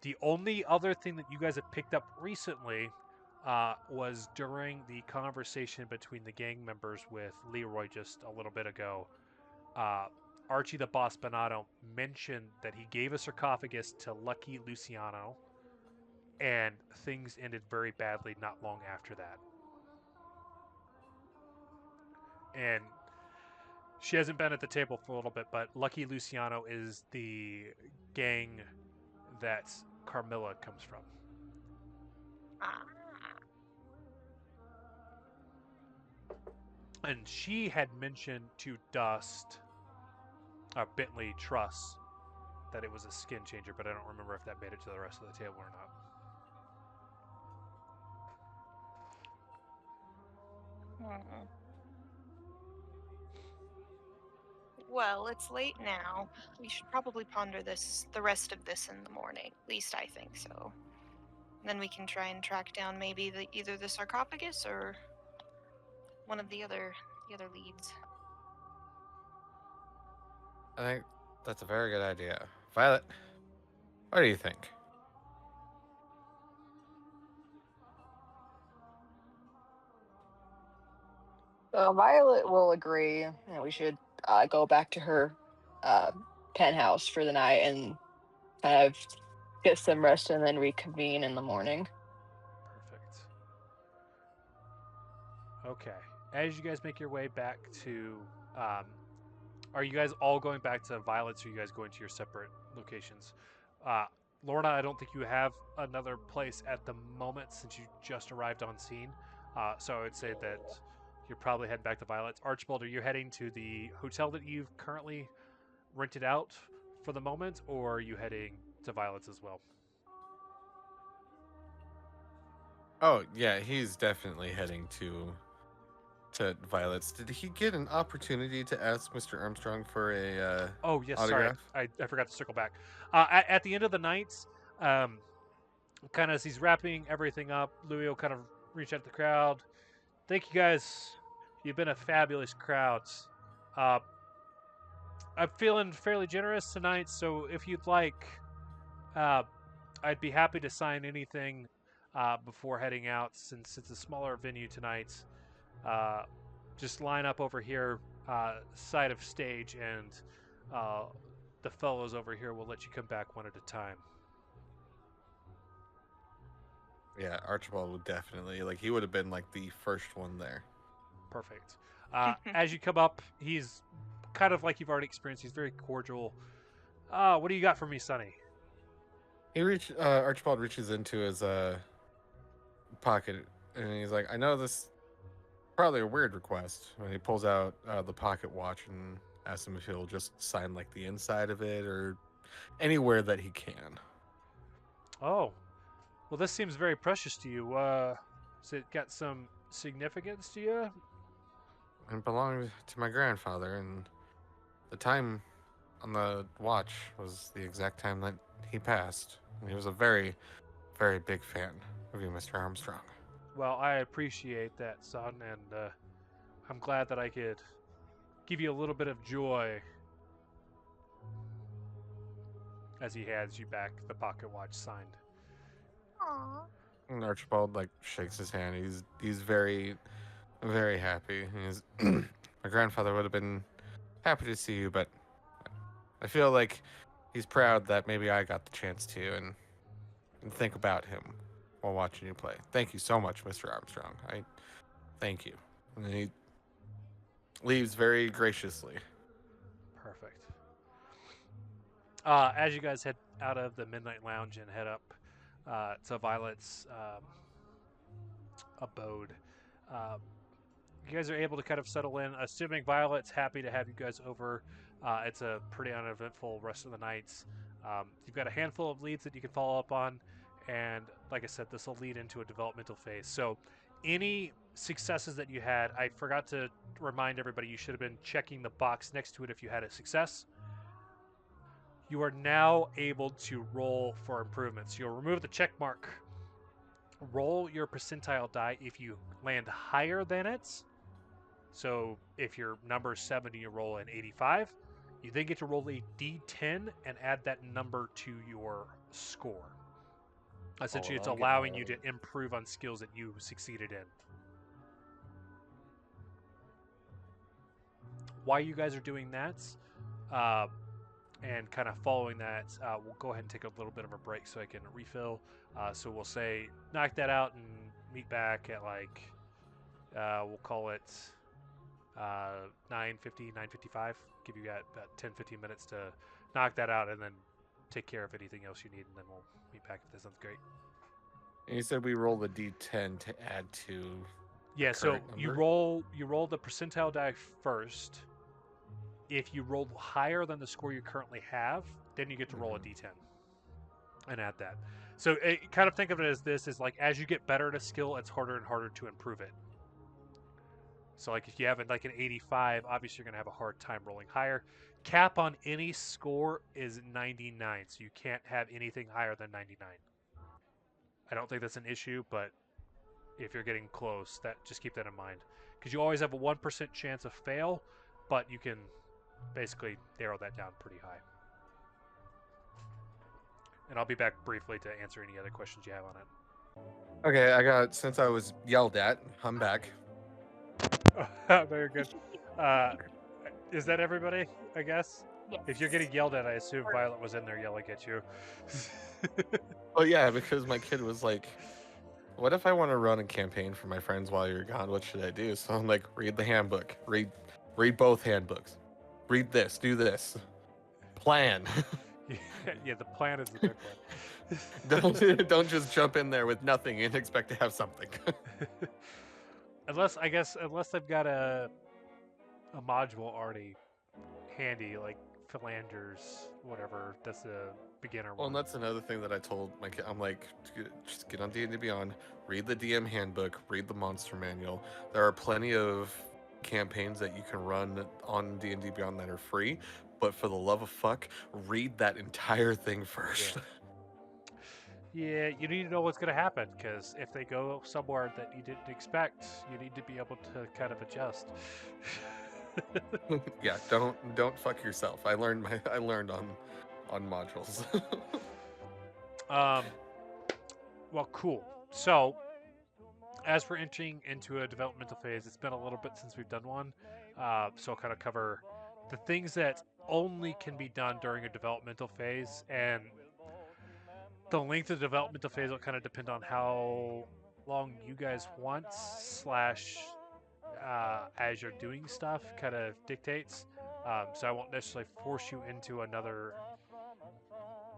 The only other thing that you guys have picked up recently was during the conversation between the gang members with Leroy just a little bit ago. Archie the boss Bonato mentioned that he gave a sarcophagus to Lucky Luciano, and things ended very badly not long after that. And she hasn't been at the table for a little bit, but Lucky Luciano is the gang that Carmilla comes from. Ah. And she had mentioned to Dust, Bentley Truss, that it was a skin changer, but I don't remember if that made it to the rest of the table or not. Hmm. Well, it's late now. We should probably ponder the rest of this in the morning. At least I think so. Then we can try and track down maybe either the sarcophagus or one of the other leads. I think that's a very good idea. Violet, what do you think? Violet will agree. And we should go back to her uh, penthouse for the night and kind of get some rest and then reconvene in the morning. Perfect. Okay. As you guys make your way back to, are you guys all going back to Violet's, or are you guys going to your separate locations? Uh, Lorna, I don't think you have another place at the moment since you just arrived on scene. So I would say that you're probably heading back to Violet's. Archibald, are you heading to the hotel that you've currently rented out for the moment, or are you heading to Violet's as well? Oh, yeah, he's definitely heading to Violet's. Did he get an opportunity to ask Mr. Armstrong for a Oh, yes, autograph? sorry. I forgot to circle back. At the end of the night, um, kind of as he's wrapping everything up, Louis will kind of reach out to the crowd. Thank you guys. You've been a fabulous crowd. Uh, I'm feeling fairly generous tonight, so if you'd like, uh, I'd be happy to sign anything before heading out, since it's a smaller venue tonight. Uh, just line up over here, side of stage, and the fellows over here will let you come back one at a time. Yeah, Archibald would definitely, like, he would have been like the first one there. Perfect. As you come up, he's kind of like you've already experienced. He's very cordial. What do you got for me, Sonny? Archibald reaches into his pocket and he's like, I know this is probably a weird request. And he pulls out the pocket watch and asks him if he'll just sign like the inside of it or anywhere that he can. Oh, well, this seems very precious to you. Has it got some significance to you? And it belonged to my grandfather, and the time on the watch was the exact time that he passed. And he was a very, very big fan of you, Mr. Armstrong. Well, I appreciate that, son, and I'm glad that I could give you a little bit of joy as he hands you back the pocket watch signed. Aww. And Archibald like shakes his hand. He's very, very happy. He's my grandfather would have been happy to see you, but I feel like he's proud that maybe I got the chance to and think about him while watching you play. Thank you so much, Mr. Armstrong. I thank you. And he leaves very graciously. Perfect. As you guys head out of the Midnight Lounge and head up to Violet's abode, you guys are able to kind of settle in. Assuming Violet's happy to have you guys over, it's a pretty uneventful rest of the nights. You've got a handful of leads that you can follow up on, and like I said, this will lead into a developmental phase. So, any successes that you had, I forgot to remind everybody, you should have been checking the box next to it if you had a success. You are now able to roll for improvements. You'll remove the check mark. Roll your percentile die if you land higher than it. So if your number is 70, you roll an 85. You then get to roll a d10 and add that number to your score. Essentially, it's I'm allowing getting you to improve on skills that you succeeded in. While you guys are doing that, and kind of following that, we'll go ahead and take a little bit of a break so I can refill. So we'll say knock that out and meet back at like, we'll call it 9:50, 9:55. Give you about 10, 15 minutes to knock that out and then take care of anything else you need, and then we'll meet back if that sounds great. And you said we roll the d10 to add to Yeah, so correct you number? roll the percentile die first. If you roll higher than the score you currently have, then you get to roll a Mhm. d10 and add that. So kind of think of it as this is like as you get better at a skill, it's harder and harder to improve it. So like if you have like an 85, obviously you're gonna have a hard time rolling higher. Cap on any score is 99, so you can't have anything higher than 99. I don't think that's an issue, but if you're getting close, that just keep that in mind because you always have a 1% chance of fail, but you can basically narrow that down pretty high. And I'll be back briefly to answer any other questions you have on it. Okay, since I was yelled at, I'm back. Very good. Is that everybody? I guess. Yes. If you're getting yelled at, I assume Violet was in there yelling at you. Oh yeah, because my kid was like, "What if I want to run a campaign for my friends while you're gone? What should I do?" So I'm like, "Read the handbook. Read both handbooks. Read this. Do this. Plan. Yeah, the plan is the big one. don't just jump in there with nothing and expect to have something." Unless they've got a module already handy, like Philander's, whatever. That's a beginner Well, one. and that's another thing that I told my kid. I'm like, just get on D&D Beyond, read the DM handbook, read the monster manual. There are plenty of campaigns that you can run on D&D Beyond that are free, but for the love of fuck, read that entire thing first. Yeah, you need to know what's going to happen because if they go somewhere that you didn't expect, you need to be able to kind of adjust. Yeah, don't fuck yourself. I learned on modules. um, well, cool. So, as we're entering into a developmental phase, it's been a little bit since we've done one. So I'll kind of cover the things that only can be done during a developmental phase, and the length of the developmental phase will kind of depend on how long you guys want slash as you're doing stuff kind of dictates. So I won't necessarily force you into another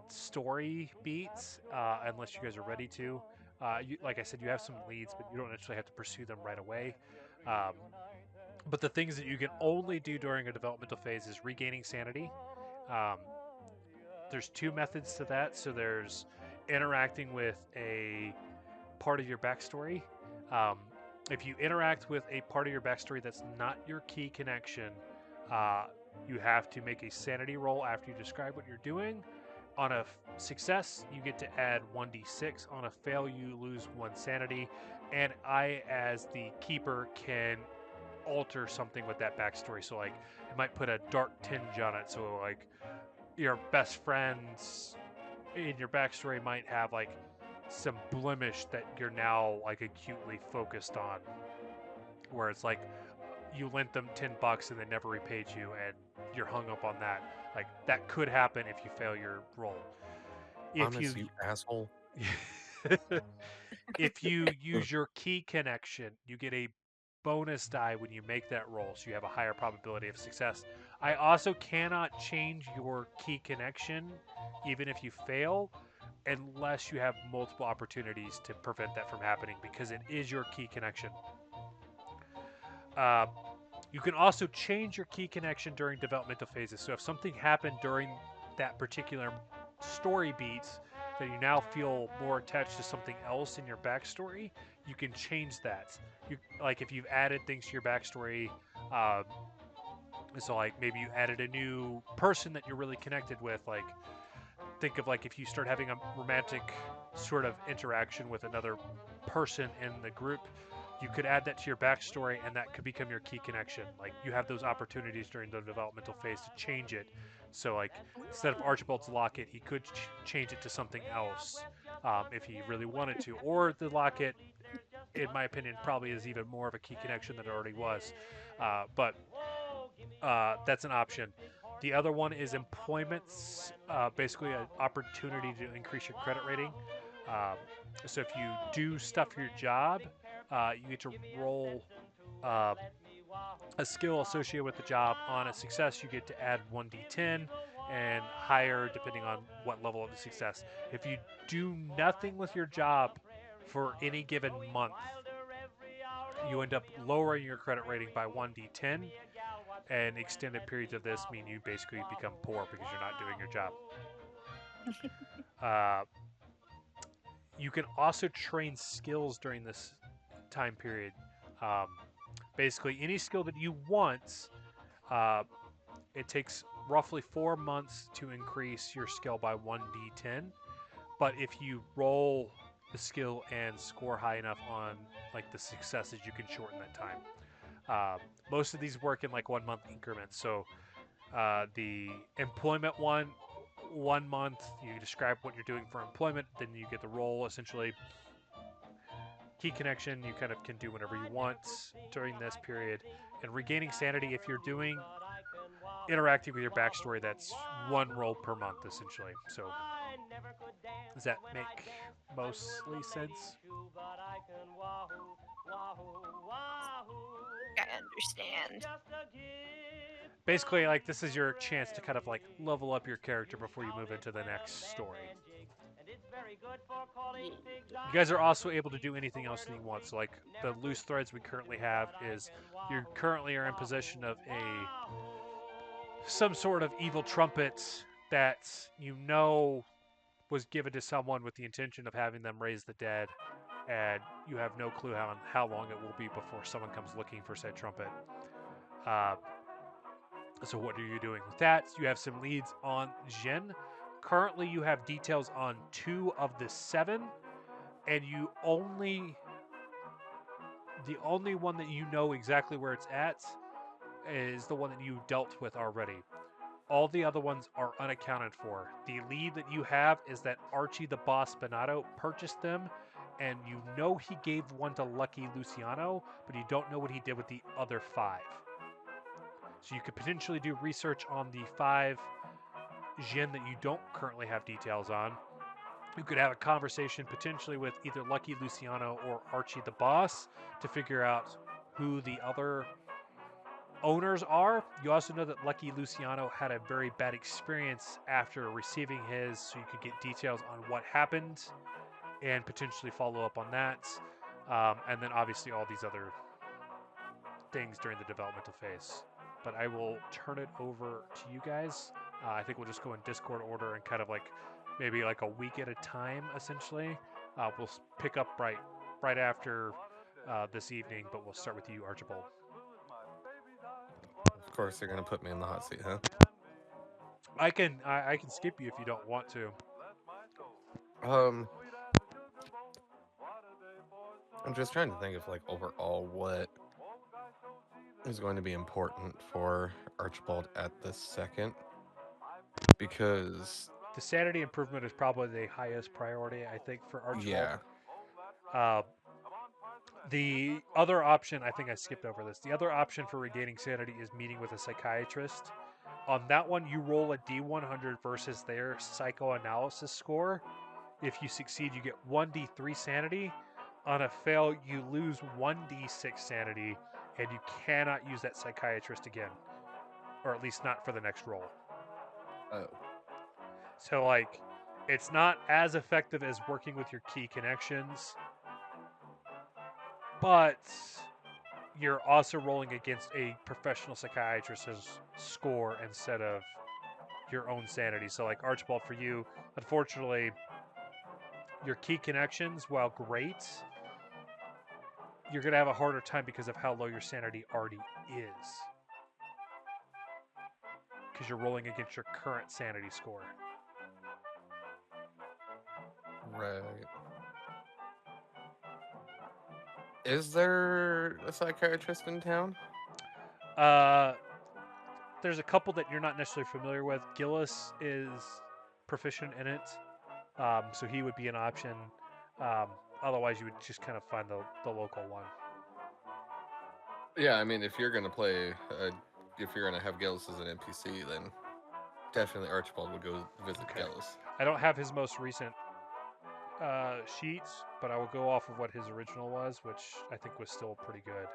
story beats unless you guys are ready to. Like I said, you have some leads, but you don't necessarily have to pursue them right away. Um, but the things that you can only do during a developmental phase is regaining sanity. Um, there's two methods to that. So there's interacting with a part of your backstory. Um, if you interact with a part of your backstory that's not your key connection, uh, you have to make a sanity roll after you describe what you're doing. On a success, you get to add 1d6. On a fail, you lose 1 sanity. And I, as the keeper, can alter something with that backstory. So, like, it might put a dark tinge on it. So, like, your best friends in your backstory might have, like, some blemish that you're now, like, acutely focused on. Where it's like, you lent them $10 and they never repaid you, and you're hung up on that. Like that could happen if you fail your roll. If Honest, you asshole. if you use your key connection, you get a bonus die when you make that roll, so you have a higher probability of success. I also cannot change your key connection, even if you fail, unless you have multiple opportunities to prevent that from happening, because it is your key connection. Uh, You can also change your key connection during developmental phases. So if something happened during that particular story beat that you now feel more attached to something else in your backstory, you can change that. You like if you've added things to your backstory. Uh, so like maybe you added a new person that you're really connected with. Like think of like if you start having a romantic sort of interaction with another person in the group, you could add that to your backstory and that could become your key connection. Like you have those opportunities during the developmental phase to change it. So like instead of Archibald's locket, he could change it to something else if he really wanted to. Or the locket, in my opinion, probably is even more of a key connection than it already was. But that's an option. The other one is employments, basically an opportunity to increase your credit rating. Um, so if you do stuff for your job, you get to roll uh, a skill associated with the job. On a success, you get to add 1d10 and higher depending on what level of the success. If you do nothing with your job for any given month, you end up lowering your credit rating by 1d10, and extended periods of this mean you basically become poor because you're not doing your job. You can also train skills during this time period. Um, basically, any skill that you want, uh, it takes roughly 4 months to increase your skill by 1d10. But if you roll the skill and score high enough on like the successes, you can shorten that time. Most of these work in like 1 month increments. So the employment one month, you describe what you're doing for employment, then you get the role essentially. Key connection, you kind of can do whatever you want during this period. And regaining sanity, if you're doing interacting with your backstory, that's 1 roll per month essentially. So does that make mostly sense? I understand. Basically, like this is your chance to kind of like level up your character before you move into the next story. You guys are also able to do anything else that you want. So like the loose threads we currently have is you currently are in possession of some sort of evil trumpet that you know was given to someone with the intention of having them raise the dead, and you have no clue how long it will be before someone comes looking for said trumpet. So what are you doing with that? You have some leads on Jin. Currently, you have details on 2 of the 7, and the only one that you know exactly where it's at is the one that you dealt with already. All the other ones are unaccounted for. The lead that you have is that Archie the boss Bonato purchased them, and you know he gave one to Lucky Luciano, but you don't know what he did with the other 5. So you could potentially do research on the 5 Jin that you don't currently have details on. You could have a conversation potentially with either Lucky Luciano or Archie the boss to figure out who the other owners are. You also know that Lucky Luciano had a very bad experience after receiving his, so you could get details on what happened and potentially follow up on that. And then obviously all these other things during the developmental phase. But I will turn it over to you guys. I think we'll just go in Discord order and kind of like maybe like a week at a time, essentially. We'll pick up right after this evening, but we'll start with you, Archibald. Of course, they're gonna put me in the hot seat, huh? I can skip you if you don't want to. I'm just trying to think of like overall what is going to be important for Archibald at this second, because The sanity improvement is probably the highest priority, I think, for Archibald. yeah, The other option, I think I skipped over this. The other option for regaining sanity is meeting with a psychiatrist. On that one, you roll a D100 versus their psychoanalysis score. If you succeed, you get 1d3 sanity. On a fail, you lose 1d6 sanity, and you cannot use that psychiatrist again, or at least not for the next roll. oh, So, like, it's not as effective as working with your key connections, but you're also rolling against a professional psychiatrist's score instead of your own sanity. So, like Archibald, for you, unfortunately, your key connections, while great, you're going to have a harder time because of how low your sanity already is. Because you're rolling against your current sanity score. right. Is there a psychiatrist in town? There's a couple that you're not necessarily familiar with. Gilus is proficient in it, so he would be an option. Otherwise, you would just kind of find the local one. Yeah, I mean, if you're gonna play, if you're gonna have Gillis as an NPC, then definitely Archibald would go visit Okay. Gillis. I don't have his most recent sheets, but I will go off of what his original was, which I think was still pretty good.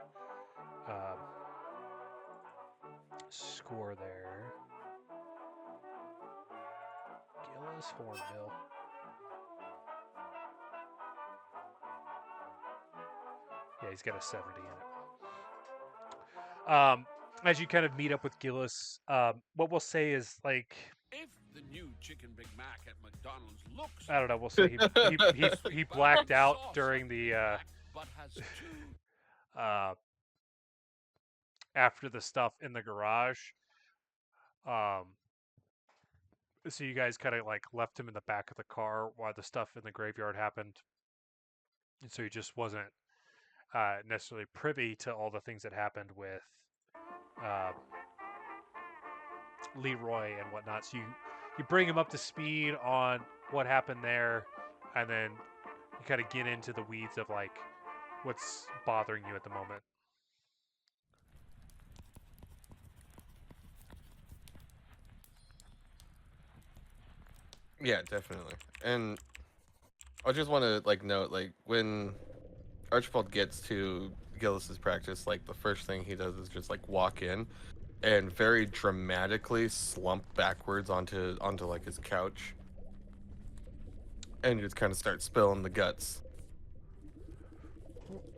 Score there. Gilus Hornbyll. Yeah, he's got a 70 in it. As you kind of meet up with Gillis, what we'll say is like, If the new chicken Big Mac at McDonald's looks I don't know. We'll say he blacked out during the but has two uh, after the stuff in the garage. So you guys kind of like left him in the back of the car while the stuff in the graveyard happened, and so he just wasn't necessarily privy to all the things that happened with uh, Leroy and whatnot. So you bring him up to speed on what happened there, and then you kind of get into the weeds of like what's bothering you at the moment. Yeah, definitely. And I just want to like note, like, when Archibald gets to Gillis's practice, like the first thing he does is just like walk in and very dramatically slump backwards onto like his couch and just kind of start spilling the guts.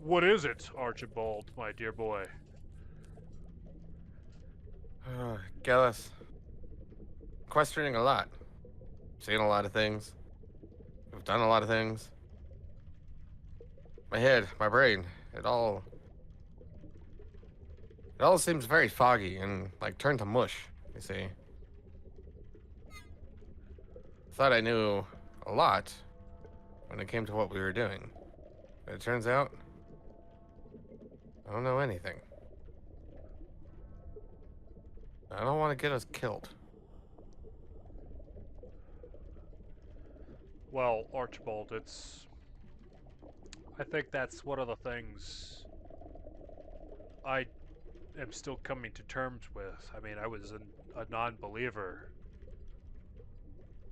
What is it, Archibald, my dear boy? Gillis, questioning a lot, seen a lot of things, we've done a lot of things. My head, my brain, it all seems very foggy and like turned to mush, you see. Thought I knew a lot when it came to what we were doing. But it turns out I don't know anything. I don't want to get us killed. Well, Archibald, I think that's one of the things I am still coming to terms with. I mean, I was a non-believer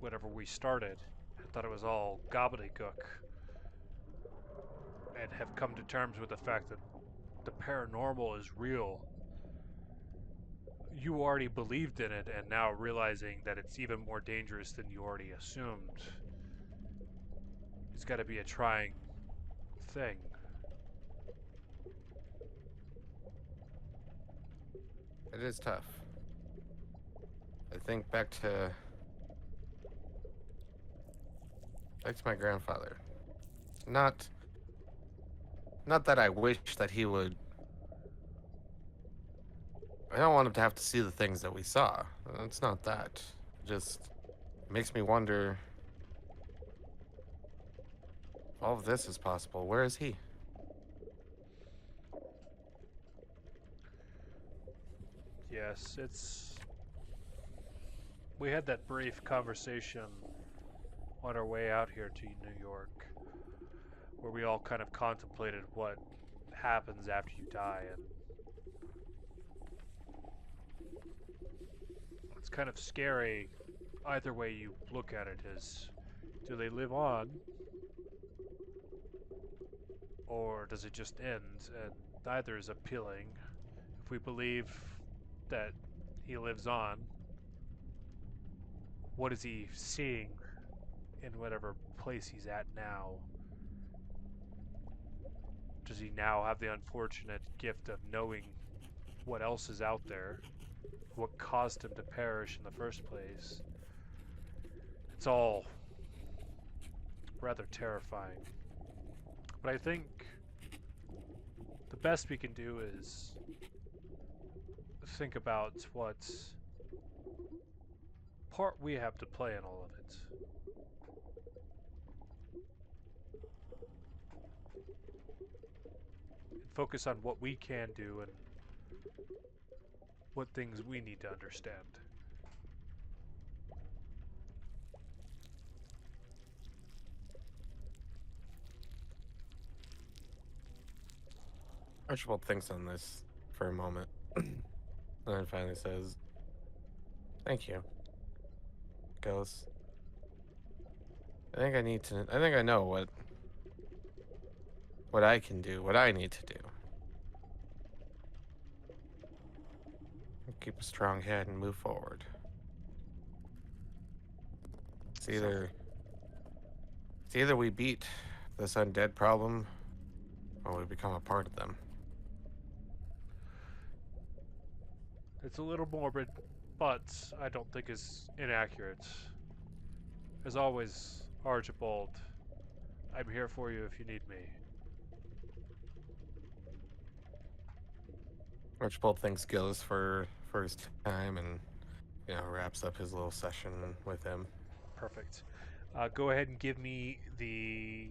whenever we started. I thought it was all gobbledygook. And have come to terms with the fact that the paranormal is real. You already believed in it, and now realizing that it's even more dangerous than you already assumed. It's got to be a trying thing. It is tough. I think back to my grandfather. Not that I wish that he would. I don't want him to have to see the things that we saw. It's not that. It just makes me wonder if all of this is possible. Where is he? Yes, we had that brief conversation on our way out here to New York, where we all kind of contemplated what happens after you die, and it's kind of scary either way you look at it. Is, do they live on, or does it just end? And neither is appealing. If we believe that he lives on, what is he seeing in whatever place he's at now? Does he now have the unfortunate gift of knowing what else is out there? What caused him to perish in the first place? It's all rather terrifying. But I think the best we can do is think about what part we have to play in all of it. And focus on what we can do and what things we need to understand. Archibald thinks on this for a moment, and then finally says, "Thank you, Gillis. I think I know what I can do, what I need to do. Keep a strong head and move forward. It's either we beat this undead problem, Well, we become a part of them. It's a little morbid, but I don't think it's inaccurate. As always, Archibald, I'm here for you if you need me. Archibald thanks Gillis for his time and, wraps up his little session with him. Perfect. Go ahead and give me the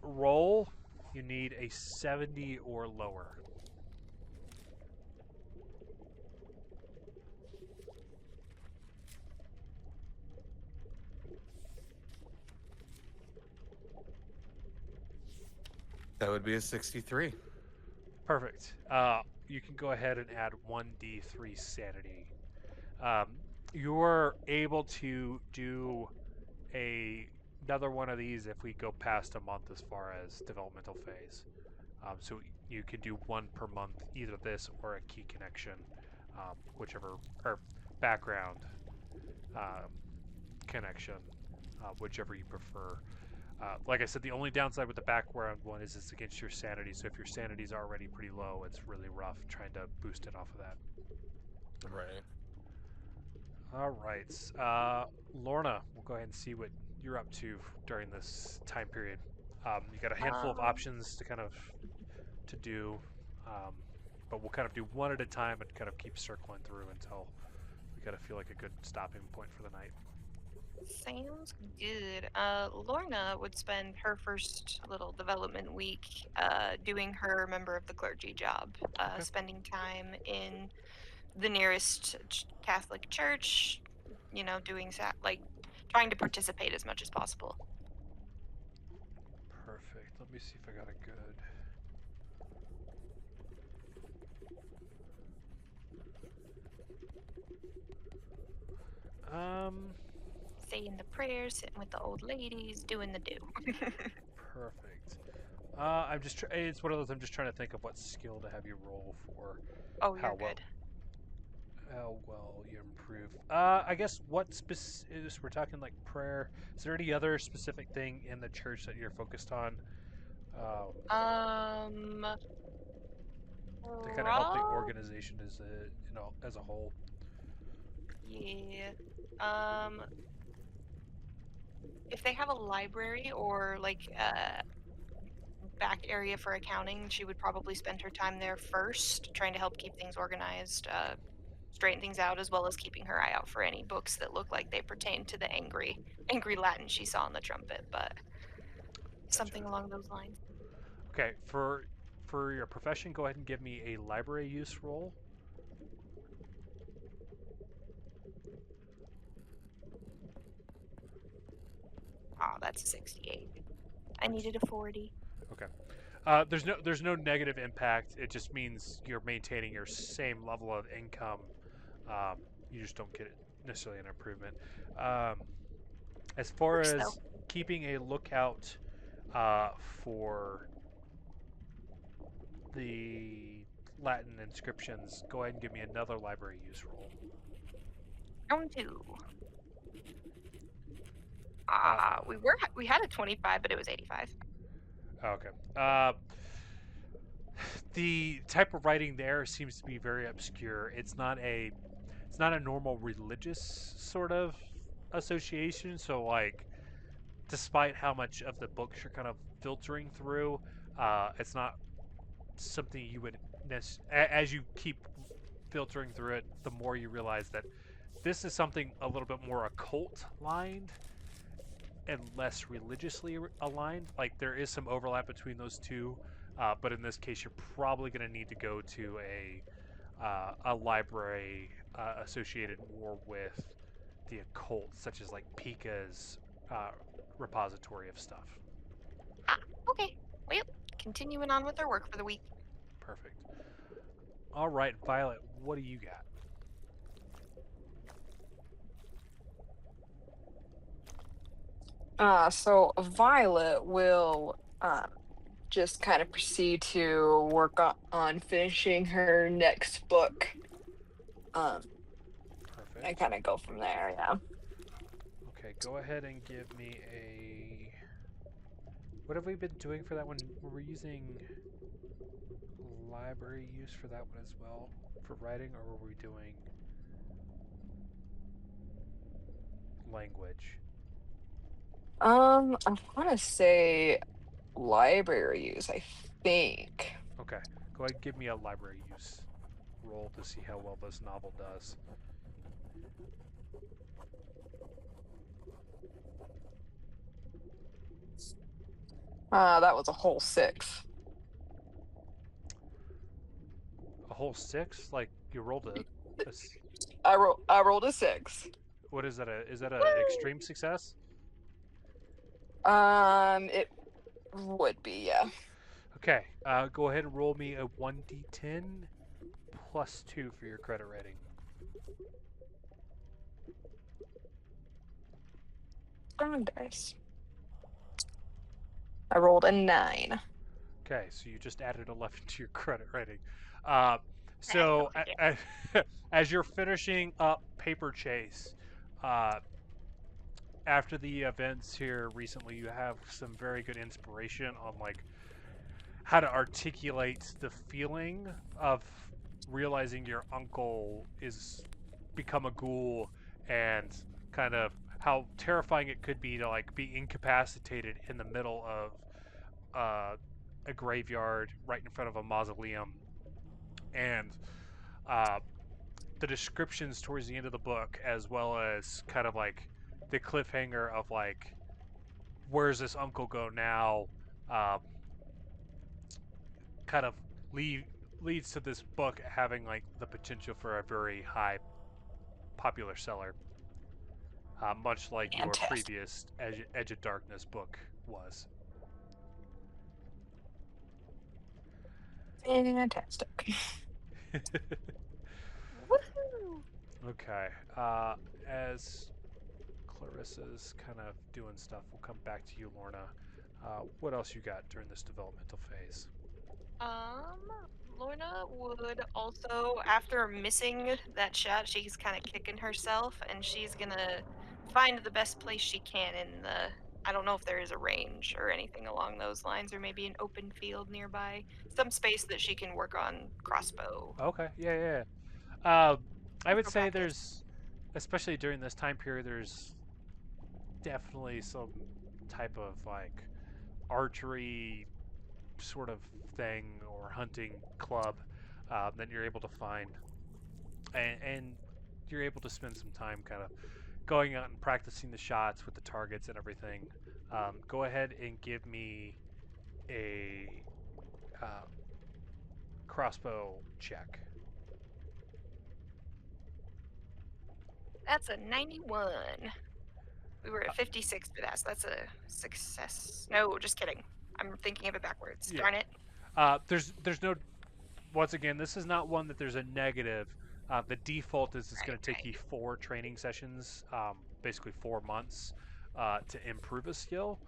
roll. You need a 70 or lower. That would be a 63. Perfect. You can go ahead and add 1d3 sanity. You're able to do another one of these if we go past a month as far as developmental phase. So you can do one per month, either this or a key connection, whichever, or background connection, whichever you prefer. Like I said, the only downside with the background one is it's against your sanity. So if your sanity is already pretty low, it's really rough trying to boost it off of that. Right. All right, Lorna, we'll go ahead and see what you're up to during this time period. You got a handful of options to do, but we'll kind of do one at a time and kind of keep circling through until we kind of feel like a good stopping point for the night. Sounds good. Lorna would spend her first little development week doing her member of the clergy job, Okay. spending time in the nearest Catholic church, doing like trying to participate as much as possible. Perfect. Let me see if I got a good. Saying the prayers, sitting with the old ladies, doing the do. Perfect. I'm just. It's one of those. I'm just trying to think of what skill to have you roll for. Oh, you're good. How well you improve. I guess what is we're talking like prayer. Is there any other specific thing in the church that you're focused on? To kind of help the organization as a whole. Yeah. If they have a library or like a back area for accounting, she would probably spend her time there first, trying to help keep things organized, straighten things out, as well as keeping her eye out for any books that look like they pertain to the angry Latin she saw on the trumpet, but something along those lines. Okay, for your profession, go ahead and give me a library use roll. Oh, that's a 68. I needed a 40. Okay. There's no negative impact. It just means you're maintaining your same level of income. You just don't get necessarily an improvement. As far as keeping a lookout for the Latin inscriptions, go ahead and give me another library use roll. Round 2. We had a 25, but it was 85. Okay. The type of writing there seems to be very obscure. It's not a normal religious sort of association. So like, despite how much of the books you're kind of filtering through, it's not something you would as you keep filtering through it, the more you realize that this is something a little bit more occult lined and less religiously aligned. Like there is some overlap between those two, but in this case, you're probably going to need to go to a library associated more with the occult, such as like PICA's repository of stuff. Okay. Well, continuing on with our work for the week. Perfect. All right, Violet, what do you got? So Violet will just kind of proceed to work on finishing her next book. Perfect. And kind of go from there, yeah. Okay, go ahead and give me a What have we been doing for that one? Were we using library use for that one as well for writing, or were we doing language? I want to say library use, I think. Okay, go ahead and give me a library use roll to see how well this novel does. That was a whole 6. A whole 6? Like you rolled I rolled a 6. what is that? Is that an extreme success? It would be, yeah. Okay, go ahead and roll me a 1d10 plus 2 for your credit rating. Strong dice. I rolled a 9. Okay, so you just added 11 to your credit rating. So as you're finishing up Paper Chase, after the events here recently, you have some very good inspiration on like how to articulate the feeling of realizing your uncle is become a ghoul and kind of how terrifying it could be to like be incapacitated in the middle of a graveyard right in front of a mausoleum, and the descriptions towards the end of the book, as well as kind of like the cliffhanger of like where's this uncle go now, kind of leads to this book having like the potential for a very high popular seller, much like your Fantastic. previous Edge of Darkness book was. Fantastic. Woohoo! Okay. As Clarissa's kind of doing stuff, we'll come back to you, Lorna. What else you got during this developmental phase? Lorna would also, after missing that shot, she's kind of kicking herself, and she's gonna find the best place she can in the. I don't know if there is a range or anything along those lines, or maybe an open field nearby, some space that she can work on crossbow. Okay. Yeah. I would For say practice. there's, especially during this time period, there's definitely some type of like archery sort of thing or hunting club that you're able to find, and you're able to spend some time kind of going out and practicing the shots with the targets and everything. Go ahead and give me a crossbow check. That's a 91. We were at 56 for that, so that's a success. No, just kidding. I'm thinking of it backwards. Yeah. Darn it. There's no. Once again, this is not one that there's a negative. The default is it's going to take you 4 training sessions, basically 4 months, to improve a skill.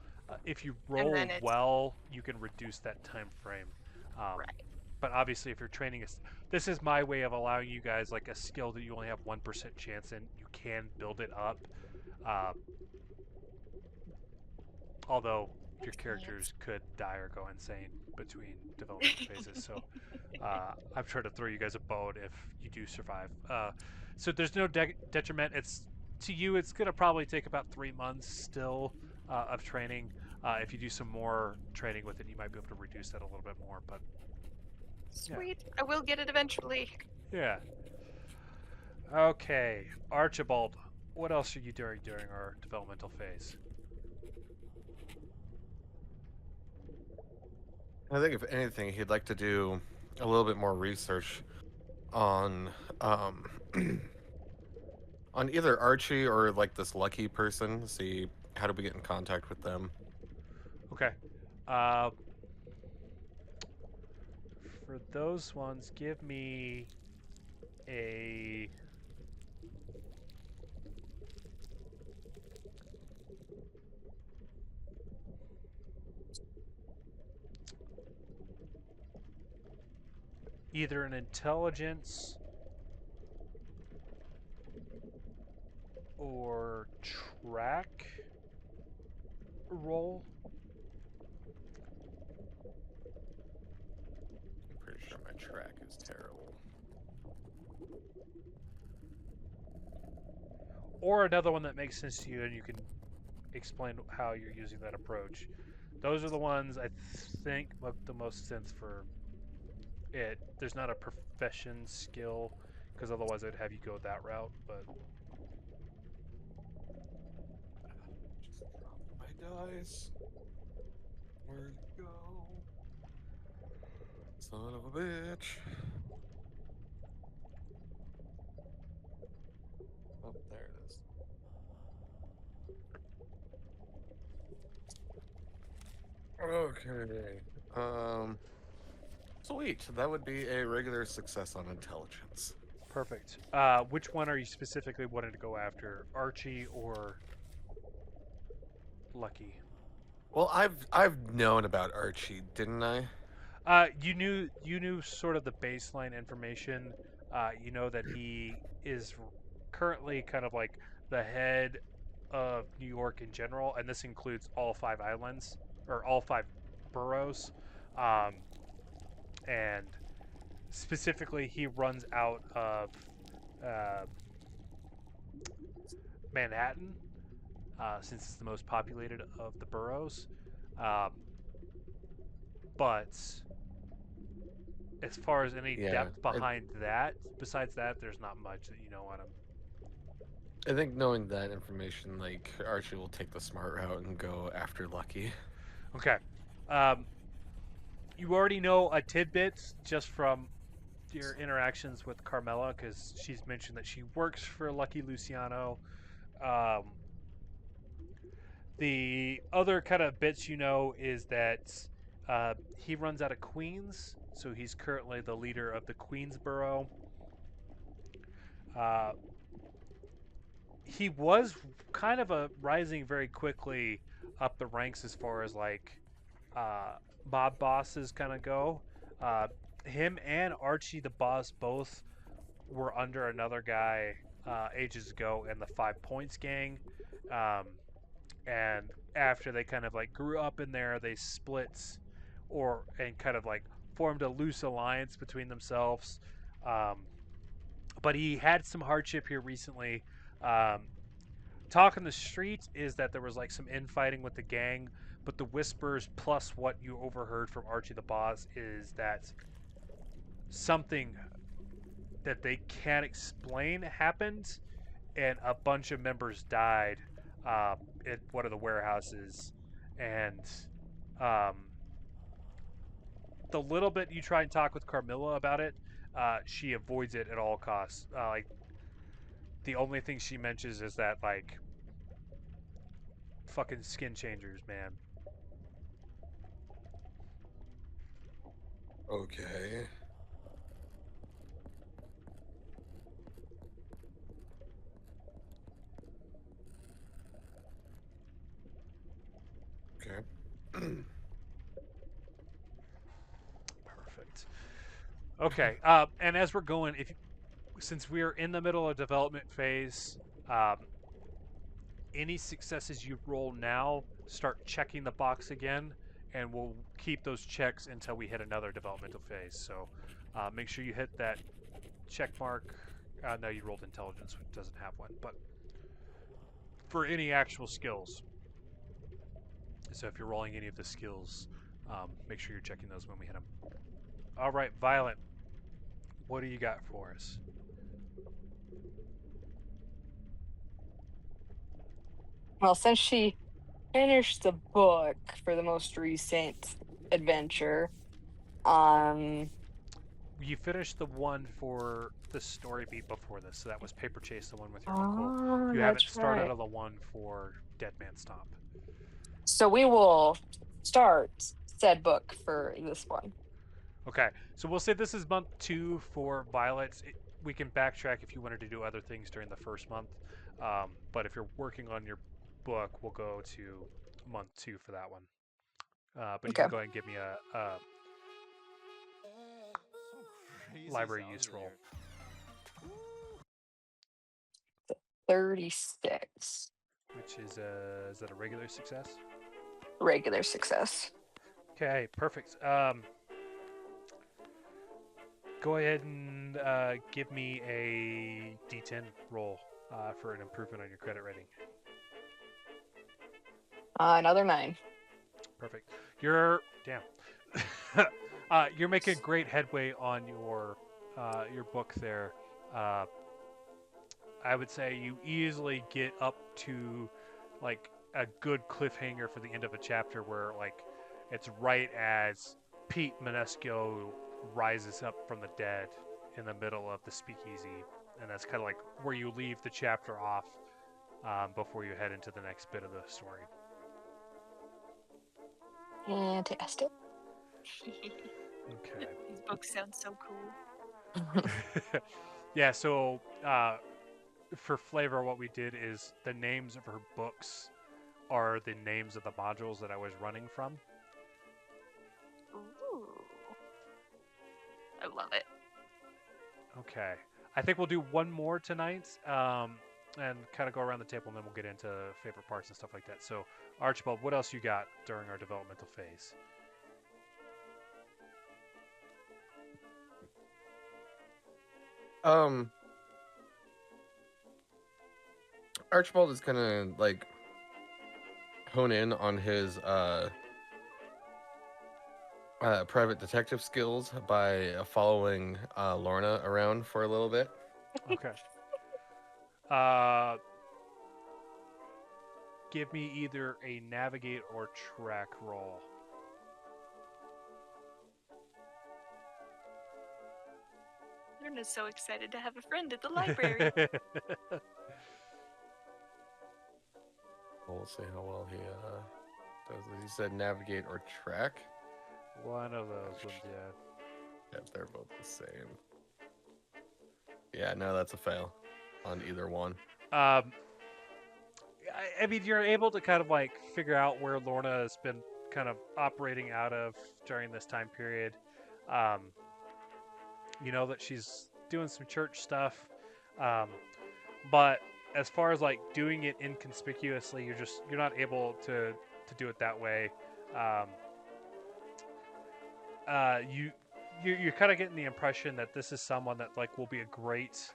If you roll then it's- well, you can reduce that time frame. Right. But obviously, if you're training, this is my way of allowing you guys like a skill that you only have 1% chance in. You can build it up. Although your characters could die or go insane between development phases, so I'm trying to throw you guys a bone if you do survive. So there's no detriment. It's to you. It's gonna probably take about 3 months still of training. If you do some more training with it, you might be able to reduce that a little bit more. But Sweet. I will get it eventually. yeah. Okay, Archibald. What else are you doing during our developmental phase? I think if anything, he'd like to do a little bit more research on on either Archie or like this lucky person. See how do we get in contact with them. Okay. For those ones, give me a either an intelligence or track roll. track is terrible. Or another one that makes sense to you and you can explain how you're using that approach. Those are the ones I think make the most sense for it. There's not a profession skill, because otherwise I'd have you go that route, but Just drop my dice. Where'd it go? Son of a bitch. Oh, there it is. Okay. Sweet. That would be a regular success on intelligence. perfect. Which one are you specifically wanting to go after? Archie or Lucky? Well, I've known about Archie, didn't I? You knew sort of the baseline information. You know that he is currently kind of like the head of New York in general, and this includes all 5 islands or all 5 boroughs. Um, and specifically, he runs out of uh, Manhattan, since it's the most populated of the boroughs. Um, but as far as any Yeah, depth behind that, besides that, there's not much that you know on him. I think knowing that information, like Archie will take the smart route and go after Lucky. Okay. Um, you already know a tidbit just from your interactions with Carmela, because she's mentioned that she works for Lucky Luciano. Um, the other kind of bits you know is that he runs out of Queens, so he's currently the leader of the Queensboro. Uh, he was kind of rising very quickly up the ranks as far as like mob bosses kind of go. Uh, him and Archie the boss both were under another guy ages ago in the 5 Points gang. Um, and after they kind of like grew up in there, they split and kind of like formed a loose alliance between themselves. Um, but he had some hardship here recently. Um, Talk on the street is that there was like some infighting with the gang, but the whispers plus what you overheard from Archie the boss is that something that they can't explain happened, and a bunch of members died at one of the warehouses, and um, the little bit you try and talk with Carmilla about it, she avoids it at all costs. Like the only thing she mentions is that like fucking skin changers, man. Okay. Okay. Perfect. Okay, and as we're going, since we're in the middle of development phase, um, any successes you roll now, start checking the box again, and we'll keep those checks until we hit another developmental phase. So make sure you hit that check mark. No, you rolled intelligence, which doesn't have one, but for any actual skills. So if you're rolling any of the skills, make sure you're checking those when we hit them. All right, Violet, what do you got for us? Well, since she finished the book for the most recent adventure, um, You finished the one for the story beat before this, so that was Paper Chase, the one with your uncle. oh, You haven't that's started right. on the one for Dead Man Stomp. So we will start said book for this one. Okay, so we'll say this is month 2 for Violet. We can backtrack if you wanted to do other things during the first month, but if you're working on your book, we'll go to month 2 for that one. But you Okay. can go ahead and give me a library use roll. 36. Which is that a regular success? Regular success. Okay, perfect. Go ahead and give me a D10 roll for an improvement on your credit rating. Another 9. Perfect. Damn. You're making great headway on your book there. I would say you easily get up to like a good cliffhanger for the end of a chapter where like it's right as Pete Monesco rises up from the dead in the middle of the speakeasy, and that's kind of like where you leave the chapter off before you head into the next bit of the story. Fantastic. Okay. These books sound so cool. Yeah, so for flavor, what we did is the names of her books are the names of the modules that I was running from. Ooh. I love it. Okay. I think we'll do one more tonight and kind of go around the table, and then we'll get into favorite parts and stuff like that. So, Archibald, what else you got during our developmental phase? Archibald is gonna like hone in on his private detective skills by following Lorna around for a little bit. Okay. Give me either a navigate or track roll. Lorna's so excited to have a friend at the library. We'll see how well he does this. He said navigate or track. One of those ones, yeah. Yeah, they're both the same. Yeah, no, that's a fail on either one. I mean, you're able to kind of like figure out where Lorna has been kind of operating out of during this time period. You know that she's doing some church stuff, but as far as like doing it inconspicuously, you're not able to do it that way. You're kind of getting the impression that this is someone that like will be a great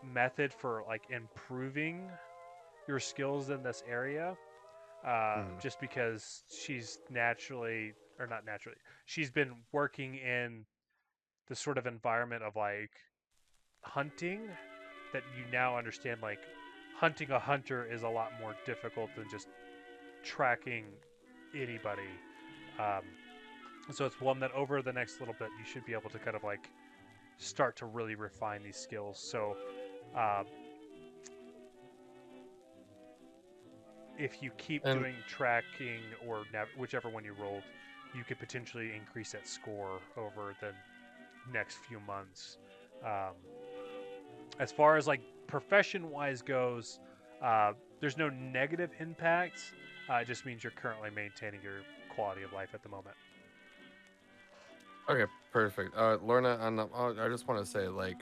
method for like improving your skills in this area, just because she's she's been working in the sort of environment of like hunting that you now understand. Like hunting a hunter is a lot more difficult than just tracking anybody. So it's one that over the next little bit you should be able to kind of like start to really refine these skills. So if you keep doing tracking or whichever one you rolled, you could potentially increase that score over the next few months. As far as like profession-wise goes, there's no negative impacts. It just means you're currently maintaining your quality of life at the moment. Okay, perfect. Lorna, I just want to say, like,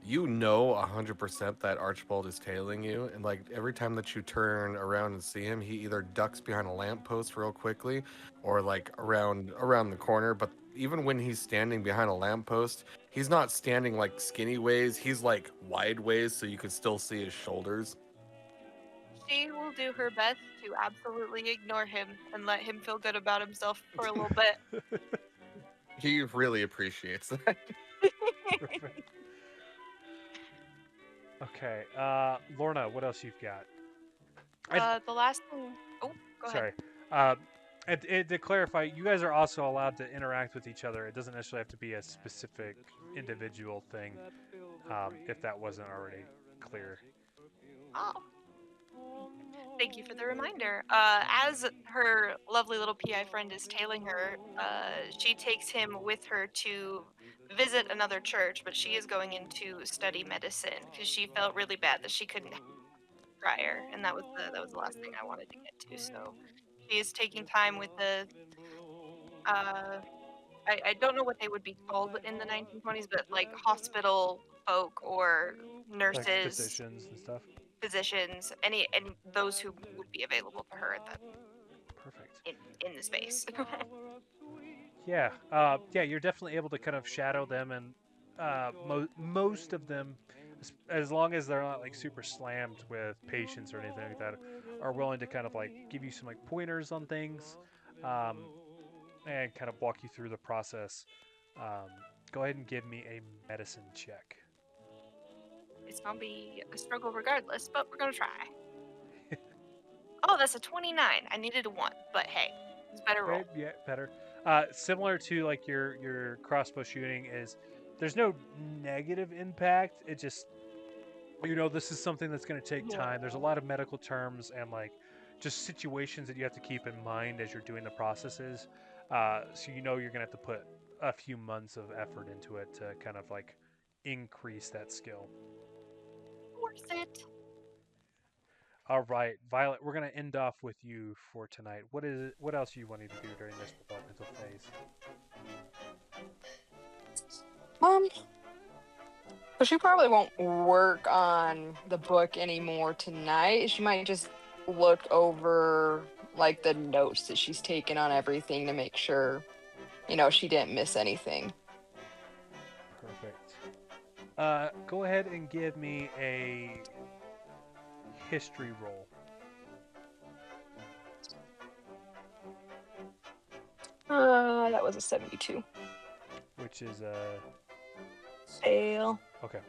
you know 100% that Archibald is tailing you, and like every time that you turn around and see him, he either ducks behind a lamppost real quickly, or like around the corner. But even when he's standing behind a lamppost, he's not standing like skinny ways. He's like wide ways, so you can still see his shoulders. She will do her best to absolutely ignore him and let him feel good about himself for a little bit. He really appreciates that. Perfect. Okay, Lorna, what else you've got? The last thing. Oh, go ahead. Sorry. And to clarify, you guys are also allowed to interact with each other. It doesn't necessarily have to be a specific individual thing, if that wasn't already clear. Oh. Thank you for the reminder. As her lovely little PI friend is tailing her, she takes him with her to visit another church, but she is going in to study medicine because she felt really bad that she couldn't prior, and that was the last thing I wanted to get to. So she is taking time with the I don't know what they would be called in the 1920s, but like hospital folk or nurses, Like physicians and stuff. physicians, and those who would be available to her at that Perfect. in the space. Yeah, you're definitely able to kind of shadow them and most of them, as long as they're not like super slammed with patience or anything like that, are willing to kind of like give you some like pointers on things, um, and kind of walk you through the process. Um, Go ahead and give me a medicine check. It's gonna be a struggle regardless, but we're gonna try. Oh, that's a 29. I needed a 1, but hey, it's a better roll. Right, yeah, better. Similar to like your crossbow shooting is there's no negative impact. It just this is something that's going to take time. There's a lot of medical terms and like just situations that you have to keep in mind as you're doing the processes. So you're going to have to put a few months of effort into it to kind of like increase that skill. Worth it. All right, Violet, we're going to end off with you for tonight. What else are you wanting to do during this developmental phase? So she probably won't work on the book anymore tonight. She might just look over like the notes that she's taken on everything to make sure, she didn't miss anything. Perfect. Go ahead and give me a history roll. That was a 72. Which is a fail. Okay.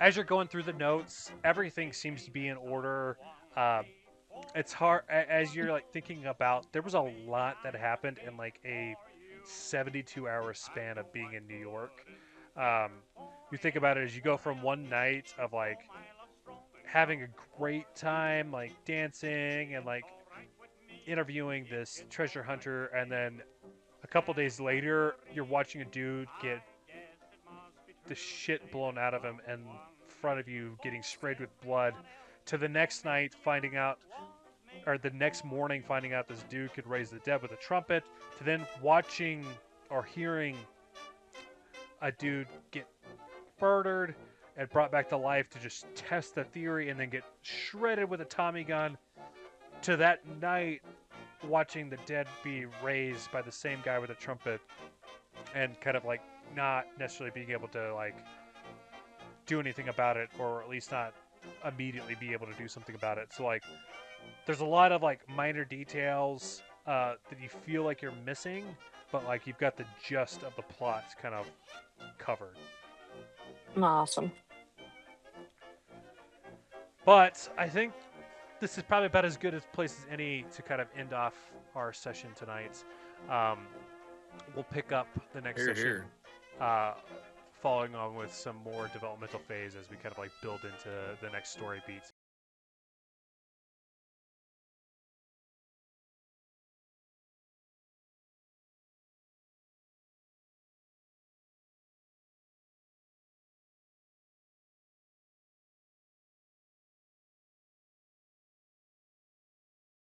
As you're going through the notes, everything seems to be in order. It's hard as you're like thinking about. There was a lot that happened in like a 72-hour span of being in New York. You think about it as you go from one night of like having a great time, like dancing and like interviewing this treasure hunter, and then a couple days later, you're watching a dude get the shit blown out of him in front of you, getting sprayed with blood, to the next night the next morning finding out this dude could raise the dead with a trumpet, to then watching or hearing a dude get murdered and brought back to life to just test the theory and then get shredded with a Tommy gun, to that night watching the dead be raised by the same guy with a trumpet and kind of like not necessarily being able to like do anything about it, or at least not immediately be able to do something about it. So like there's a lot of like minor details that you feel like you're missing, but like you've got the gist of the plot kind of covered. Awesome. But I think this is probably about as good a place as any to kind of end off our session tonight. We'll pick up the next session, following on with some more developmental phase as we kind of like build into the next story beats.